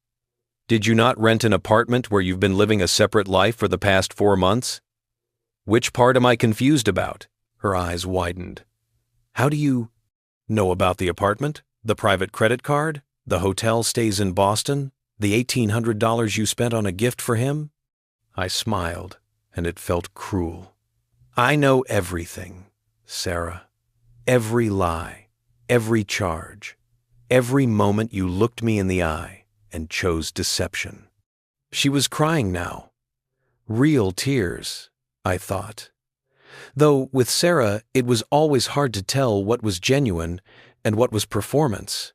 Did you not rent an apartment where you've been living a separate life for the past 4 months? Which part am I confused about? Her eyes widened. How do you know about the apartment? The private credit card? The hotel stays in Boston? The $1,800 you spent on a gift for him? I smiled, and it felt cruel. I know everything, Sarah. Every lie, every charge, every moment you looked me in the eye and chose deception. She was crying now. Real tears, I thought. Though with Sarah, it was always hard to tell what was genuine and what was performance.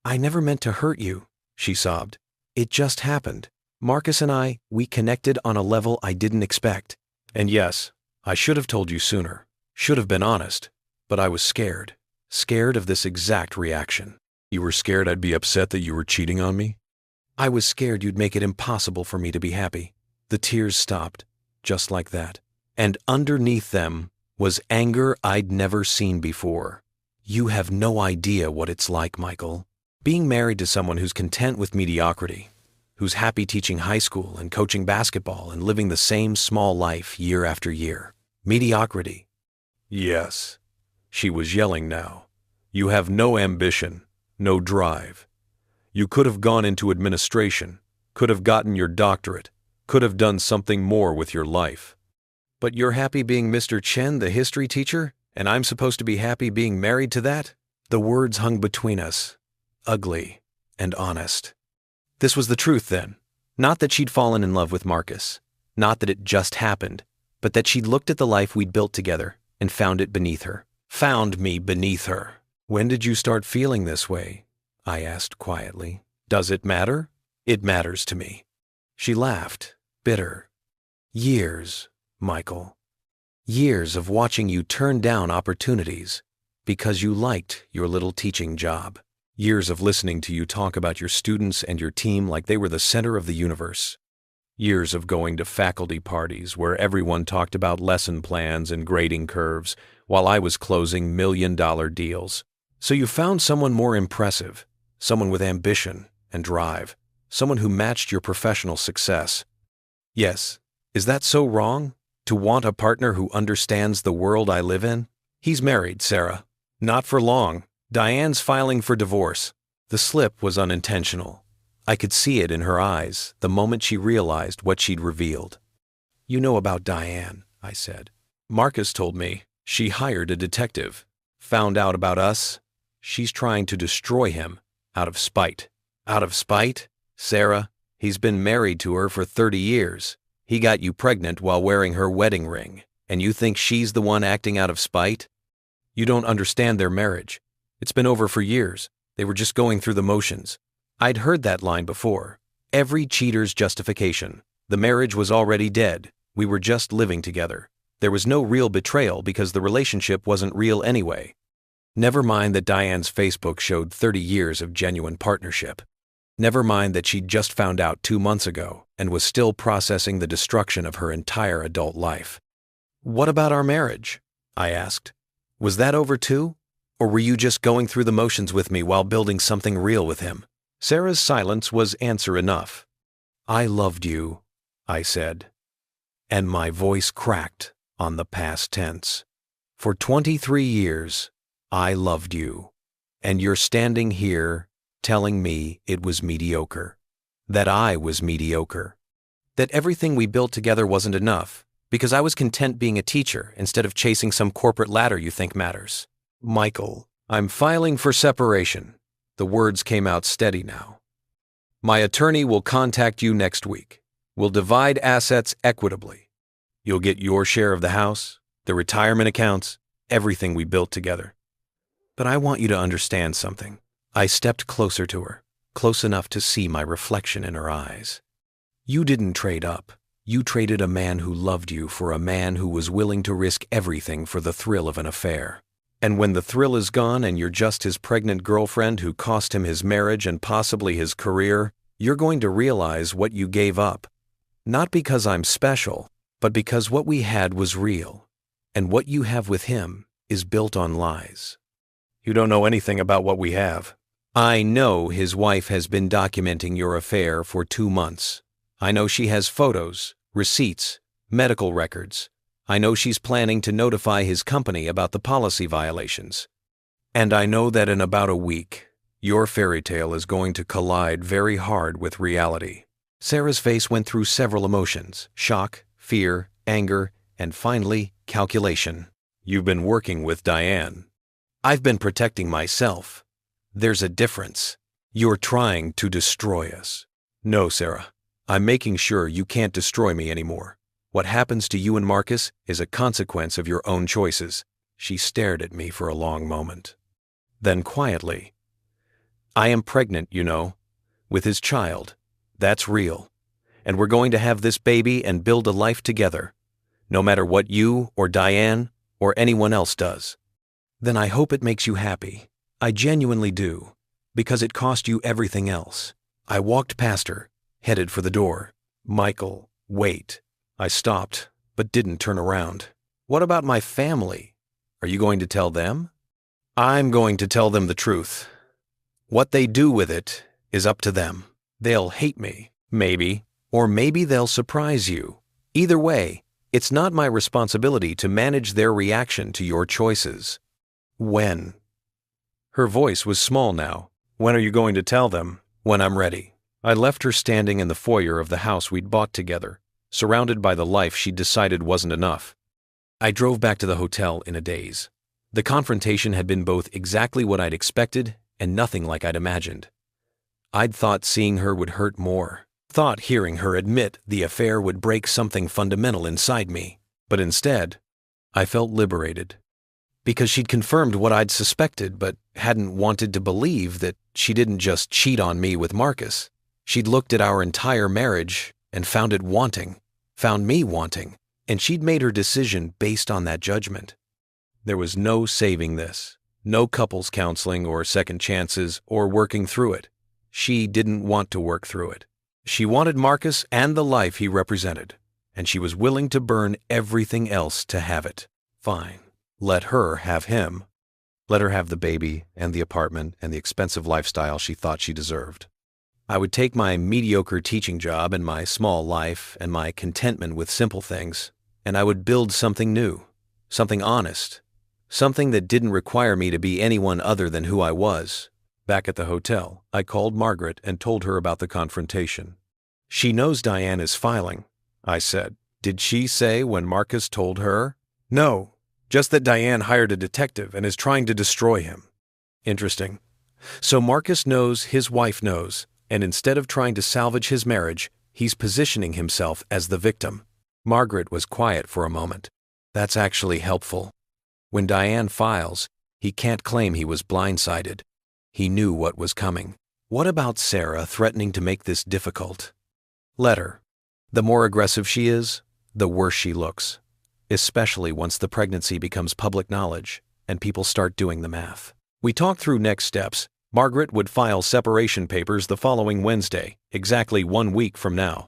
I never meant to hurt you, she sobbed. It just happened. Marcus and I, we connected on a level I didn't expect. And yes, I should have told you sooner, should have been honest, but I was scared. Scared of this exact reaction. You were scared I'd be upset that you were cheating on me? I was scared you'd make it impossible for me to be happy. The tears stopped, just like that. And underneath them was anger I'd never seen before. You have no idea what it's like, Michael. Being married to someone who's content with mediocrity, who's happy teaching high school and coaching basketball and living the same small life year after year. Mediocrity. Yes. She was yelling now. You have no ambition, no drive. You could have gone into administration, could have gotten your doctorate, could have done something more with your life. But you're happy being Mr. Chen, the history teacher, and I'm supposed to be happy being married to that? The words hung between us, ugly and honest. This was the truth then. Not that she'd fallen in love with Marcus, not that it just happened, but that she'd looked at the life we'd built together and found it beneath her. Found me beneath her. When did you start feeling this way? I asked quietly. Does it matter? It matters to me. She laughed, bitter. Years, Michael. Years of watching you turn down opportunities because you liked your little teaching job. Years of listening to you talk about your students and your team like they were the center of the universe. Years of going to faculty parties where everyone talked about lesson plans and grading curves while I was closing million-dollar deals. So you found someone more impressive, someone with ambition and drive, someone who matched your professional success. Yes, is that so wrong? To want a partner who understands the world I live in? He's married, Sarah. Not for long. Diane's filing for divorce. The slip was unintentional. I could see it in her eyes the moment she realized what she'd revealed. You know about Diane, I said. Marcus told me she hired a detective. Found out about us. She's trying to destroy him out of spite. Out of spite? Sarah, he's been married to her for 30 years. He got you pregnant while wearing her wedding ring, and you think she's the one acting out of spite? You don't understand their marriage. It's been over for years. They were just going through the motions. I'd heard that line before. Every cheater's justification. The marriage was already dead. We were just living together. There was no real betrayal because the relationship wasn't real anyway. Never mind that Diane's Facebook showed 30 years of genuine partnership. Never mind that she'd just found out 2 months ago and was still processing the destruction of her entire adult life. What about our marriage? I asked. Was that over too? Or were you just going through the motions with me while building something real with him? Sarah's silence was answer enough. I loved you, I said, and my voice cracked on the past tense. For 23 years, I loved you, and you're standing here telling me it was mediocre, that I was mediocre, that everything we built together wasn't enough because I was content being a teacher instead of chasing some corporate ladder you think matters. Michael, I'm filing for separation. The words came out steady now. My attorney will contact you next week. We'll divide assets equitably. You'll get your share of the house, the retirement accounts, everything we built together. But I want you to understand something. I stepped closer to her, close enough to see my reflection in her eyes. You didn't trade up. You traded a man who loved you for a man who was willing to risk everything for the thrill of an affair. And when the thrill is gone and you're just his pregnant girlfriend who cost him his marriage and possibly his career, you're going to realize what you gave up. Not because I'm special, but because what we had was real. And what you have with him is built on lies. You don't know anything about what we have. I know his wife has been documenting your affair for 2 months. I know she has photos, receipts, medical records. I know she's planning to notify his company about the policy violations. And I know that in about a week, your fairy tale is going to collide very hard with reality. Sarah's face went through several emotions: shock, fear, anger, and finally, calculation. You've been working with Diane. I've been protecting myself. There's a difference. You're trying to destroy us. No, Sarah. I'm making sure you can't destroy me anymore. What happens to you and Marcus is a consequence of your own choices. She stared at me for a long moment. Then quietly, I am pregnant, you know, with his child. That's real. And we're going to have this baby and build a life together, no matter what you or Diane or anyone else does. Then I hope it makes you happy. I genuinely do, because it cost you everything else. I walked past her, headed for the door. Michael, wait. I stopped, but didn't turn around. What about my family? Are you going to tell them? I'm going to tell them the truth. What they do with it is up to them. They'll hate me, maybe, or maybe they'll surprise you. Either way, It's not my responsibility to manage their reaction to your choices. When? Her voice was small now. When are you going to tell them? When I'm ready. I left her standing in the foyer of the house we'd bought together, surrounded by the life she'd decided wasn't enough. I drove back to the hotel in a daze. The confrontation had been both exactly what I'd expected and nothing like I'd imagined. I'd thought seeing her would hurt more, thought hearing her admit the affair would break something fundamental inside me, but instead, I felt liberated. Because she'd confirmed what I'd suspected but hadn't wanted to believe, that she didn't just cheat on me with Marcus. She'd looked at our entire marriage and found it wanting, found me wanting, and she'd made her decision based on that judgment. There was no saving this, no couples counseling or second chances or working through it. She didn't want to work through it. She wanted Marcus and the life he represented, and she was willing to burn everything else to have it. Fine. Let her have him. Let her have the baby and the apartment and the expensive lifestyle she thought she deserved. I would take my mediocre teaching job and my small life and my contentment with simple things, and I would build something new, something honest, something that didn't require me to be anyone other than who I was. Back at the hotel, I called Margaret and told her about the confrontation. She knows Diane is filing, I said. Did she say when Marcus told her? No, just that Diane hired a detective and is trying to destroy him. Interesting. So Marcus knows his wife knows, and instead of trying to salvage his marriage, he's positioning himself as the victim. Margaret was quiet for a moment. That's actually helpful. When Diane files, he can't claim he was blindsided. He knew what was coming. What about Sarah threatening to make this difficult? Let her. The more aggressive she is, the worse she looks, especially once the pregnancy becomes public knowledge and people start doing the math. We talked through next steps. Margaret would file separation papers the following Wednesday, exactly 1 week from now.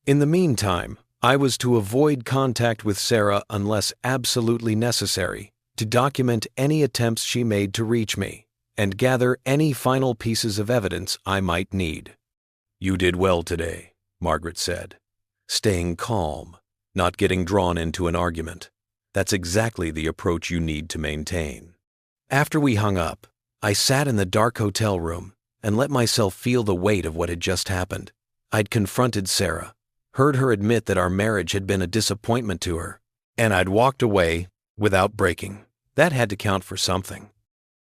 In the meantime, I was to avoid contact with Sarah unless absolutely necessary, to document any attempts she made to reach me, and gather any final pieces of evidence I might need. You did well today, Margaret said. Staying calm, not getting drawn into an argument. That's exactly the approach you need to maintain. After we hung up, I sat in the dark hotel room and let myself feel the weight of what had just happened. I'd confronted Sarah, heard her admit that our marriage had been a disappointment to her, and I'd walked away without breaking. That had to count for something.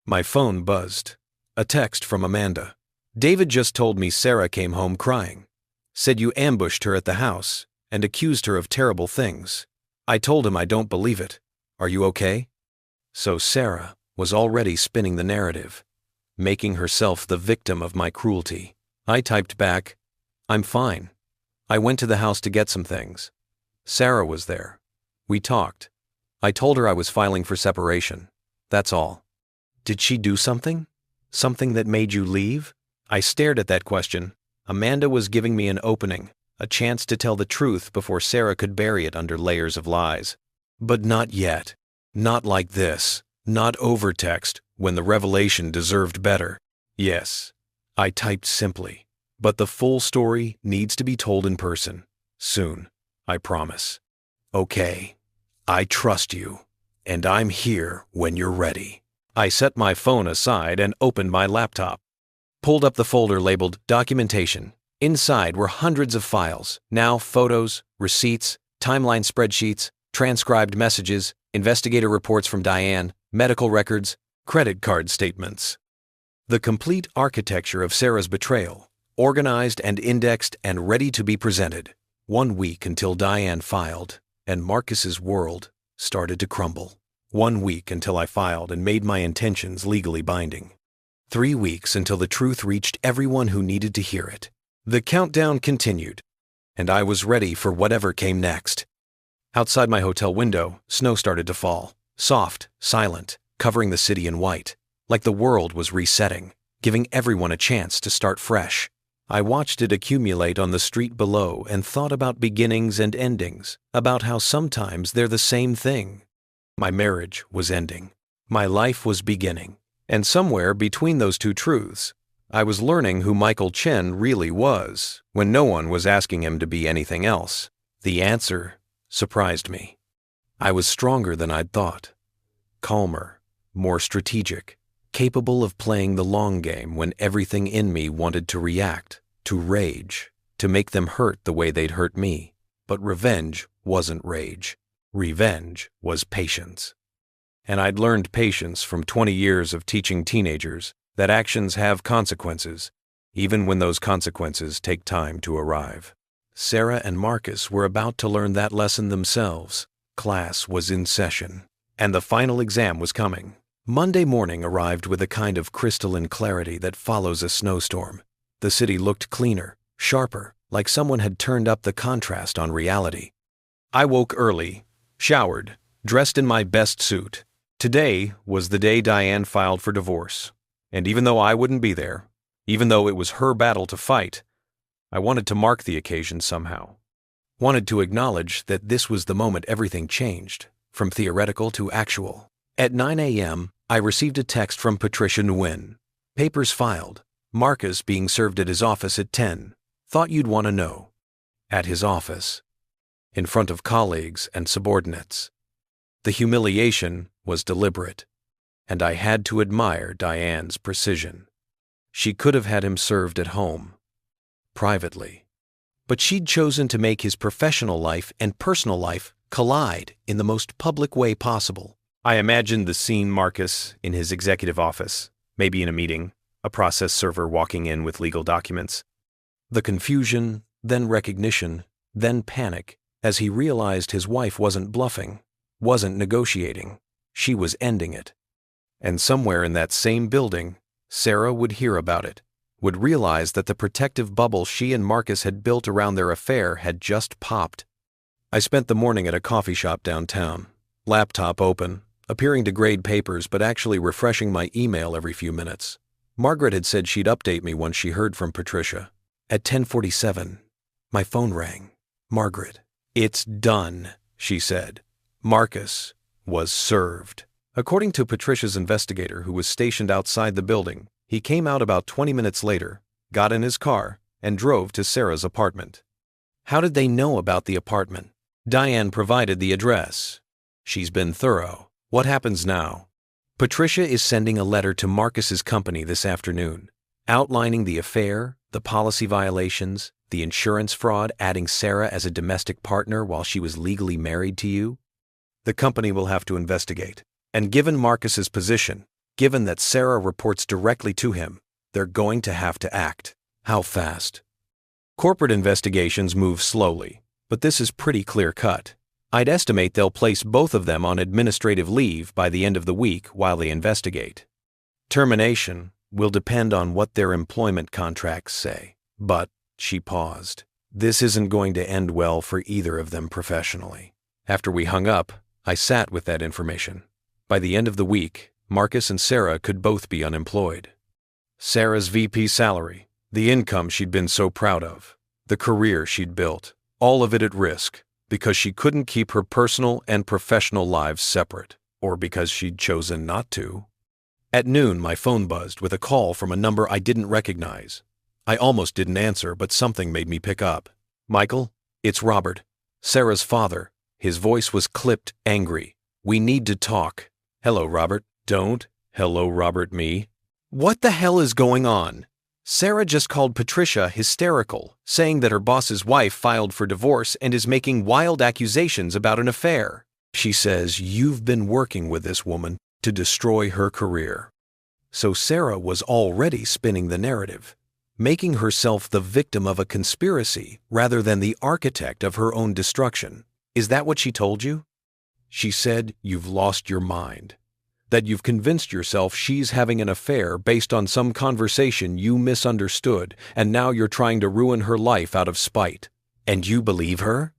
My phone buzzed. A text from Amanda. David just told me Sarah came home crying. Said you ambushed her at the house and accused her of terrible things. I told him I don't believe it. Are you okay? So Sarah was already spinning the narrative, making herself the victim of my cruelty. I typed back, I'm fine. I went to the house to get some things. Sarah was there. We talked. I told her I was filing for separation. That's all. Did she do something? Something that made you leave? I stared at that question. Amanda was giving me an opening, a chance to tell the truth before Sarah could bury it under layers of lies. But not yet. Not like this. Not over text, when the revelation deserved better. Yes, I typed simply. But the full story needs to be told in person. Soon, I promise. Okay, I trust you, and I'm here when you're ready. I set my phone aside and opened my laptop. Pulled up the folder labeled Documentation. Inside were hundreds of files, now photos, receipts, timeline spreadsheets, transcribed messages, investigator reports from Diane, medical records, credit card statements. The complete architecture of Sarah's betrayal, organized and indexed and ready to be presented. 1 week until Diane filed, and Marcus's world started to crumble. 1 week until I filed and made my intentions legally binding. 3 weeks until the truth reached everyone who needed to hear it. The countdown continued, and I was ready for whatever came next. Outside my hotel window, snow started to fall. Soft, silent, covering the city in white, like the world was resetting, giving everyone a chance to start fresh. I watched it accumulate on the street below and thought about beginnings and endings, about how sometimes they're the same thing. My marriage was ending. My life was beginning. And somewhere between those two truths, I was learning who Michael Chen really was, when no one was asking him to be anything else. The answer surprised me. I was stronger than I'd thought. Calmer, more strategic, capable of playing the long game when everything in me wanted to react, to rage, to make them hurt the way they'd hurt me. But revenge wasn't rage. Revenge was patience. And I'd learned patience from 20 years of teaching teenagers that actions have consequences, even when those consequences take time to arrive. Sarah and Marcus were about to learn that lesson themselves. Class was in session, and the final exam was coming. Monday morning arrived with a kind of crystalline clarity that follows a snowstorm. The city looked cleaner, sharper, like someone had turned up the contrast on reality. I woke early, showered, dressed in my best suit. Today was the day Diane filed for divorce, and even though I wouldn't be there, even though it was her battle to fight, I wanted to mark the occasion somehow. Wanted to acknowledge that this was the moment everything changed, from theoretical to actual. At 9 a.m., I received a text from Patricia Nguyen. Papers filed. Marcus being served at his office at 10. Thought you'd want to know. At his office. In front of colleagues and subordinates. The humiliation was deliberate, and I had to admire Diane's precision. She could have had him served at home, privately. But she'd chosen to make his professional life and personal life collide in the most public way possible. I imagined the scene: Marcus in his executive office, maybe in a meeting, a process server walking in with legal documents. The confusion, then recognition, then panic, as he realized his wife wasn't bluffing, wasn't negotiating. She was ending it. And somewhere in that same building, Sarah would hear about it, would realize that the protective bubble she and Marcus had built around their affair had just popped. I spent the morning at a coffee shop downtown, laptop open, appearing to grade papers but actually refreshing my email every few minutes. Margaret had said she'd update me once she heard from Patricia. At 10:47, my phone rang. Margaret. "It's done," she said. Marcus was served. According to Patricia's investigator, who was stationed outside the building, he came out about 20 minutes later, got in his car, and drove to Sarah's apartment. How did they know about the apartment? Diane provided the address. She's been thorough. What happens now? Patricia is sending a letter to Marcus's company this afternoon, outlining the affair, the policy violations, the insurance fraud, adding Sarah as a domestic partner while she was legally married to you. The company will have to investigate. And given Marcus's position, given that Sarah reports directly to him, they're going to have to act. How fast? Corporate investigations move slowly, but this is pretty clear-cut. I'd estimate they'll place both of them on administrative leave by the end of the week while they investigate. Termination will depend on what their employment contracts say. But, she paused, this isn't going to end well for either of them professionally. After we hung up, I sat with that information. By the end of the week, Marcus and Sarah could both be unemployed. Sarah's VP salary, the income she'd been so proud of, the career she'd built, all of it at risk, because she couldn't keep her personal and professional lives separate, or because she'd chosen not to. At noon, my phone buzzed with a call from a number I didn't recognize. I almost didn't answer, but something made me pick up. "Michael, it's Robert, Sarah's father." His voice was clipped, angry. "We need to talk." "Hello, Robert." "Don't." "Hello, Robert, me." What the hell is going on? Sarah just called Patricia hysterical, saying that her boss's wife filed for divorce and is making wild accusations about an affair. She says you've been working with this woman to destroy her career. So Sarah was already spinning the narrative, making herself the victim of a conspiracy rather than the architect of her own destruction. Is that what she told you? She said you've lost your mind, that you've convinced yourself she's having an affair based on some conversation you misunderstood, and now you're trying to ruin her life out of spite. And you believe her?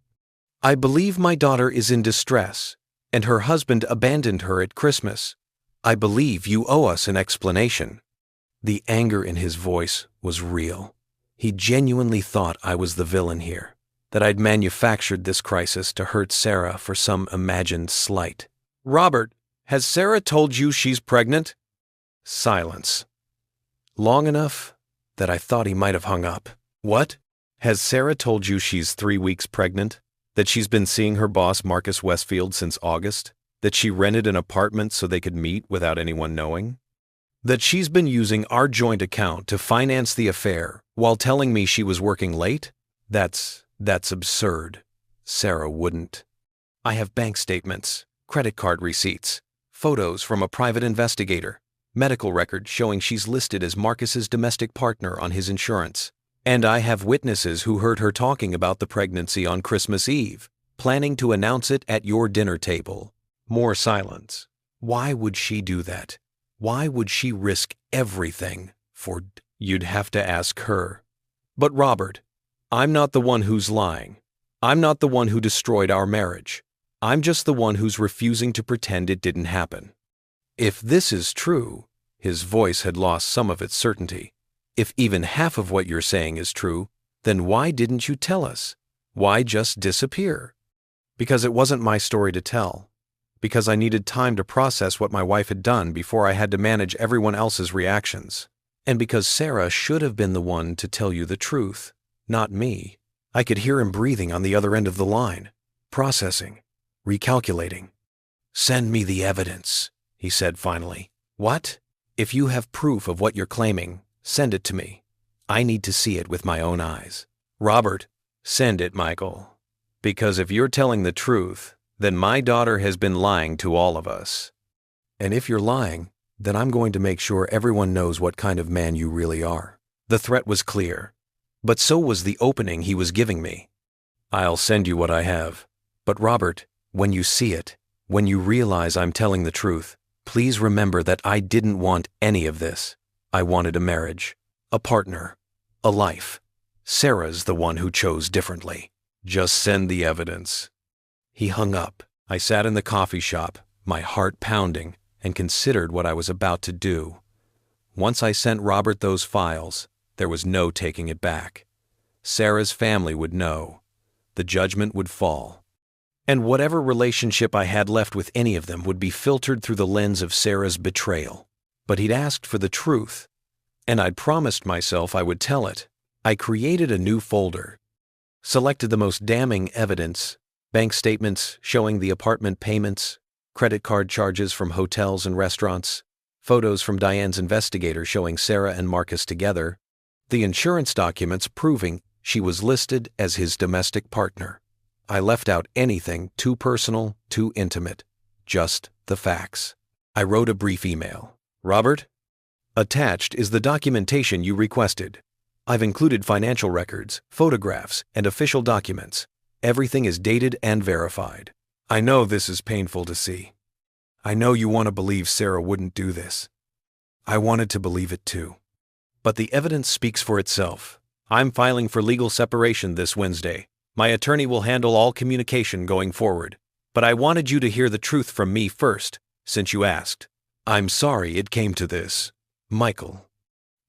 "I believe my daughter is in distress, and her husband abandoned her at Christmas. I believe you owe us an explanation." The anger in his voice was real. He genuinely thought I was the villain here, that I'd manufactured this crisis to hurt Sarah for some imagined slight. "Robert, has Sarah told you she's pregnant?" Silence. Long enough that I thought he might have hung up. "What? Has Sarah told you she's 3 weeks pregnant?" That she's been seeing her boss Marcus Westfield since August? That she rented an apartment so they could meet without anyone knowing? That she's been using our joint account to finance the affair while telling me she was working late? That's absurd. Sarah wouldn't. I have bank statements, credit card receipts, photos from a private investigator, medical records showing she's listed as Marcus's domestic partner on his insurance. And I have witnesses who heard her talking about the pregnancy on Christmas Eve, planning to announce it at your dinner table. More silence. Why would she do that? Why would she risk everything for... You'd have to ask her. But Robert, I'm not the one who's lying. I'm not the one who destroyed our marriage. I'm just the one who's refusing to pretend it didn't happen. If this is true, his voice had lost some of its certainty. If even half of what you're saying is true, then why didn't you tell us? Why just disappear? Because it wasn't my story to tell. Because I needed time to process what my wife had done before I had to manage everyone else's reactions. And because Sarah should have been the one to tell you the truth, not me. I could hear him breathing on the other end of the line, processing, recalculating. Send me the evidence, he said finally. What? If you have proof of what you're claiming, send it to me. I need to see it with my own eyes. Robert, send it, Michael. Because if you're telling the truth, then my daughter has been lying to all of us. And if you're lying, then I'm going to make sure everyone knows what kind of man you really are. The threat was clear, but so was the opening he was giving me. I'll send you what I have. But Robert, when you see it, when you realize I'm telling the truth, please remember that I didn't want any of this. I wanted a marriage, a partner, a life. Sarah's the one who chose differently. Just send the evidence. He hung up. I sat in the coffee shop, my heart pounding, and considered what I was about to do. Once I sent Robert those files, there was no taking it back. Sarah's family would know. The judgment would fall. And whatever relationship I had left with any of them would be filtered through the lens of Sarah's betrayal. But he'd asked for the truth, and I'd promised myself I would tell it. I created a new folder, selected the most damning evidence, bank statements showing the apartment payments, credit card charges from hotels and restaurants, photos from Diane's investigator showing Sarah and Marcus together, the insurance documents proving she was listed as his domestic partner. I left out anything too personal, too intimate, just the facts. I wrote a brief email. Robert, attached is the documentation you requested. I've included financial records, photographs, and official documents. Everything is dated and verified. I know this is painful to see. I know you want to believe Sarah wouldn't do this. I wanted to believe it too. But the evidence speaks for itself. I'm filing for legal separation this Wednesday. My attorney will handle all communication going forward. But I wanted you to hear the truth from me first, since you asked. I'm sorry it came to this. Michael.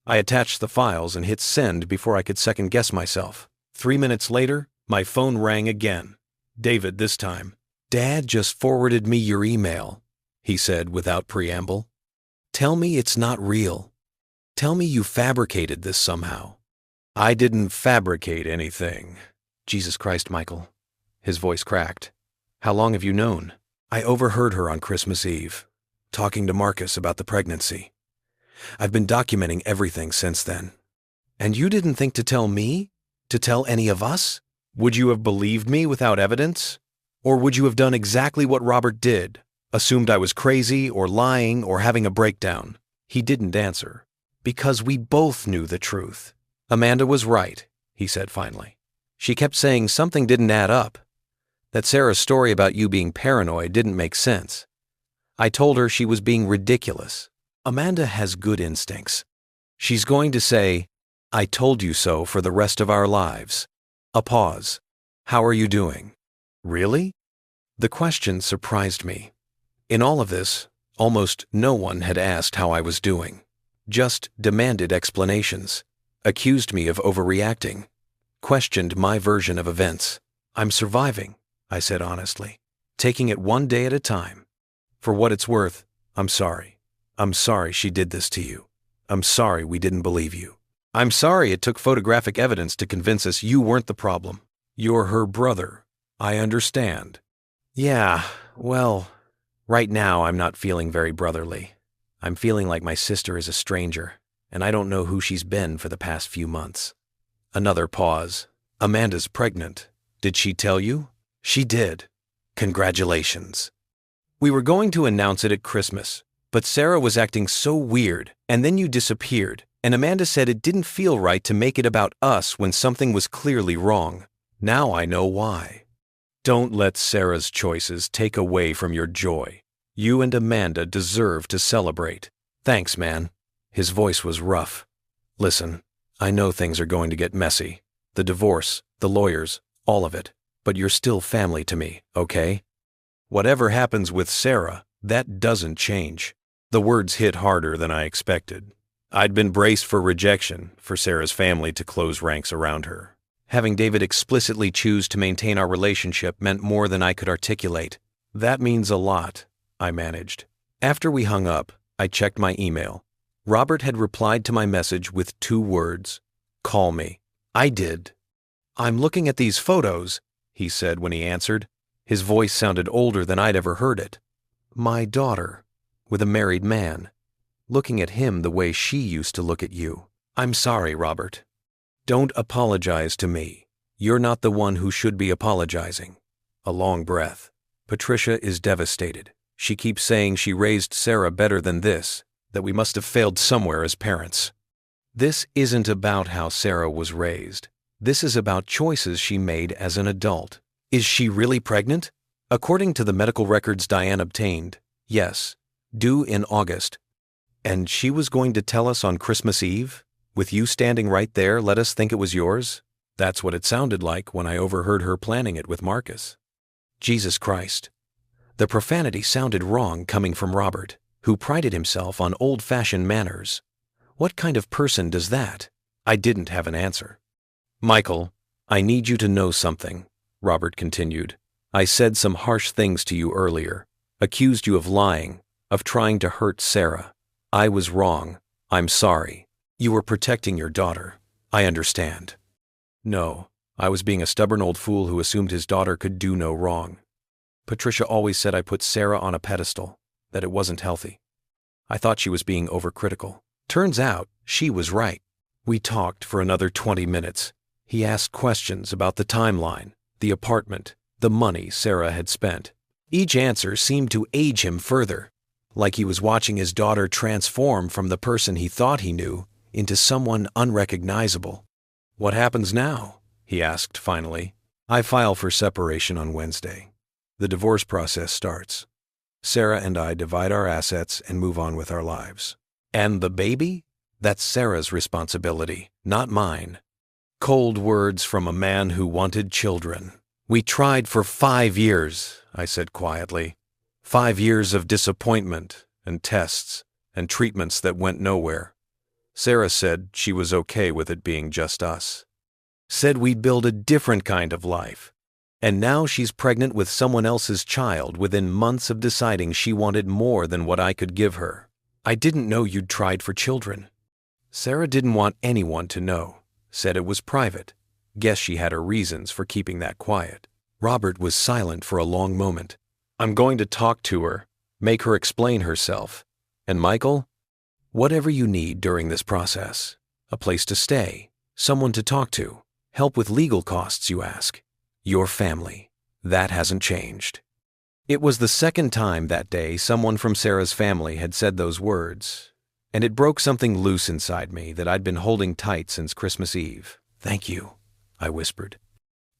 I attached the files and hit send before I could second-guess myself. 3 minutes later, my phone rang again. David this time. Dad just forwarded me your email, he said without preamble. Tell me it's not real. Tell me you fabricated this somehow. I didn't fabricate anything. Jesus Christ, Michael. His voice cracked. How long have you known? I overheard her on Christmas Eve, talking to Marcus about the pregnancy. I've been documenting everything since then. And you didn't think to tell me? To tell any of us? Would you have believed me without evidence? Or would you have done exactly what Robert did? Assumed I was crazy or lying or having a breakdown? He didn't answer. Because we both knew the truth. Amanda was right, he said finally. She kept saying something didn't add up. That Sarah's story about you being paranoid didn't make sense. I told her she was being ridiculous. Amanda has good instincts. She's going to say, I told you so for the rest of our lives. A pause. How are you doing? Really? The question surprised me. In all of this, almost no one had asked how I was doing. Just demanded explanations. Accused me of overreacting. Questioned my version of events. I'm surviving, I said honestly. Taking it one day at a time. For what it's worth, I'm sorry. I'm sorry she did this to you. I'm sorry we didn't believe you. I'm sorry it took photographic evidence to convince us you weren't the problem. You're her brother. I understand. Yeah, well, right now I'm not feeling very brotherly. I'm feeling like my sister is a stranger, and I don't know who she's been for the past few months. Another pause. Amanda's pregnant. Did she tell you? She did. Congratulations. We were going to announce it at Christmas, but Sarah was acting so weird, and then you disappeared, and Amanda said it didn't feel right to make it about us when something was clearly wrong. Now I know why. Don't let Sarah's choices take away from your joy. You and Amanda deserve to celebrate. Thanks, man. His voice was rough. Listen, I know things are going to get messy. The divorce, the lawyers, all of it. But you're still family to me, okay? Whatever happens with Sarah, that doesn't change. The words hit harder than I expected. I'd been braced for rejection, for Sarah's family to close ranks around her. Having David explicitly choose to maintain our relationship meant more than I could articulate. That means a lot, I managed. After we hung up, I checked my email. Robert had replied to my message with 2 words. Call me. I did. I'm looking at these photos, he said when he answered. His voice sounded older than I'd ever heard it. My daughter, with a married man, looking at him the way she used to look at you. I'm sorry, Robert. Don't apologize to me. You're not the one who should be apologizing. A long breath. Patricia is devastated. She keeps saying she raised Sarah better than this, that we must have failed somewhere as parents. This isn't about how Sarah was raised. This is about choices she made as an adult. Is she really pregnant? According to the medical records Diane obtained, yes, due in August. And she was going to tell us on Christmas Eve? With you standing right there, let us think it was yours? That's what it sounded like when I overheard her planning it with Marcus. Jesus Christ. The profanity sounded wrong coming from Robert, who prided himself on old-fashioned manners. What kind of person does that? I didn't have an answer. Michael, I need you to know something, Robert continued. I said some harsh things to you earlier, accused you of lying, of trying to hurt Sarah. I was wrong. I'm sorry. You were protecting your daughter. I understand. No, I was being a stubborn old fool who assumed his daughter could do no wrong. Patricia always said I put Sarah on a pedestal, that it wasn't healthy. I thought she was being overcritical. Turns out, she was right. We talked for another 20 minutes. He asked questions about the timeline, the apartment, the money Sarah had spent. Each answer seemed to age him further, like he was watching his daughter transform from the person he thought he knew into someone unrecognizable. What happens now? He asked finally. I file for separation on Wednesday. The divorce process starts. Sarah and I divide our assets and move on with our lives. And the baby? That's Sarah's responsibility, not mine. Cold words from a man who wanted children. We tried for 5 years, I said quietly. 5 years of disappointment and tests and treatments that went nowhere. Sarah said she was okay with it being just us. Said we'd build a different kind of life. And now she's pregnant with someone else's child within months of deciding she wanted more than what I could give her. I didn't know you'd tried for children. Sarah didn't want anyone to know. Said it was private. Guess she had her reasons for keeping that quiet. Robert was silent for a long moment. I'm going to talk to her, make her explain herself. And Michael? Whatever you need during this process. A place to stay, someone to talk to, help with legal costs, you ask. Your family. That hasn't changed. It was the second time that day someone from Sarah's family had said those words, and it broke something loose inside me that I'd been holding tight since Christmas Eve. Thank you, I whispered.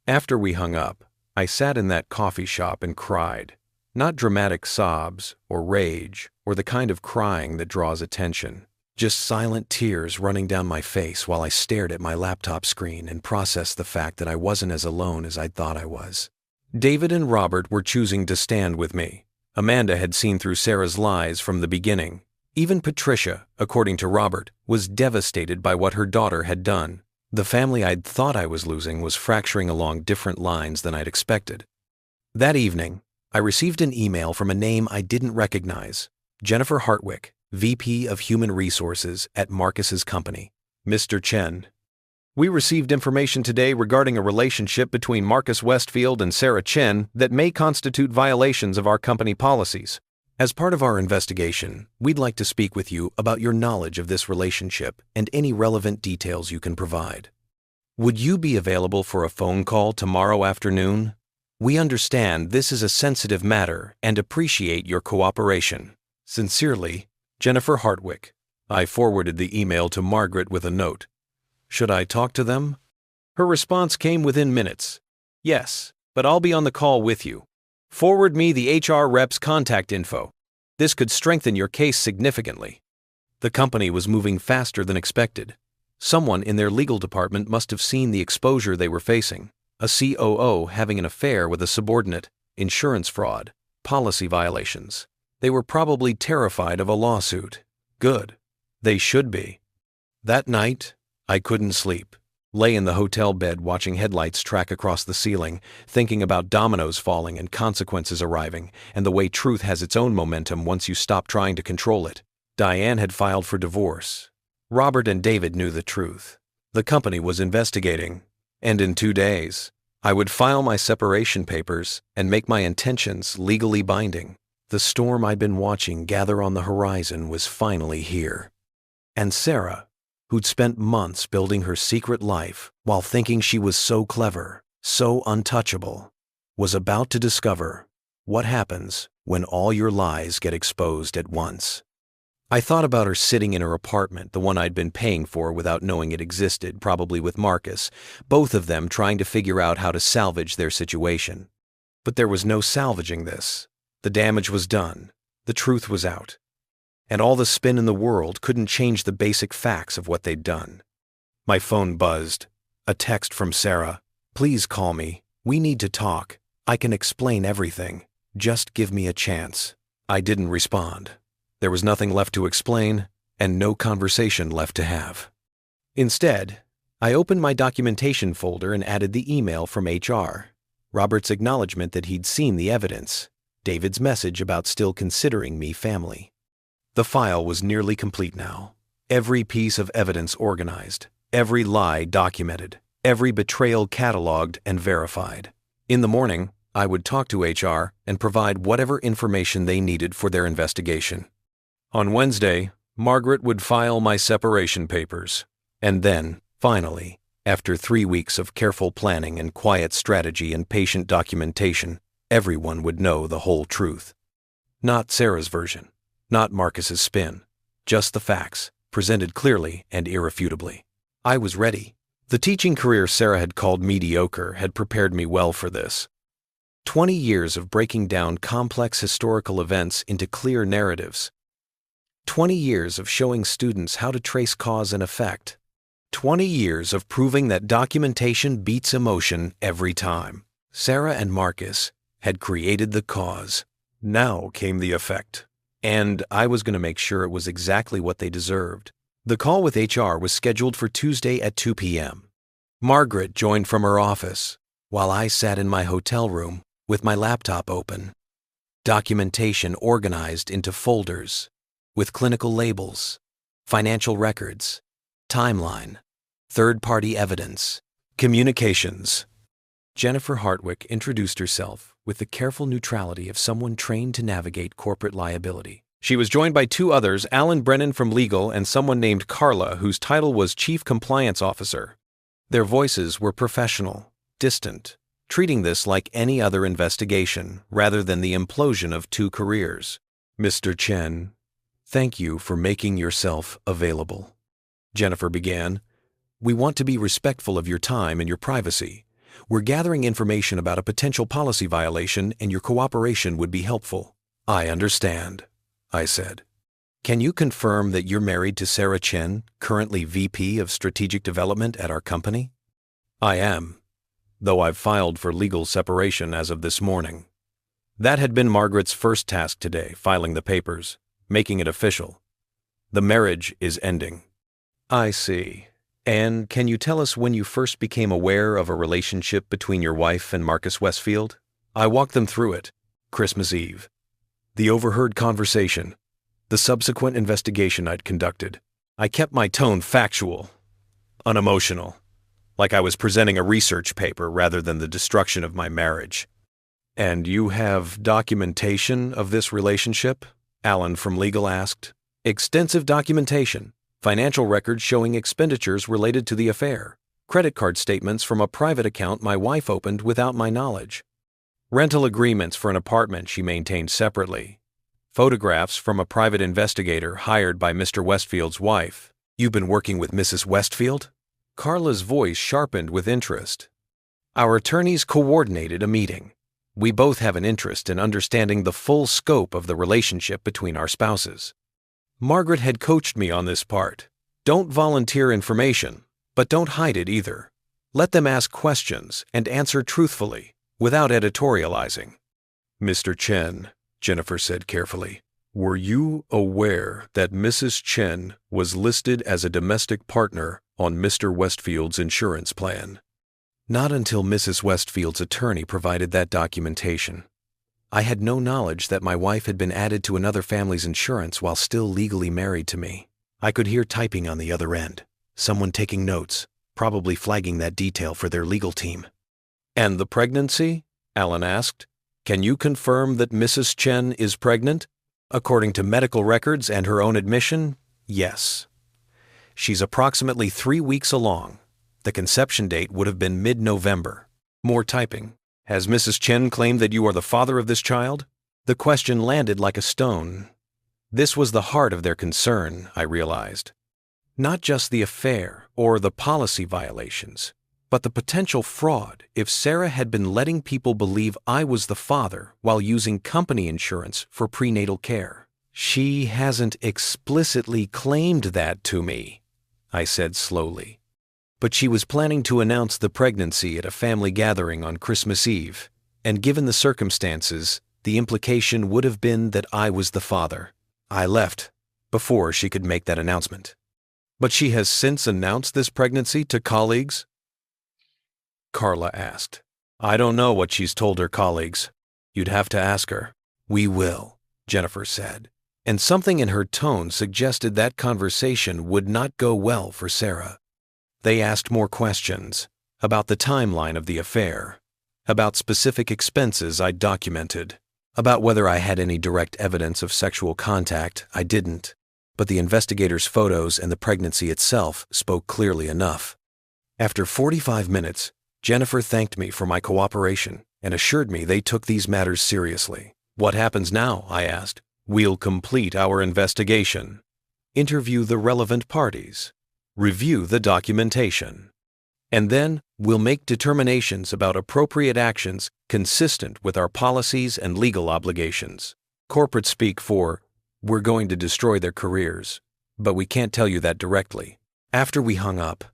After we hung up, I sat in that coffee shop and cried. Not dramatic sobs or rage or the kind of crying that draws attention. Just silent tears running down my face while I stared at my laptop screen and processed the fact that I wasn't as alone as I'd thought I was. David and Robert were choosing to stand with me. Amanda had seen through Sarah's lies from the beginning. Even Patricia, according to Robert, was devastated by what her daughter had done. The family I'd thought I was losing was fracturing along different lines than I'd expected. That evening, I received an email from a name I didn't recognize. Jennifer Hartwick, VP of Human Resources at Marcus's company. Mr. Chen. We received information today regarding a relationship between Marcus Westfield and Sarah Chen that may constitute violations of our company policies. As part of our investigation, we'd like to speak with you about your knowledge of this relationship and any relevant details you can provide. Would you be available for a phone call tomorrow afternoon? We understand this is a sensitive matter and appreciate your cooperation. Sincerely, Jennifer Hartwick. I forwarded the email to Margaret with a note. Should I talk to them? Her response came within minutes. Yes, but I'll be on the call with you. Forward me the HR rep's contact info. This could strengthen your case significantly. The company was moving faster than expected. Someone in their legal department must have seen the exposure they were facing. A COO having an affair with a subordinate, insurance fraud, policy violations. They were probably terrified of a lawsuit. Good. They should be. That night, I couldn't sleep. Lay in the hotel bed watching headlights track across the ceiling, thinking about dominoes falling and consequences arriving, and the way truth has its own momentum once you stop trying to control it. Diane had filed for divorce. Robert and David knew the truth. The company was investigating, and in 2 days, I would file my separation papers and make my intentions legally binding. The storm I'd been watching gather on the horizon was finally here. And Sarah, who'd spent months building her secret life while thinking she was so clever, so untouchable, was about to discover what happens when all your lies get exposed at once. I thought about her sitting in her apartment, the one I'd been paying for without knowing it existed, probably with Marcus, both of them trying to figure out how to salvage their situation. But there was no salvaging this. The damage was done. The truth was out. And all the spin in the world couldn't change the basic facts of what they'd done. My phone buzzed. A text from Sarah. Please call me. We need to talk. I can explain everything. Just give me a chance. I didn't respond. There was nothing left to explain, and no conversation left to have. Instead, I opened my documentation folder and added the email from HR. Robert's acknowledgement that he'd seen the evidence. David's message about still considering me family. The file was nearly complete now. Every piece of evidence organized, every lie documented, every betrayal cataloged and verified. In the morning, I would talk to HR and provide whatever information they needed for their investigation. On Wednesday, Margaret would file my separation papers. And then, finally, after 3 weeks of careful planning and quiet strategy and patient documentation, everyone would know the whole truth. Not Sarah's version. Not Marcus's spin, just the facts, presented clearly and irrefutably. I was ready. The teaching career Sarah had called mediocre had prepared me well for this. 20 years of breaking down complex historical events into clear narratives. 20 years of showing students how to trace cause and effect. 20 years of proving that documentation beats emotion every time. Sarah and Marcus had created the cause. Now came the effect. And I was going to make sure it was exactly what they deserved. The call with HR was scheduled for Tuesday at 2 p.m. Margaret joined from her office, while I sat in my hotel room with my laptop open. Documentation organized into folders, with clinical labels, financial records, timeline, third-party evidence, communications. Jennifer Hartwick introduced herself with the careful neutrality of someone trained to navigate corporate liability. She was joined by 2 others, Alan Brennan from legal and someone named Carla, whose title was Chief Compliance Officer. Their voices were professional, distant, treating this like any other investigation rather than the implosion of 2 careers. Mr. Chen, thank you for making yourself available. Jennifer began. We want to be respectful of your time and your privacy. We're gathering information about a potential policy violation and your cooperation would be helpful. I understand, I said. Can you confirm that you're married to Sarah Chen, currently VP of Strategic Development at our company? I am, though I've filed for legal separation as of this morning. That had been Margaret's first task today, filing the papers, making it official. The marriage is ending. I see. And can you tell us when you first became aware of a relationship between your wife and Marcus Westfield? I walked them through it. Christmas Eve. The overheard conversation. The subsequent investigation I'd conducted. I kept my tone factual, unemotional. like I was presenting a research paper rather than the destruction of my marriage. "And you have documentation of this relationship?" Alan from legal asked. "Extensive documentation. Financial records showing expenditures related to the affair. Credit card statements from a private account my wife opened without my knowledge. Rental agreements for an apartment she maintained separately. Photographs from a private investigator hired by Mr. Westfield's wife." "You've been working with Mrs. Westfield?" Carla's voice sharpened with interest. "Our attorneys coordinated a meeting. We both have an interest in understanding the full scope of the relationship between our spouses. Margaret had coached me on this part. Don't volunteer information, but don't hide it either. Let them ask questions and answer truthfully, without editorializing." "Mr. Chen," Jennifer said carefully, "were you aware that Mrs. Chen was listed as a domestic partner on Mr. Westfield's insurance plan?" "Not until Mrs. Westfield's attorney provided that documentation. I had no knowledge that my wife had been added to another family's insurance while still legally married to me." I could hear typing on the other end, someone taking notes, probably flagging that detail for their legal team. "And the pregnancy?" Alan asked. "Can you confirm that Mrs. Chen is pregnant?" "According to medical records and her own admission, yes. She's approximately 3 weeks along. The conception date would have been mid-November." More typing. "Has Mrs. Chen claimed that you are the father of this child?" The question landed like a stone. This was the heart of their concern, I realized. Not just the affair or the policy violations, but the potential fraud if Sarah had been letting people believe I was the father while using company insurance for prenatal care. "She hasn't explicitly claimed that to me," I said slowly. "But she was planning to announce the pregnancy at a family gathering on Christmas Eve, and given the circumstances, the implication would have been that I was the father. I left before she could make that announcement." "But she has since announced this pregnancy to colleagues?" Carla asked. "I don't know what she's told her colleagues. You'd have to ask her." "We will," Jennifer said, and something in her tone suggested that conversation would not go well for Sarah. They asked more questions about the timeline of the affair, about specific expenses I'd documented, about whether I had any direct evidence of sexual contact. I didn't, but the investigators' photos and the pregnancy itself spoke clearly enough. After 45 minutes, Jennifer thanked me for my cooperation and assured me they took these matters seriously. "What happens now?" I asked. "We'll complete our investigation, interview the relevant parties, review the documentation, and then we'll make determinations about appropriate actions consistent with our policies and legal obligations." Corporate speak for, "We're going to destroy their careers, but we can't tell you that directly." After we hung up,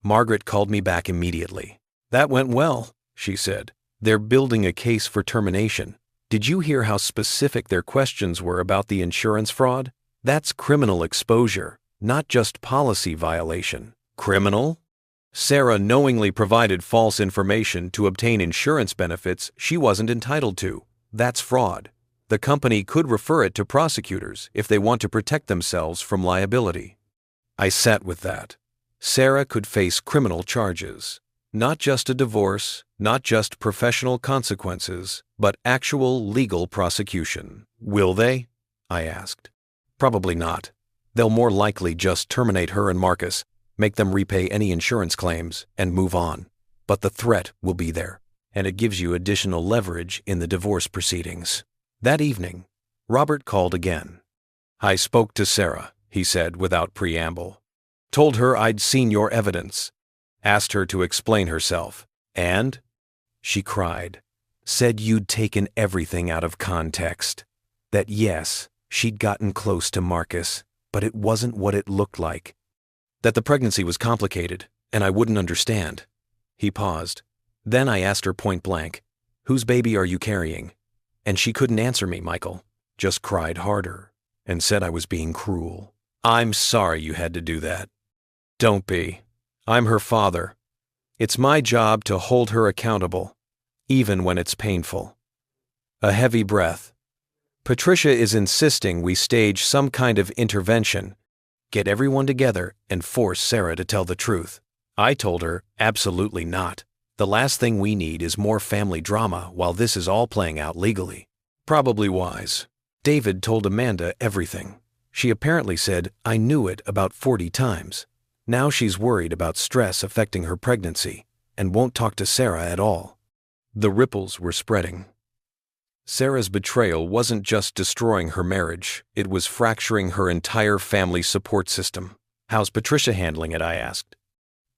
Margaret called me back immediately. "That went well," she said. "They're building a case for termination. Did you hear how specific their questions were about the insurance fraud? That's criminal exposure, not just policy violation." "Criminal?" "Sarah knowingly provided false information to obtain insurance benefits she wasn't entitled to. That's fraud. The company could refer it to prosecutors if they want to protect themselves from liability." I sat with that. Sarah could face criminal charges. Not just a divorce, not just professional consequences, but actual legal prosecution. "Will they?" I asked. "Probably not. They'll more likely just terminate her and Marcus, make them repay any insurance claims, and move on. But the threat will be there, and it gives you additional leverage in the divorce proceedings." That evening, Robert called again. "I spoke to Sarah," he said without preamble. "Told her I'd seen your evidence. Asked her to explain herself. And?" She cried. "Said you'd taken everything out of context. That yes, she'd gotten close to Marcus, but it wasn't what it looked like. That the pregnancy was complicated, and I wouldn't understand." He paused. Then I asked her point blank, "Whose baby are you carrying?" And she couldn't answer me, Michael. Just cried harder, and said I was being cruel. "I'm sorry you had to do that." "Don't be. I'm her father. It's my job to hold her accountable, even when it's painful." A heavy breath. "Patricia is insisting we stage some kind of intervention, get everyone together and force Sarah to tell the truth. I told her, absolutely not. The last thing we need is more family drama while this is all playing out legally. Probably wise. David told Amanda everything. She apparently said, I knew it about 40 times. Now she's worried about stress affecting her pregnancy and won't talk to Sarah at all. The ripples were spreading. Sarah's betrayal wasn't just destroying her marriage, it was fracturing her entire family support system. How's Patricia handling it? I asked.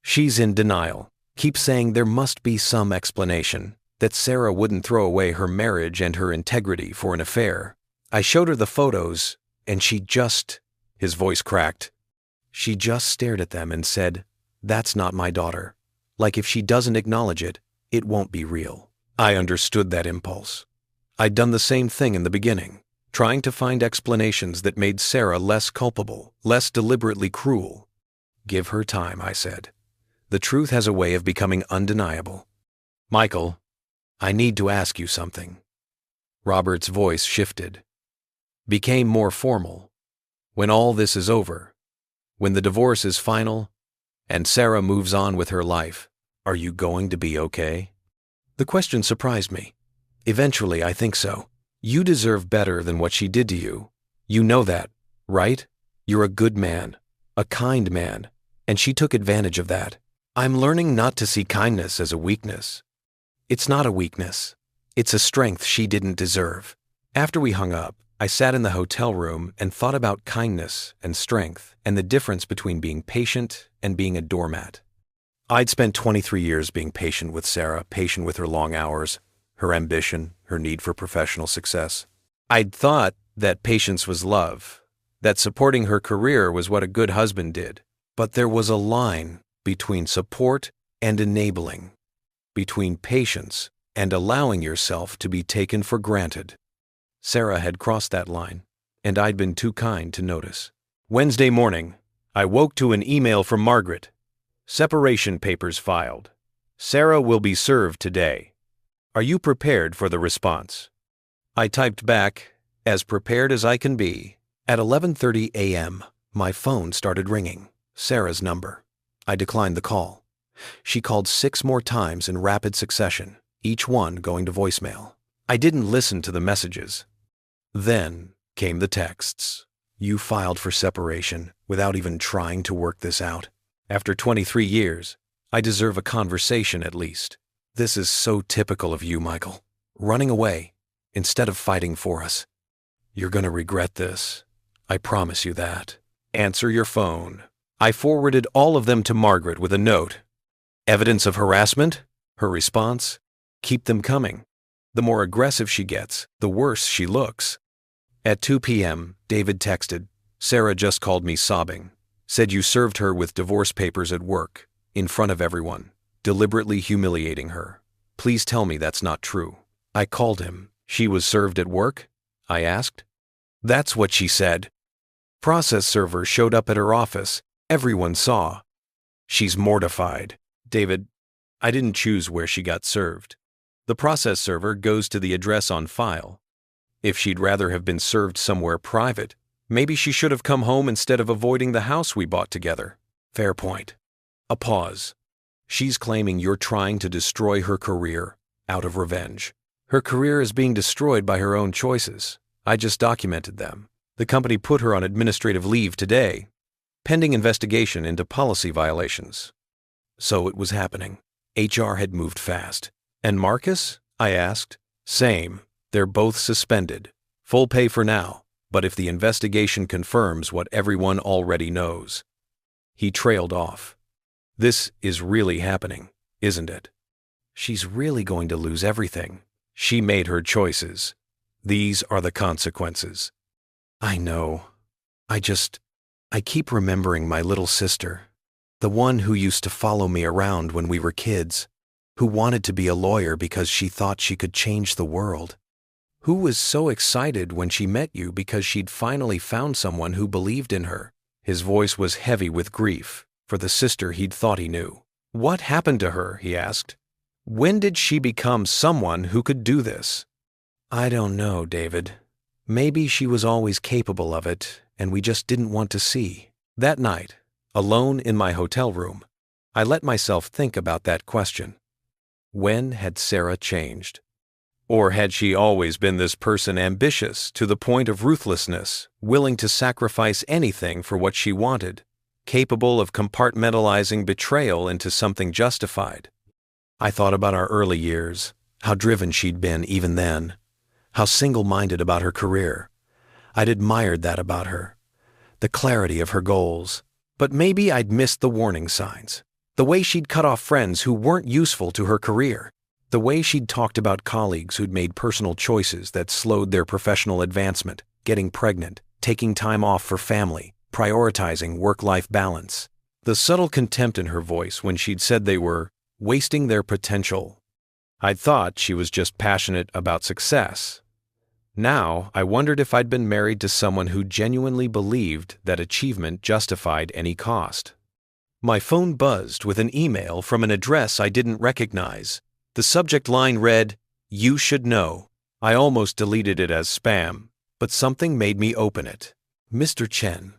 She's in denial. Keeps saying there must be some explanation, that Sarah wouldn't throw away her marriage and her integrity for an affair. I showed her the photos, and his voice cracked. She just stared at them and said, that's not my daughter. Like if she doesn't acknowledge it, it won't be real. I understood that impulse. I'd done the same thing in the beginning, trying to find explanations that made Sarah less culpable, less deliberately cruel. Give her time, I said. The truth has a way of becoming undeniable. Michael, I need to ask you something. Robert's voice shifted. Became more formal. When all this is over, when the divorce is final, and Sarah moves on with her life, are you going to be okay? The question surprised me. Eventually, I think so. You deserve better than what she did to you. You know that, right? You're a good man, a kind man, and she took advantage of that. I'm learning not to see kindness as a weakness. It's not a weakness. It's a strength she didn't deserve. After we hung up, I sat in the hotel room and thought about kindness and strength and the difference between being patient and being a doormat. I'd spent 23 years being patient with Sarah, patient with her long hours, her ambition, her need for professional success. I'd thought that patience was love, that supporting her career was what a good husband did. But there was a line between support and enabling, between patience and allowing yourself to be taken for granted. Sarah had crossed that line, and I'd been too kind to notice. Wednesday morning, I woke to an email from Margaret. Separation papers filed. Sarah will be served today. Are you prepared for the response? I typed back, as prepared as I can be. At 11:30 a.m., my phone started ringing. Sarah's number. I declined the call. She called 6 more times in rapid succession, each one going to voicemail. I didn't listen to the messages. Then came the texts. You filed for separation without even trying to work this out. After 23 years, I deserve a conversation at least. This is so typical of you, Michael. Running away instead of fighting for us. You're gonna regret this. I promise you that. Answer your phone. I forwarded all of them to Margaret with a note. Evidence of harassment? Her response? Keep them coming. The more aggressive she gets, the worse she looks. At 2 p.m., David texted, Sarah just called me sobbing. Said you served her with divorce papers at work, in front of everyone, deliberately humiliating her. Please tell me that's not true. I called him. She was served at work? I asked. That's what she said. Process server showed up at her office. Everyone saw. She's mortified. David, I didn't choose where she got served. The process server goes to the address on file. If she'd rather have been served somewhere private, maybe she should have come home instead of avoiding the house we bought together. Fair point. A pause. She's claiming you're trying to destroy her career out of revenge. Her career is being destroyed by her own choices. I just documented them. The company put her on administrative leave today, pending investigation into policy violations. So it was happening. HR had moved fast. And Marcus? I asked. Same. They're both suspended. Full pay for now, but if the investigation confirms what everyone already knows. He trailed off. This is really happening, isn't it? She's really going to lose everything. She made her choices. These are the consequences. I know. I keep remembering my little sister, the one who used to follow me around when we were kids, who wanted to be a lawyer because she thought she could change the world, who was so excited when she met you because she'd finally found someone who believed in her. His voice was heavy with grief for the sister he'd thought he knew. What happened to her? He asked. When did she become someone who could do this? I don't know, David. Maybe she was always capable of it, and we just didn't want to see. That night, alone in my hotel room, I let myself think about that question. When had Sarah changed? Or had she always been this person ambitious to the point of ruthlessness, willing to sacrifice anything for what she wanted, capable of compartmentalizing betrayal into something justified? I thought about our early years, how driven she'd been even then, how single-minded about her career. I'd admired that about her, the clarity of her goals. But maybe I'd missed the warning signs, the way she'd cut off friends who weren't useful to her career, the way she'd talked about colleagues who'd made personal choices that slowed their professional advancement, getting pregnant, taking time off for family, prioritizing work-life balance. The subtle contempt in her voice when she'd said they were wasting their potential. I'd thought she was just passionate about success. Now, I wondered if I'd been married to someone who genuinely believed that achievement justified any cost. My phone buzzed with an email from an address I didn't recognize. The subject line read, "You should know." I almost deleted it as spam, but something made me open it. Mr. Chen.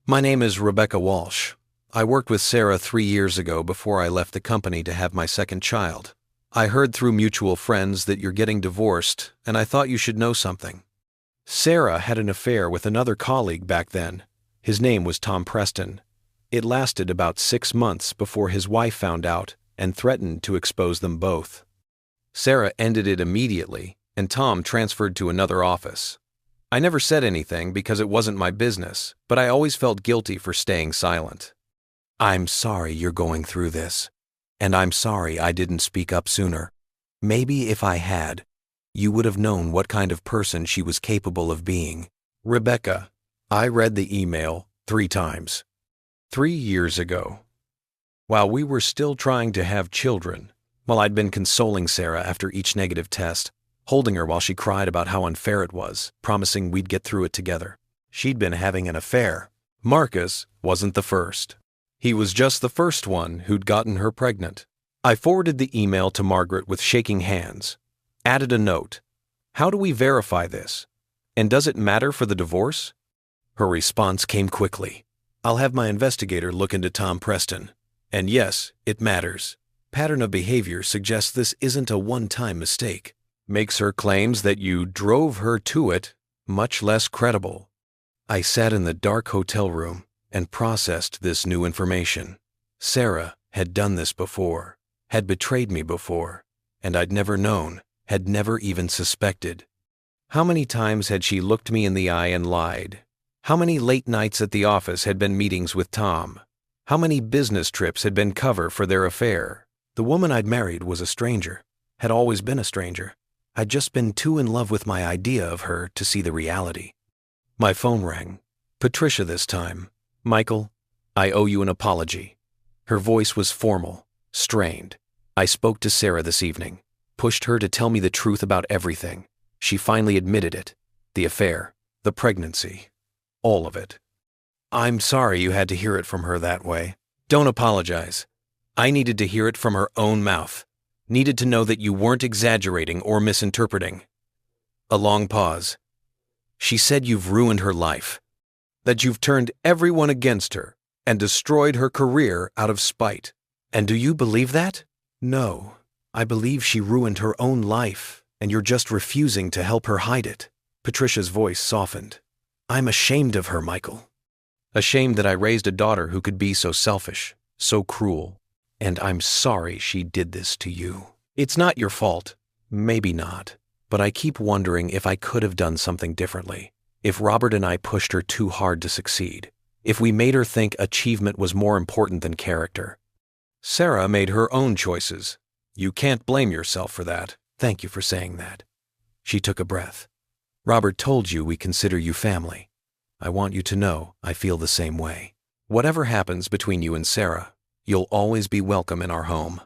My name is Rebecca Walsh. I worked with Sarah 3 years ago before I left the company to have my second child. I heard through mutual friends that you're getting divorced, and I thought you should know something. Sarah had an affair with another colleague back then. His name was Tom Preston. It lasted about 6 months before his wife found out and threatened to expose them both. Sarah ended it immediately, and Tom transferred to another office. I never said anything because it wasn't my business, but I always felt guilty for staying silent. I'm sorry you're going through this, and I'm sorry I didn't speak up sooner. Maybe if I had, you would have known what kind of person she was capable of being. Rebecca, I read the email 3 times. 3 years ago. While we were still trying to have children, while I'd been consoling Sarah after each negative test, holding her while she cried about how unfair it was, promising we'd get through it together. She'd been having an affair. Marcus wasn't the first. He was just the first one who'd gotten her pregnant. I forwarded the email to Margaret with shaking hands, added a note. How do we verify this? And does it matter for the divorce? Her response came quickly. I'll have my investigator look into Tom Preston. And yes, it matters. Pattern of behavior suggests this isn't a one-time mistake. Makes her claims that you drove her to it much less credible. I sat in the dark hotel room and processed this new information. Sarah had done this before, had betrayed me before, and I'd never known, had never even suspected. How many times had she looked me in the eye and lied? How many late nights at the office had been meetings with Tom? How many business trips had been cover for their affair? The woman I'd married was a stranger, had always been a stranger. I'd just been too in love with my idea of her to see the reality. My phone rang. Patricia this time. Michael, I owe you an apology. Her voice was formal, strained. I spoke to Sarah this evening, pushed her to tell me the truth about everything. She finally admitted it. The affair, the pregnancy, all of it. I'm sorry you had to hear it from her that way. Don't apologize. I needed to hear it from her own mouth. Needed to know that you weren't exaggerating or misinterpreting. A long pause. She said you've ruined her life, that you've turned everyone against her and destroyed her career out of spite. And do you believe that? No, I believe she ruined her own life, and you're just refusing to help her hide it. Patricia's voice softened. I'm ashamed of her, Michael. Ashamed that I raised a daughter who could be so selfish, so cruel. And I'm sorry she did this to you. It's not your fault. Maybe not. But I keep wondering if I could have done something differently. If Robert and I pushed her too hard to succeed. If we made her think achievement was more important than character. Sarah made her own choices. You can't blame yourself for that. Thank you for saying that. She took a breath. Robert told you we consider you family. I want you to know I feel the same way. Whatever happens between you and Sarah, you'll always be welcome in our home.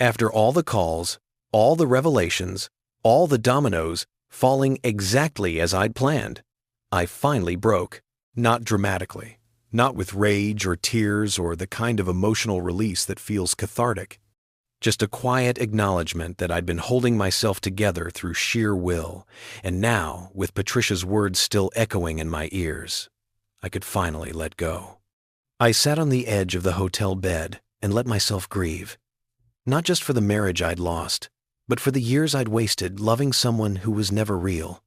After all the calls, all the revelations, all the dominoes falling exactly as I'd planned, I finally broke. Not dramatically, not with rage or tears or the kind of emotional release that feels cathartic. Just a quiet acknowledgement that I'd been holding myself together through sheer will, and now, with Patricia's words still echoing in my ears, I could finally let go. I sat on the edge of the hotel bed and let myself grieve. Not just for the marriage I'd lost, but for the years I'd wasted loving someone who was never real.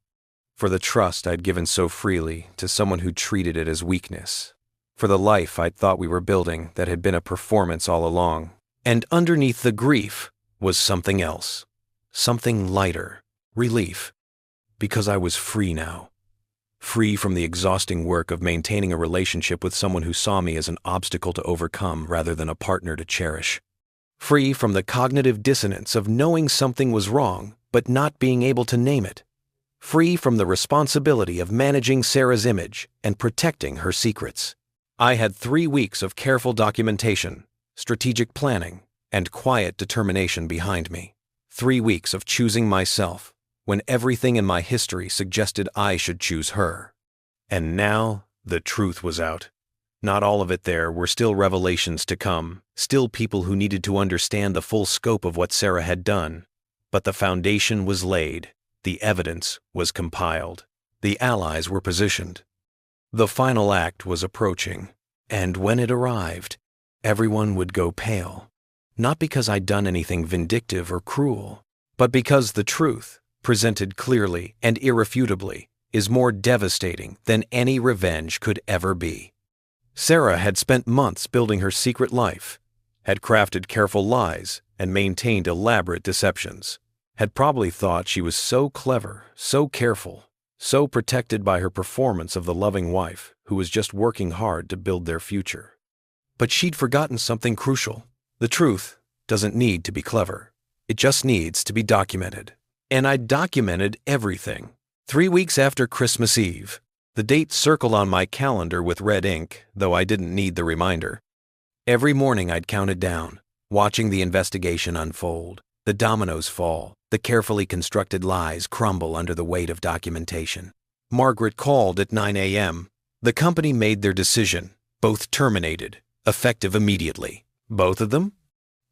For the trust I'd given so freely to someone who treated it as weakness. For the life I'd thought we were building that had been a performance all along. And underneath the grief was something else. Something lighter. Relief. Because I was free now. Free from the exhausting work of maintaining a relationship with someone who saw me as an obstacle to overcome rather than a partner to cherish. Free from the cognitive dissonance of knowing something was wrong but not being able to name it. Free from the responsibility of managing Sarah's image and protecting her secrets. I had 3 weeks of careful documentation, strategic planning, and quiet determination behind me. 3 weeks of choosing myself when everything in my history suggested I should choose her. And now the truth was out. Not all of it there were still revelations to come, still people who needed to understand the full scope of what Sarah had done. But the foundation was laid. The evidence was compiled. The allies were positioned. The final act was approaching, and when it arrived, everyone would go pale. Not because I'd done anything vindictive or cruel, but because the truth, presented clearly and irrefutably, is more devastating than any revenge could ever be. Sarah had spent months building her secret life, had crafted careful lies and maintained elaborate deceptions, had probably thought she was so clever, so careful, so protected by her performance of the loving wife who was just working hard to build their future. But she'd forgotten something crucial. The truth doesn't need to be clever. It just needs to be documented. And I documented everything. 3 weeks after Christmas Eve, the date circled on my calendar with red ink, though I didn't need the reminder. Every morning I'd counted down, watching the investigation unfold, the dominoes fall, the carefully constructed lies crumble under the weight of documentation. Margaret called at 9 a.m. The company made their decision, both terminated, effective immediately. Both of them?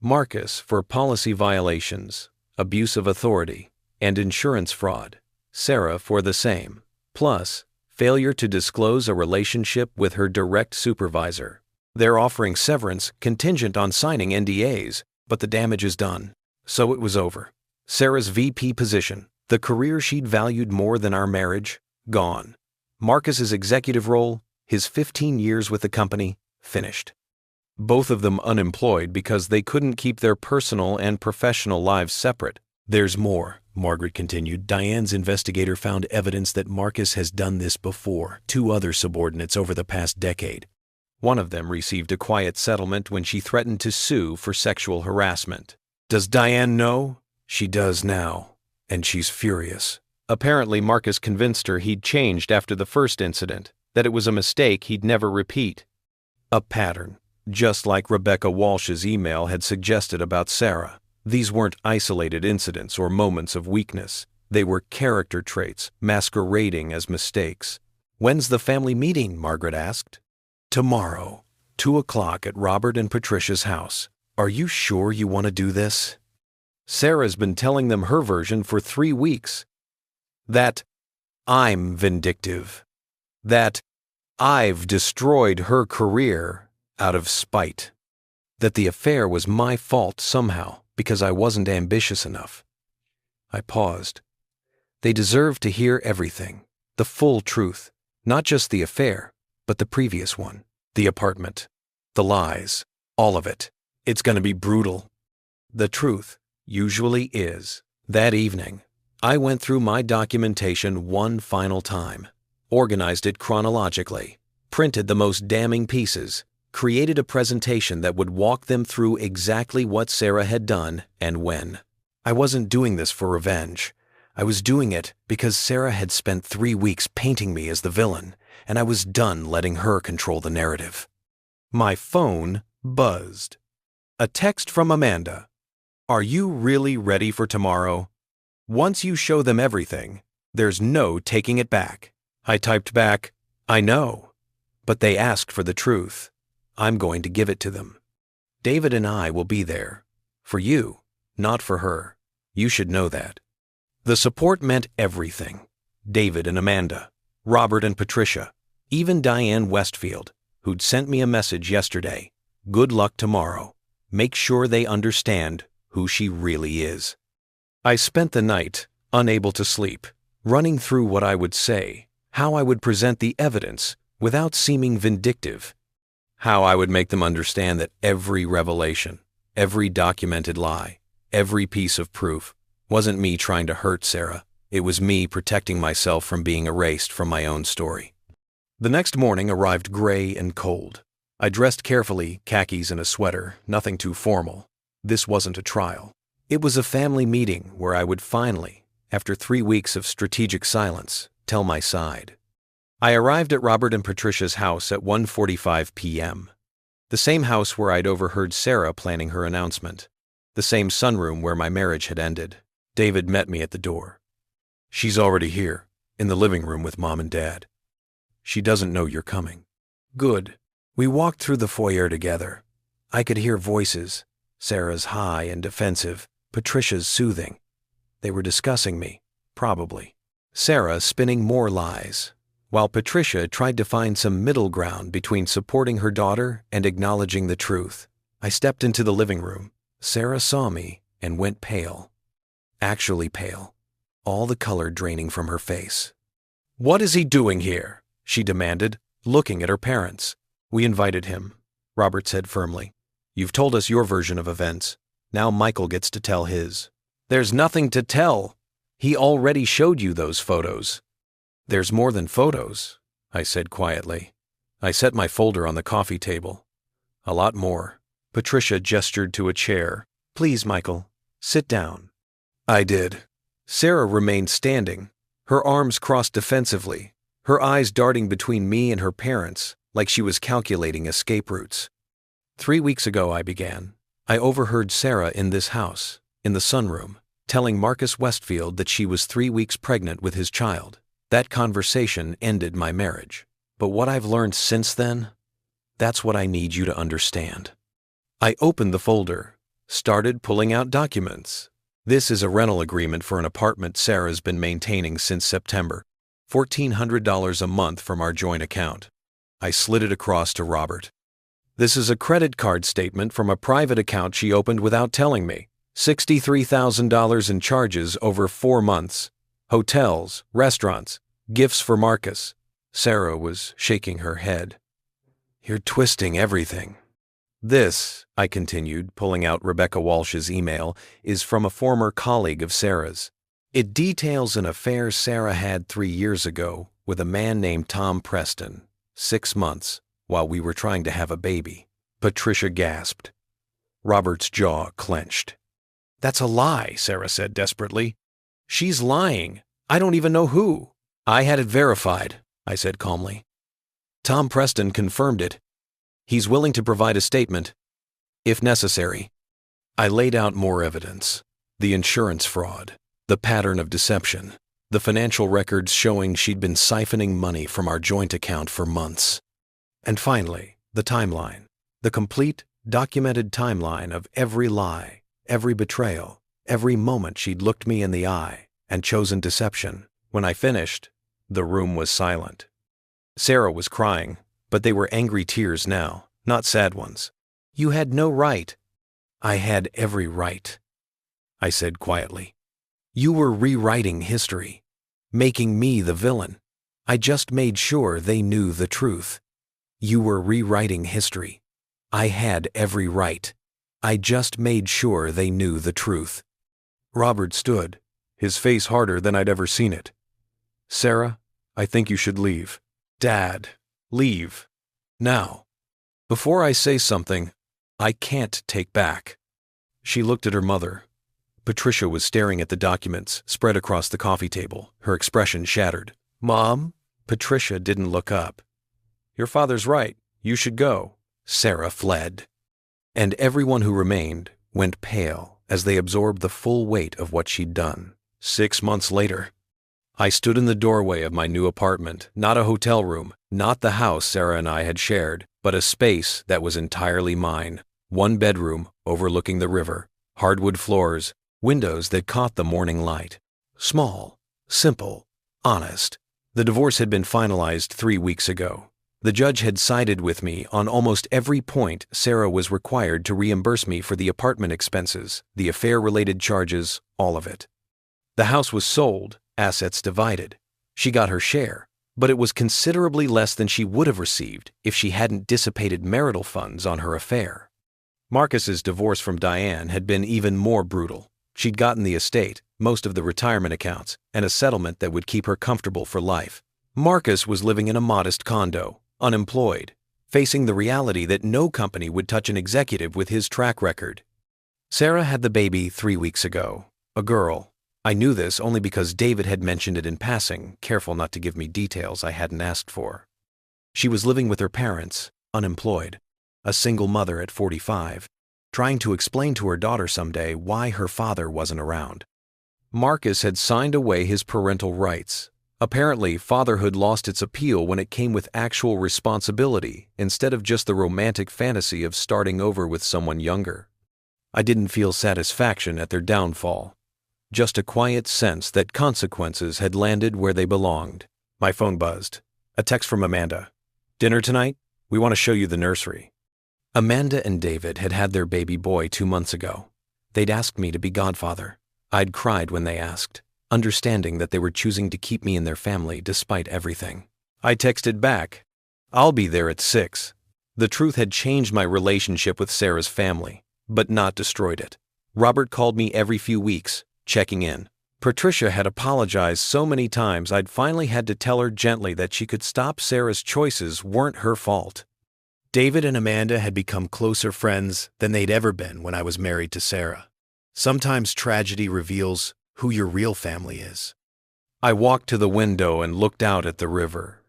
Marcus for policy violations, abuse of authority, and insurance fraud. Sarah for the same, plus failure to disclose a relationship with her direct supervisor. They're offering severance contingent on signing NDAs, but the damage is done. So it was over. Sarah's VP position, the career she'd valued more than our marriage, gone. Marcus's executive role, his 15 years with the company, finished. Both of them unemployed because they couldn't keep their personal and professional lives separate. There's more, Margaret continued. Diane's investigator found evidence that Marcus has done this before, 2 other subordinates over the past decade. One of them received a quiet settlement when she threatened to sue for sexual harassment. Does Diane know? She does now, and she's furious. Apparently, Marcus convinced her he'd changed after the first incident, that it was a mistake he'd never repeat. A pattern, just like Rebecca Walsh's email had suggested about Sarah. These weren't isolated incidents or moments of weakness. They were character traits masquerading as mistakes. When's the family meeting? Margaret asked. Tomorrow, 2 o'clock at Robert and Patricia's house. Are you sure you want to do this? Sarah's been telling them her version for 3 weeks. That I'm vindictive. That I've destroyed her career out of spite. That the affair was my fault somehow because I wasn't ambitious enough. I paused. They deserved to hear everything, the full truth, not just the affair, but the previous one, the apartment, the lies, all of it. It's going to be brutal. The truth usually is. That evening, I went through my documentation one final time, organized it chronologically, printed the most damning pieces, created a presentation that would walk them through exactly what Sarah had done and when. I wasn't doing this for revenge. I was doing it because Sarah had spent 3 weeks painting me as the villain, and I was done letting her control the narrative. My phone buzzed. A text from Amanda. Are you really ready for tomorrow? Once you show them everything, there's no taking it back. I typed back, I know, but they asked for the truth. I'm going to give it to them. David and I will be there. For you, not for her. You should know that. The support meant everything. David and Amanda, Robert and Patricia, even Diane Westfield, who'd sent me a message yesterday. Good luck tomorrow. Make sure they understand who she really is. I spent the night, unable to sleep, running through what I would say, how I would present the evidence without seeming vindictive, how I would make them understand that every revelation, every documented lie, every piece of proof wasn't me trying to hurt Sarah. It was me protecting myself from being erased from my own story. The next morning arrived gray and cold. I dressed carefully, khakis and a sweater, nothing too formal. This wasn't a trial. It was a family meeting where I would finally, after 3 weeks of strategic silence, tell my side. I arrived at Robert and Patricia's house at 1:45 p.m. The same house where I'd overheard Sarah planning her announcement. The same sunroom where my marriage had ended. David met me at the door. "She's already here, in the living room with Mom and Dad. She doesn't know you're coming." "Good." We walked through the foyer together. I could hear voices, Sarah's high and defensive, Patricia's soothing. They were discussing me, probably. Sarah spinning more lies, while Patricia tried to find some middle ground between supporting her daughter and acknowledging the truth. I stepped into the living room. Sarah saw me and went pale. Actually pale, all the color draining from her face. "What is he doing here?" she demanded, looking at her parents. "We invited him," Robert said firmly. "You've told us your version of events. Now Michael gets to tell his." "There's nothing to tell. He already showed you those photos." "There's more than photos," I said quietly. I set my folder on the coffee table. "A lot more." Patricia gestured to a chair. "Please, Michael, sit down." I did. Sarah remained standing, her arms crossed defensively, her eyes darting between me and her parents like she was calculating escape routes. 3 weeks ago, I began. I overheard Sarah in this house, in the sunroom, telling Marcus Westfield that she was 3 weeks pregnant with his child. That conversation ended my marriage. But what I've learned since then, that's what I need you to understand. I opened the folder, started pulling out documents. This is a rental agreement for an apartment Sarah's been maintaining since September, $1,400 a month from our joint account. I slid it across to Robert. "This is a credit card statement from a private account she opened without telling me. $63,000 in charges over 4 months. Hotels, restaurants, gifts for Marcus." Sarah was shaking her head. "You're twisting everything." "This," I continued, pulling out Rebecca Walsh's email, "is from a former colleague of Sarah's. It details an affair Sarah had 3 years ago with a man named Tom Preston, 6 months, while we were trying to have a baby." Patricia gasped. Robert's jaw clenched. "That's a lie," Sarah said desperately. "She's lying. I don't even know who." "I had it verified," I said calmly. "Tom Preston confirmed it. He's willing to provide a statement, if necessary." I laid out more evidence. The insurance fraud, the pattern of deception, the financial records showing she'd been siphoning money from our joint account for months. And finally, the timeline, the complete, documented timeline of every lie, every betrayal, every moment she'd looked me in the eye and chosen deception. When I finished, the room was silent. Sarah was crying, but they were angry tears now, not sad ones. "You had no right." "I had every right," I said quietly. "You were rewriting history, making me the villain. I just made sure they knew the truth. You were rewriting history. I had every right. I just made sure they knew the truth." Robert stood, his face harder than I'd ever seen it. "Sarah, I think you should leave." "Dad, leave. Now. Before I say something I can't take back." She looked at her mother. Patricia was staring at the documents spread across the coffee table, her expression shattered. "Mom?" Patricia didn't look up. "Your father's right. You should go." Sarah fled. And everyone who remained went pale as they absorbed the full weight of what she'd done. 6 months later, I stood in the doorway of my new apartment, not a hotel room, not the house Sarah and I had shared, but a space that was entirely mine. 1 bedroom overlooking the river, hardwood floors, windows that caught the morning light. Small, simple, honest. The divorce had been finalized 3 weeks ago. The judge had sided with me on almost every point. Sarah was required to reimburse me for the apartment expenses, the affair-related charges, all of it. The house was sold, assets divided. She got her share, but it was considerably less than she would have received if she hadn't dissipated marital funds on her affair. Marcus's divorce from Diane had been even more brutal. She'd gotten the estate, most of the retirement accounts, and a settlement that would keep her comfortable for life. Marcus was living in a modest condo, unemployed, facing the reality that no company would touch an executive with his track record. Sarah had the baby 3 weeks ago, a girl. I knew this only because David had mentioned it in passing, careful not to give me details I hadn't asked for. She was living with her parents, unemployed, a single mother at 45, trying to explain to her daughter someday why her father wasn't around. Marcus had signed away his parental rights. Apparently, fatherhood lost its appeal when it came with actual responsibility instead of just the romantic fantasy of starting over with someone younger. I didn't feel satisfaction at their downfall. Just a quiet sense that consequences had landed where they belonged. My phone buzzed. A text from Amanda. "Dinner tonight? We want to show you the nursery." Amanda and David had had their baby boy 2 months ago. They'd asked me to be godfather. I'd cried when they asked, understanding that they were choosing to keep me in their family despite everything. I texted back, "I'll be there at 6. The truth had changed my relationship with Sarah's family, but not destroyed it. Robert called me every few weeks, checking in. Patricia had apologized so many times I'd finally had to tell her gently that she could stop. Sarah's choices weren't her fault. David and Amanda had become closer friends than they'd ever been when I was married to Sarah. Sometimes tragedy reveals who your real family is. I walked to the window and looked out at the river.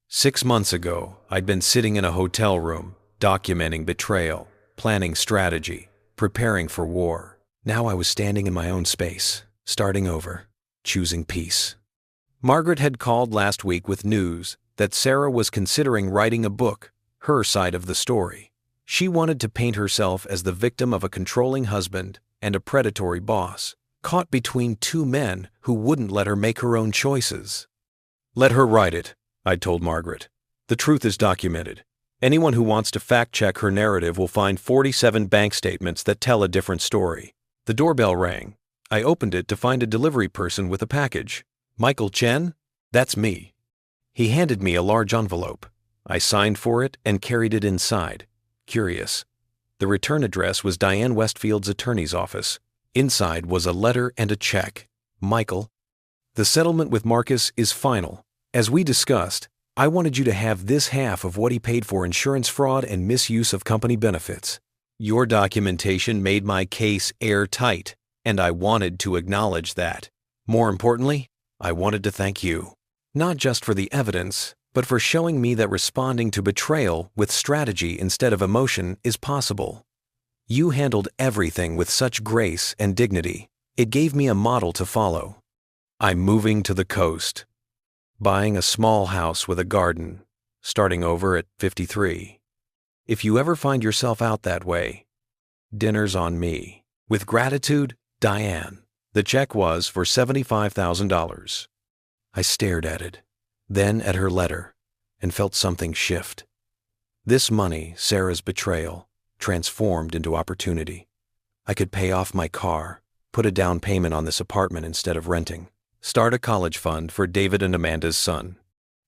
6 months ago, I'd been sitting in a hotel room, documenting betrayal, planning strategy, preparing for war. Now I was standing in my own space, starting over, choosing peace. Margaret had called last week with news that Sarah was considering writing a book, her side of the story. She wanted to paint herself as the victim of a controlling husband and a predatory boss, caught between 2 men who wouldn't let her make her own choices. "Let her write it," I told Margaret. "The truth is documented. Anyone who wants to fact-check her narrative will find 47 bank statements that tell a different story." The doorbell rang. I opened it to find a delivery person with a package. "Michael Chen? That's me." He handed me a large envelope. I signed for it and carried it inside. Curious. The return address was Diane Westfield's attorney's office. Inside was a letter and a check. "Michael, the settlement with Marcus is final. As we discussed, I wanted you to have this half of what he paid for insurance fraud and misuse of company benefits. Your documentation made my case airtight, and I wanted to acknowledge that. More importantly, I wanted to thank you, not just for the evidence, but for showing me that responding to betrayal with strategy instead of emotion is possible. You handled everything with such grace and dignity. It gave me a model to follow. I'm moving to the coast, buying a small house with a garden, starting over at 53. If you ever find yourself out that way, dinner's on me. With gratitude, Diane." The check was for $75,000. I stared at it, then at her letter, and felt something shift. This money, Sarah's betrayal, transformed into opportunity. I could pay off my car, put a down payment on this apartment instead of renting, start a college fund for David and Amanda's son,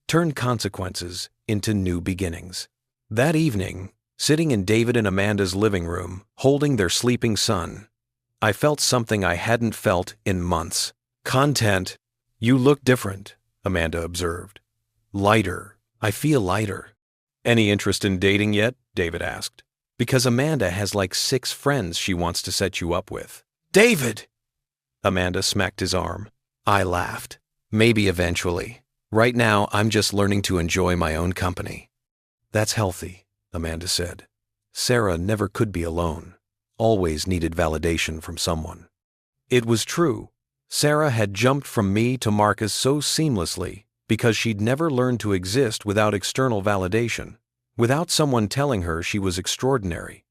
turn consequences into new beginnings. That evening, sitting in David and Amanda's living room, holding their sleeping son, I felt something I hadn't felt in months. Content. "You look different," Amanda observed. "Lighter. I feel lighter." "Any interest in dating yet?" David asked. "Because Amanda has like 6 friends she wants to set you up with." "David!" Amanda smacked his arm. I laughed. "Maybe eventually. Right now, I'm just learning to enjoy my own company." "That's healthy," Amanda said. Sarah never could be alone. Always needed validation from someone. It was true. Sarah had jumped from me to Marcus so seamlessly because she'd never learned to exist without external validation, without someone telling her she was extraordinary.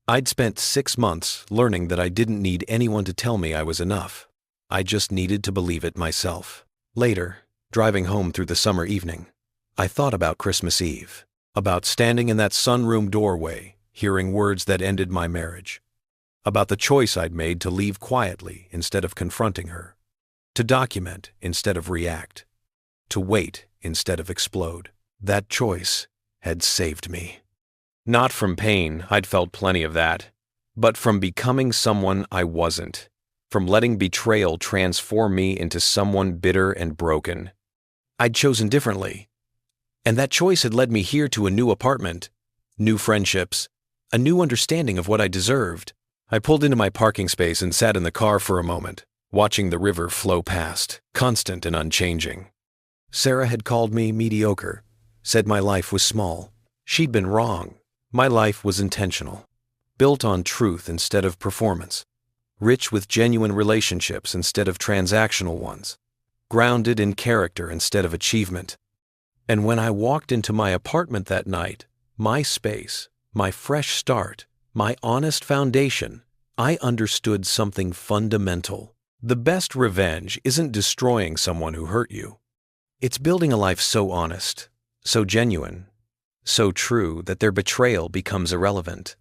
I'd spent 6 months learning that I didn't need anyone to tell me I was enough. I just needed to believe it myself. Later, driving home through the summer evening, I thought about Christmas Eve. About standing in that sunroom doorway, hearing words that ended my marriage. About the choice I'd made to leave quietly instead of confronting her. To document instead of react. To wait instead of explode. That choice had saved me. Not from pain, I'd felt plenty of that, but from becoming someone I wasn't. From letting betrayal transform me into someone bitter and broken. I'd chosen differently. And that choice had led me here to a new apartment, new friendships, a new understanding of what I deserved. I pulled into my parking space and sat in the car for a moment, watching the river flow past, constant and unchanging. Sarah had called me mediocre, said my life was small. She'd been wrong. My life was intentional, built on truth instead of performance, rich with genuine relationships instead of transactional ones, grounded in character instead of achievement. And when I walked into my apartment that night, my space, my fresh start, my honest foundation, I understood something fundamental. The best revenge isn't destroying someone who hurt you. It's building a life so honest, so genuine, so true that their betrayal becomes irrelevant.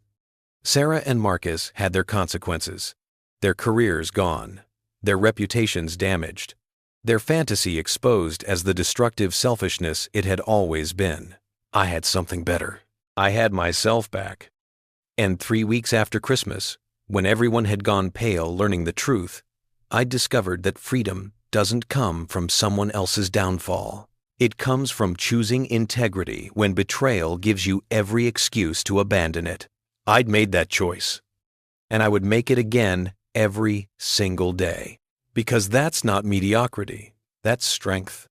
Sarah and Marcus had their consequences, their careers gone, their reputations damaged, their fantasy exposed as the destructive selfishness it had always been. I had something better. I had myself back. And 3 weeks after Christmas, when everyone had gone pale learning the truth, I discovered that freedom doesn't come from someone else's downfall. It comes from choosing integrity when betrayal gives you every excuse to abandon it. I'd made that choice, and I would make it again every single day. Because that's not mediocrity, that's strength.